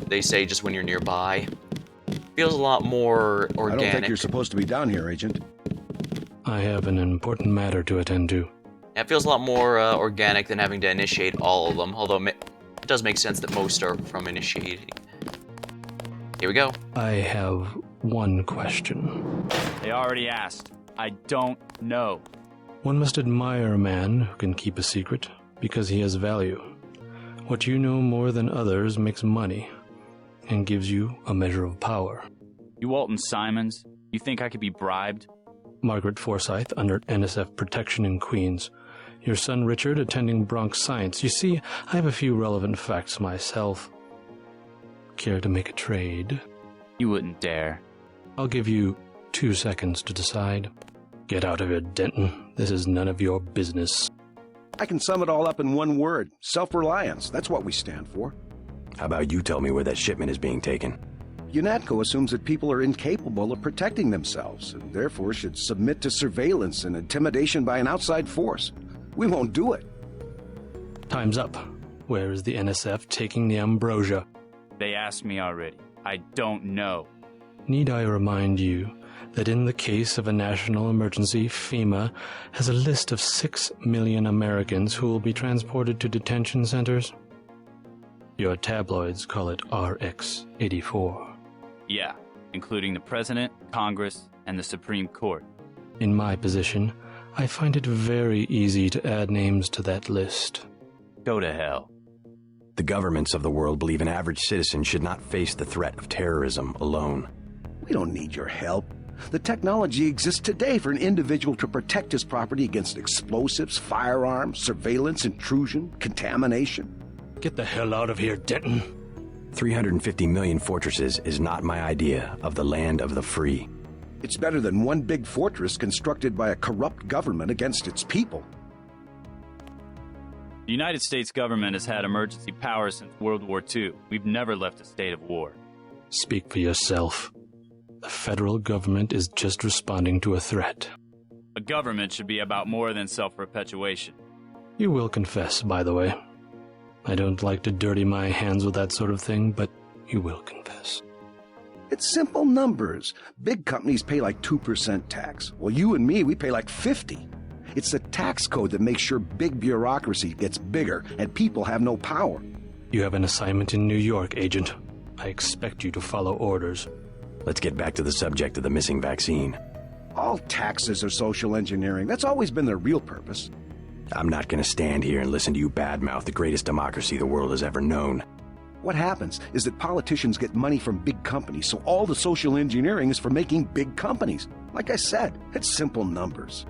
they say just when you're nearby. Feels a lot more organic. I don't think you're supposed to be down here, Agent. I have an important matter to attend to. Yeah, it feels a lot more organic than having to initiate all of them, although it does make sense that most are from initiating. Here we go. I have one question. They already asked. I don't know. One must admire a man who can keep a secret because he has value. What you know more than others makes money and gives you a measure of power. You Walton Simons? You think I could be bribed? Margaret Forsyth under NSF protection in Queens. Your son Richard attending Bronx Science. You see, I have a few relevant facts myself. Care to make a trade? You wouldn't dare. I'll give you 2 seconds to decide. Get out of here, Denton. This is none of your business. I can sum it all up in one word. Self-reliance. That's what we stand for. How about you tell me where that shipment is being taken? UNATCO assumes that people are incapable of protecting themselves, and therefore should submit to surveillance and intimidation by an outside force. We won't do it. Time's up. Where is the NSF taking the ambrosia? They asked me already. I don't know. Need I remind you that in the case of a national emergency, FEMA has a list of 6 million Americans who will be transported to detention centers? Your tabloids call it RX-84. Yeah, including the President, Congress, and the Supreme Court. In my position, I find it very easy to add names to that list. Go to hell. The governments of the world believe an average citizen should not face the threat of terrorism alone. We don't need your help. The technology exists today for an individual to protect his property against explosives, firearms, surveillance, intrusion, contamination. Get the hell out of here, Denton. 350 million fortresses is not my idea of the land of the free. It's better than one big fortress constructed by a corrupt government against its people. The United States government has had emergency powers since World War II. We've never left a state of war. Speak for yourself. The federal government is just responding to a threat. A government should be about more than self-perpetuation. You will confess, by the way. I don't like to dirty my hands with that sort of thing, but you will confess. It's simple numbers. Big companies pay like 2% tax. Well, you and me, we pay like 50. It's the tax code that makes sure big bureaucracy gets bigger and people have no power. You have an assignment in New York, Agent. I expect you to follow orders. Let's get back to the subject of the missing vaccine. All taxes are social engineering. That's always been their real purpose. I'm not going to stand here and listen to you badmouth the greatest democracy the world has ever known. What happens is that politicians get money from big companies, so all the social engineering is for making big companies. Like I said, it's simple numbers.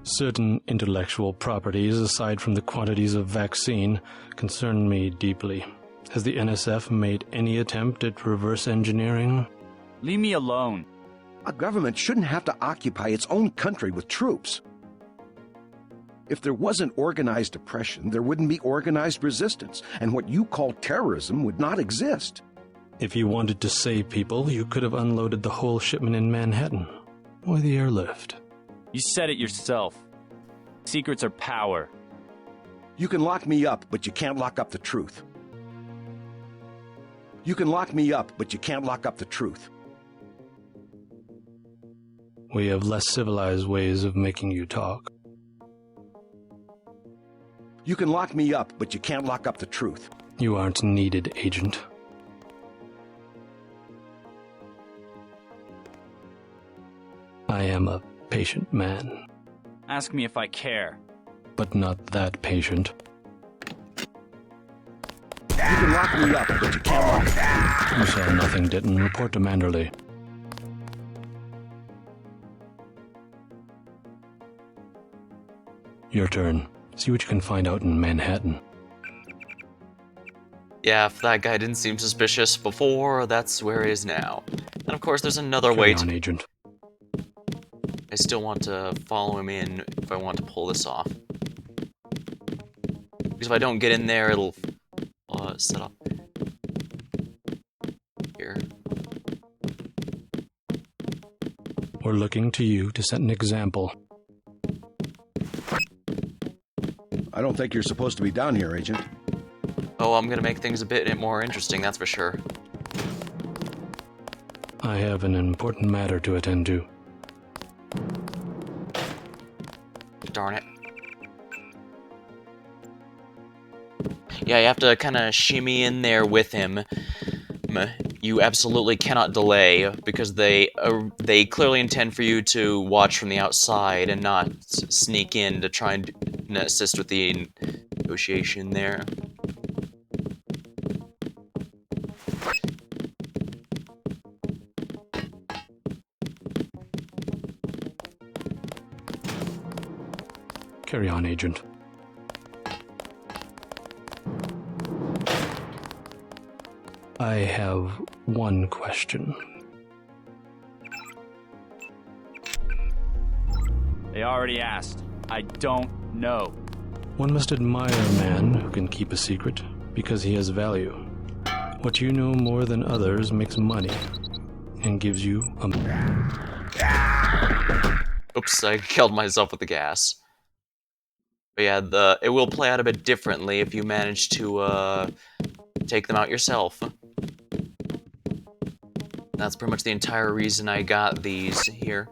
Certain intellectual properties, aside from the quantities of vaccine, concern me deeply. Has the NSF made any attempt at reverse engineering? Leave me alone. A government shouldn't have to occupy its own country with troops. If there wasn't organized oppression, there wouldn't be organized resistance, and what you call terrorism would not exist. If you wanted to save people, you could have unloaded the whole shipment in Manhattan, or the airlift. You said it yourself. Secrets are power. You can lock me up, but you can't lock up the truth. You can lock me up, but you can't lock up the truth. We have less civilized ways of making you talk. You can lock me up, but you can't lock up the truth. You aren't needed, Agent. I am a patient man. Ask me if I care. But not that patient. You can lock me up, but you can't lock it. You saw nothing, Denton. Report to Manderley. Your turn. See what you can find out in Manhattan. Yeah, if that guy didn't seem suspicious before, that's where he is now. And of course, there's another way to... Agent. I still want to follow him in if I want to pull this off. Because if I don't get in there, it'll set up here. We're looking to you to set an example. I don't think you're supposed to be down here, Agent. Oh, I'm gonna make things a bit more interesting, that's for sure. I have an important matter to attend to. Darn it. Yeah, you have to kind of shimmy in there with him. You absolutely cannot delay, because they clearly intend for you to watch from the outside and not sneak in to try and assist with the negotiation there. Carry on, Agent. I have one question. They already asked. I don't know. One must admire a man who can keep a secret because he has value. What you know more than others makes money and gives you a... Oops, I killed myself with the gas. But yeah, it will play out a bit differently if you manage to take them out yourself. That's pretty much the entire reason I got these here.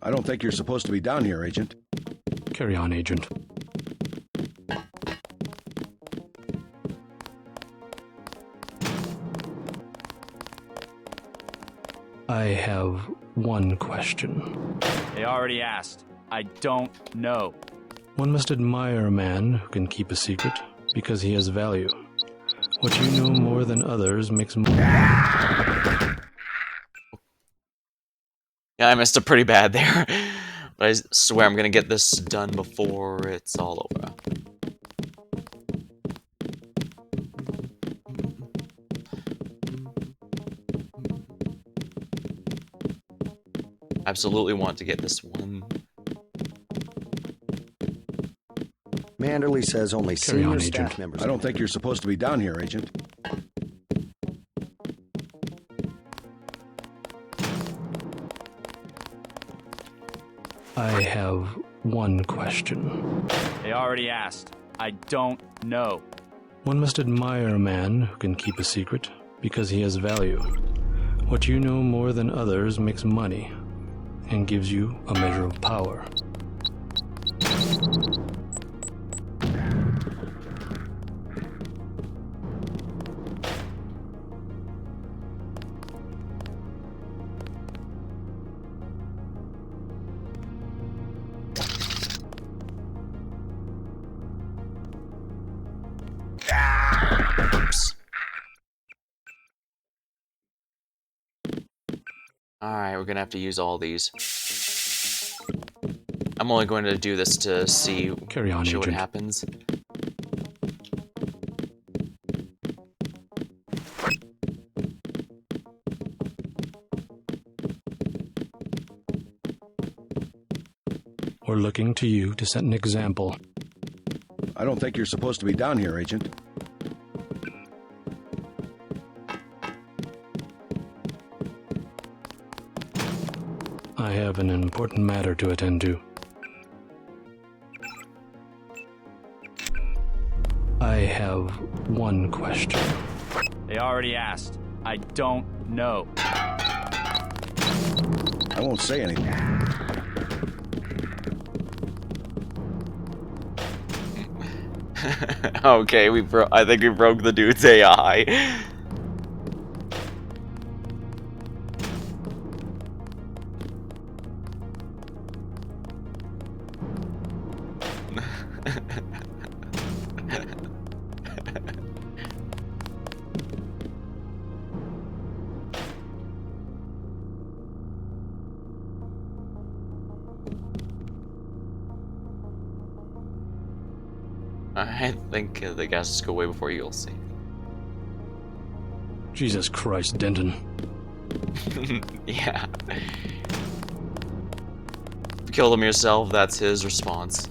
I don't think you're supposed to be down here, Agent. Carry on, Agent. I have one question. They already asked. I don't know. One must admire a man who can keep a secret because he has value. What you know more than others makes... Yeah, I messed up pretty bad there. But I swear I'm gonna get this done before it's all over. Absolutely want to get this one. Manderley says only Carry senior on, staff Agent. members. I don't think you're supposed to be down here, Agent. I have one question. They already asked. I don't know. One must admire a man who can keep a secret because he has value. What you know more than others makes money and gives you a measure of power. Alright, we're gonna have to use all these. I'm only going to do this to see Carry on, what Agent. happens. We're looking to you to set an example. I don't think you're supposed to be down here, Agent. I have an important matter to attend to. I have one question. They already asked. I don't know. I won't say anything. Okay, I think we broke the dude's AI. I think the gases go away before you'll see. Jesus Christ, Denton. Yeah. If you killed him yourself, that's his response.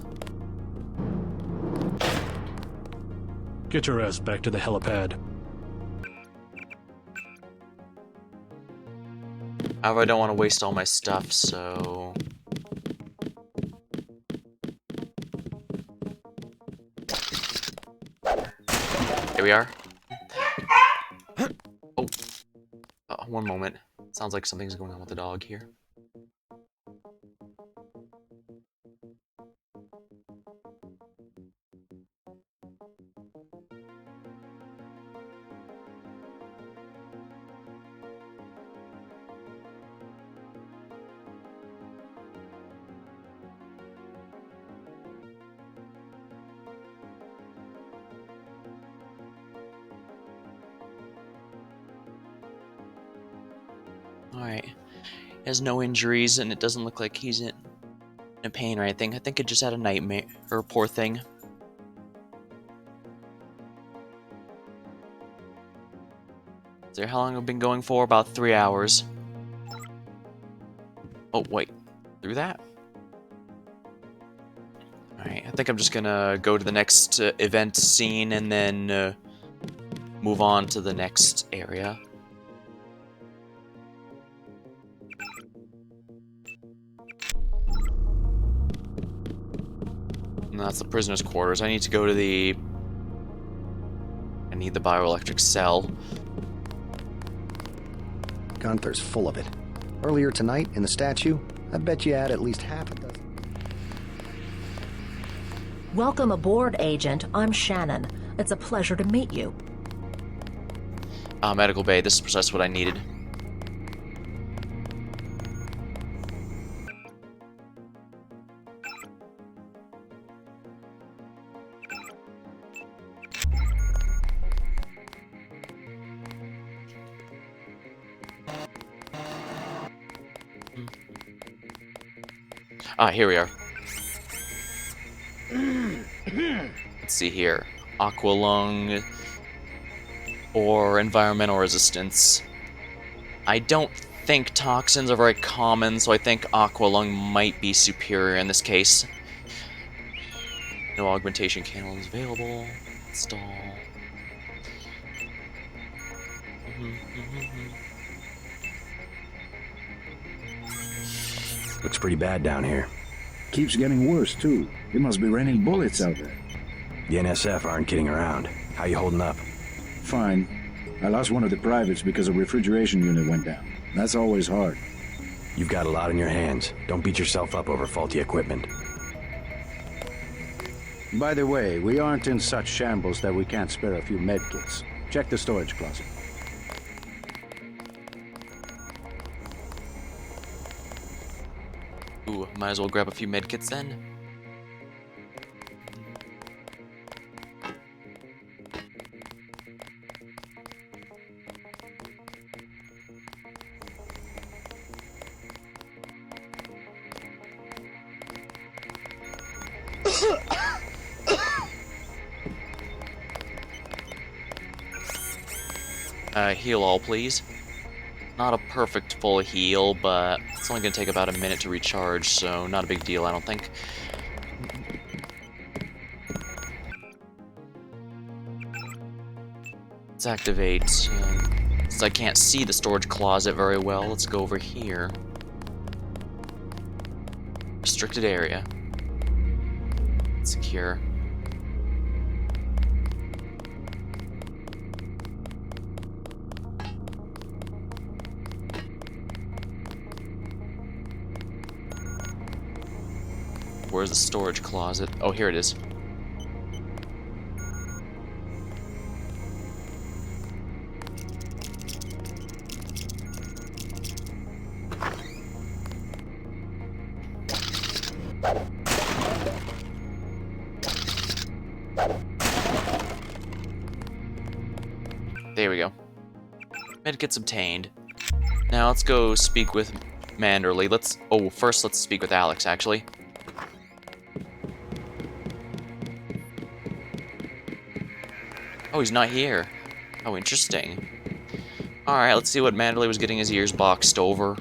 Get your ass back to the helipad. However, I don't want to waste all my stuff, so... Here we are. Oh. One moment. Sounds like something's going on with the dog here. Alright. He has no injuries, and it doesn't look like he's in pain or anything. I think it just had a nightmare, or poor thing. So how long have been going for? About 3 hours. Oh, wait. Through that? Alright, I think I'm just gonna go to the next event scene and then move on to the next area. And that's the prisoner's quarters. I need to go to the... I need the bioelectric cell. Gunther's full of it. Earlier tonight, in the statue, I bet you had at least half a dozen. Welcome aboard, Agent. I'm Shannon. It's a pleasure to meet you. Medical bay. This is precisely what I needed. Ah, here we are. Let's see here. Aqua lung or environmental resistance. I don't think toxins are very common, so I think aqua lung might be superior in this case. No augmentation cannons available. Install. Looks pretty bad down here. Keeps getting worse, too. It must be raining bullets out there. The NSF aren't kidding around. How you holding up? Fine. I lost one of the privates because a refrigeration unit went down. That's always hard. You've got a lot on your hands. Don't beat yourself up over faulty equipment. By the way, we aren't in such shambles that we can't spare a few medkits. Check the storage closet. Ooh, might as well grab a few medkits then. Heal all, please. Not a perfect full heal, but it's only gonna take about a minute to recharge, so not a big deal, I don't think. Let's activate, since I can't see the storage closet very well, let's go over here. Restricted area. Secure. Where's the storage closet? Oh, here it is. There we go. Medkits obtained. Now let's go speak with Manderley. First let's speak with Alex, actually. Oh, he's not here. Oh, interesting. Alright, let's see what Manderley was getting his ears boxed over.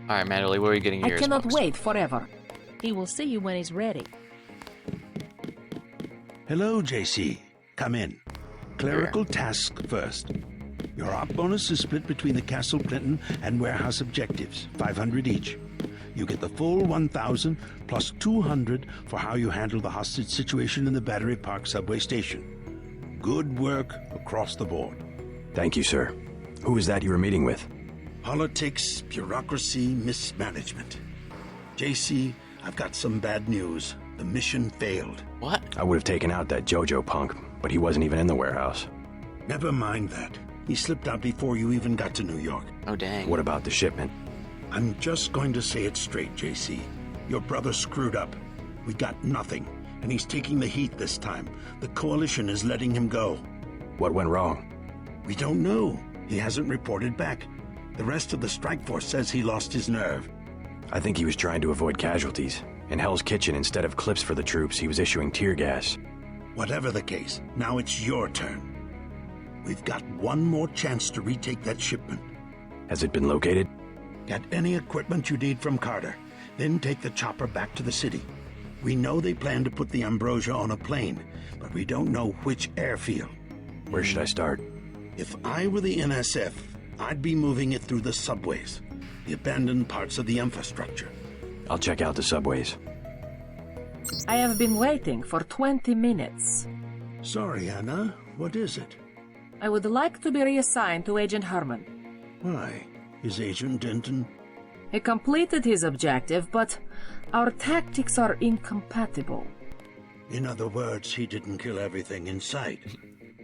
Alright, Manderley, where are you getting your I ears cannot boxed? wait forever. He will see you when he's ready. Hello, JC. Come in. Clerical task first. Your op bonus is split between the Castle Clinton and warehouse objectives, 500 each. You get the full 1,000 plus 200 for how you handle the hostage situation in the Battery Park subway station. Good work across the board. Thank you, sir. Who is that you were meeting with? Politics, bureaucracy, mismanagement. JC, I've got some bad news. The mission failed. What? I would have taken out that JoJo punk, but he wasn't even in the warehouse. Never mind that. He slipped out before you even got to New York. Oh, dang. What about the shipment? I'm just going to say it straight, JC. Your brother screwed up. We got nothing, and he's taking the heat this time. The Coalition is letting him go. What went wrong? We don't know. He hasn't reported back. The rest of the strike force says he lost his nerve. I think he was trying to avoid casualties. In Hell's Kitchen, instead of clips for the troops, he was issuing tear gas. Whatever the case, now it's your turn. We've got one more chance to retake that shipment. Has it been located? Get any equipment you need from Carter, then take the chopper back to the city. We know they plan to put the Ambrosia on a plane, but we don't know which airfield. Where should I start? If I were the NSF, I'd be moving it through the subways, the abandoned parts of the infrastructure. I'll check out the subways. I have been waiting for 20 minutes. Sorry, Anna. What is it? I would like to be reassigned to Agent Herman. Why? Is Agent Denton? He completed his objective, but our tactics are incompatible. In other words, he didn't kill everything in sight.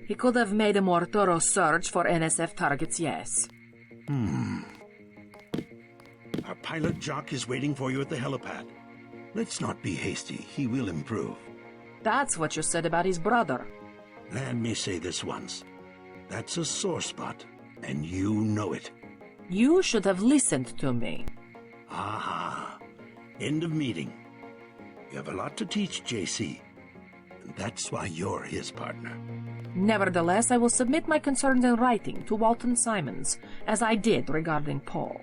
He could have made a more thorough search for NSF targets, yes. Our pilot Jock is waiting for you at the helipad. Let's not be hasty. He will improve. That's what you said about his brother. Let me say this once. That's a sore spot, and you know it. You should have listened to me. Aha. End of meeting. You have a lot to teach, JC. And that's why you're his partner. Nevertheless, I will submit my concerns in writing to Walton Simons, as I did regarding Paul.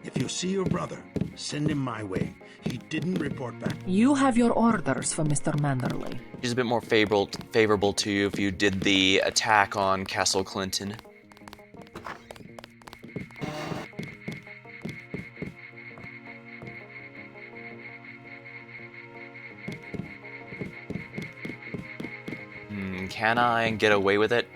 If you see your brother, send him my way. He didn't report back. You have your orders for Mr. Manderley. He's a bit more favorable to you if you did the attack on Castle Clinton. Can I get away with it?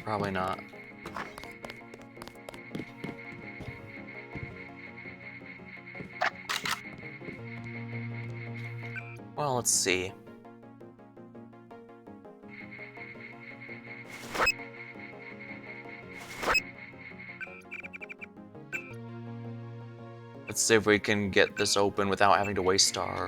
Probably not. Well, let's see. Let's see if we can get this open without having to waste our...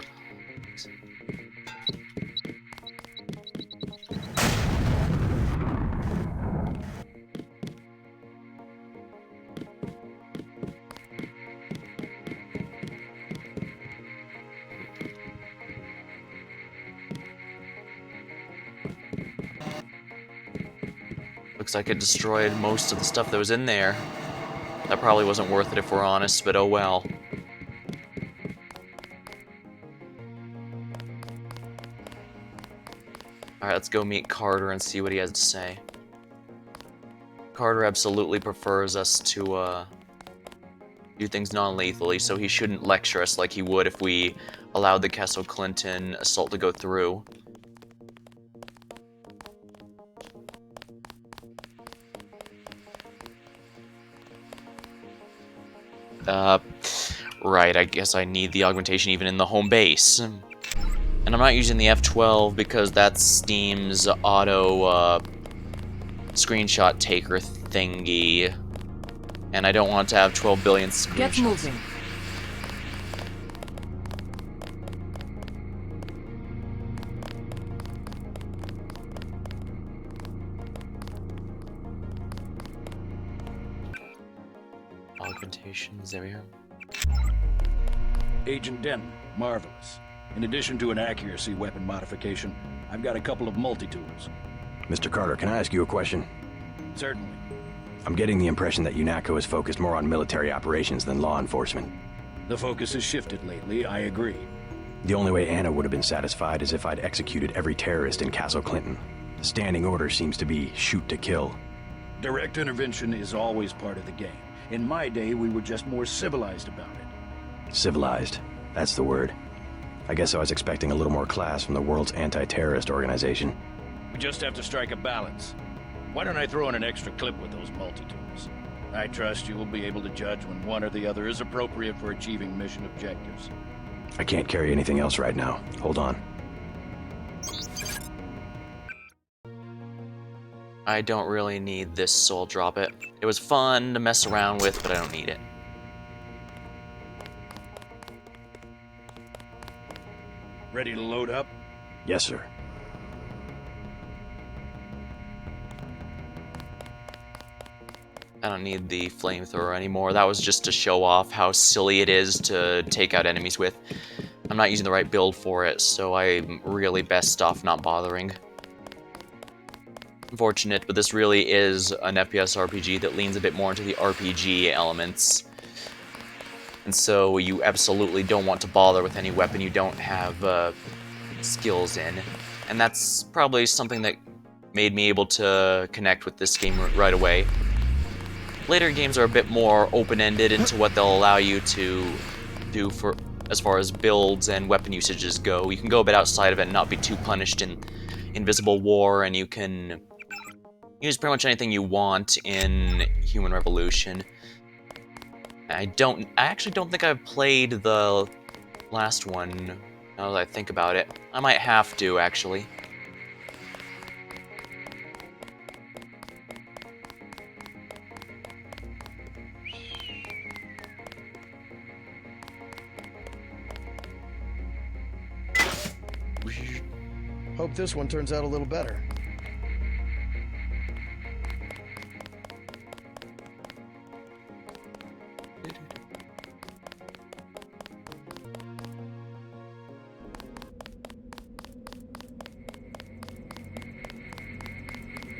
Looks like it destroyed most of the stuff that was in there. That probably wasn't worth it if we're honest, but oh well. Alright, let's go meet Carter and see what he has to say. Carter absolutely prefers us to do things non-lethally, so he shouldn't lecture us like he would if we allowed the Castle Clinton assault to go through. Right, I guess I need the augmentation even in the home base. And I'm not using the F12 because that's Steam's auto screenshot taker thingy. And I don't want to have 12 billion screenshots. Get moving. Augmentations, there we are. Agent Denton, marvelous. In addition to an accuracy weapon modification, I've got a couple of multi-tools. Mr. Carter, can I ask you a question? Certainly. I'm getting the impression that UNATCO is focused more on military operations than law enforcement. The focus has shifted lately, I agree. The only way Anna would have been satisfied is if I'd executed every terrorist in Castle Clinton. The standing order seems to be shoot to kill. Direct intervention is always part of the game. In my day, we were just more civilized about it. Civilized. That's the word. I guess I was expecting a little more class from the world's anti-terrorist organization. We just have to strike a balance. Why don't I throw in an extra clip with those multi-tools? I trust you will be able to judge when one or the other is appropriate for achieving mission objectives. I can't carry anything else right now. Hold on. I don't really need this, so I'll drop it. It was fun to mess around with, but I don't need it. Ready to load up? Yes, sir. I don't need the flamethrower anymore. That was just to show off how silly it is to take out enemies with. I'm not using the right build for it, so I'm really best off not bothering. Unfortunate, but this really is an FPS RPG that leans a bit more into the RPG elements. And so you absolutely don't want to bother with any weapon you don't have skills in. And that's probably something that made me able to connect with this game right away. Later games are a bit more open-ended into what they'll allow you to do for as far as builds and weapon usages go. You can go a bit outside of it and not be too punished in Invisible War, and you can use pretty much anything you want in Human Revolution. I actually don't think I've played the last one, now that I think about it. I might have to, actually. Hope this one turns out a little better.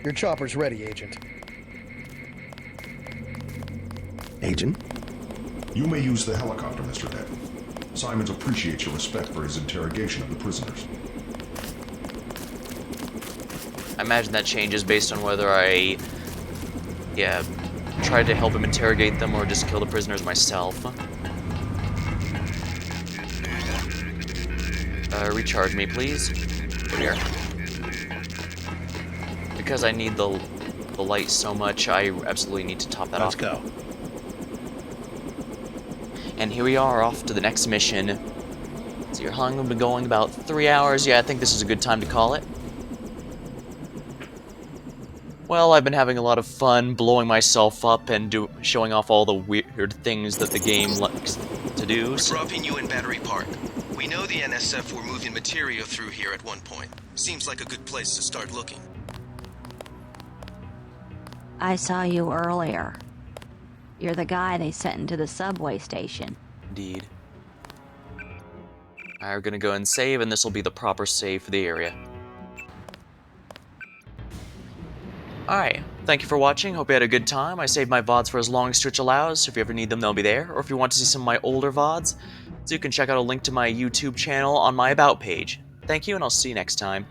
Your chopper's ready, Agent. Agent? You may use the helicopter, Mr. Denton. Simons appreciates your respect for his interrogation of the prisoners. I imagine that changes based on whether I, try to help him interrogate them or just kill the prisoners myself. Recharge me, please. Here. Because I need the light so much, I absolutely need to top that off. Let's go. And here we are, off to the next mission. So your hunt will be going about 3 hours. Yeah, I think this is a good time to call it. Well, I've been having a lot of fun blowing myself up and showing off all the weird things that the game likes to do. We're dropping you in Battery Park. We know the NSF were moving material through here at one point. Seems like a good place to start looking. I saw you earlier. You're the guy they sent into the subway station. Indeed. We're gonna go and save, and this will be the proper save for the area. Alright, thank you for watching, hope you had a good time. I saved my VODs for as long as Twitch allows, so if you ever need them, they'll be there. Or if you want to see some of my older VODs, so you can check out a link to my YouTube channel on my About page. Thank you, and I'll see you next time.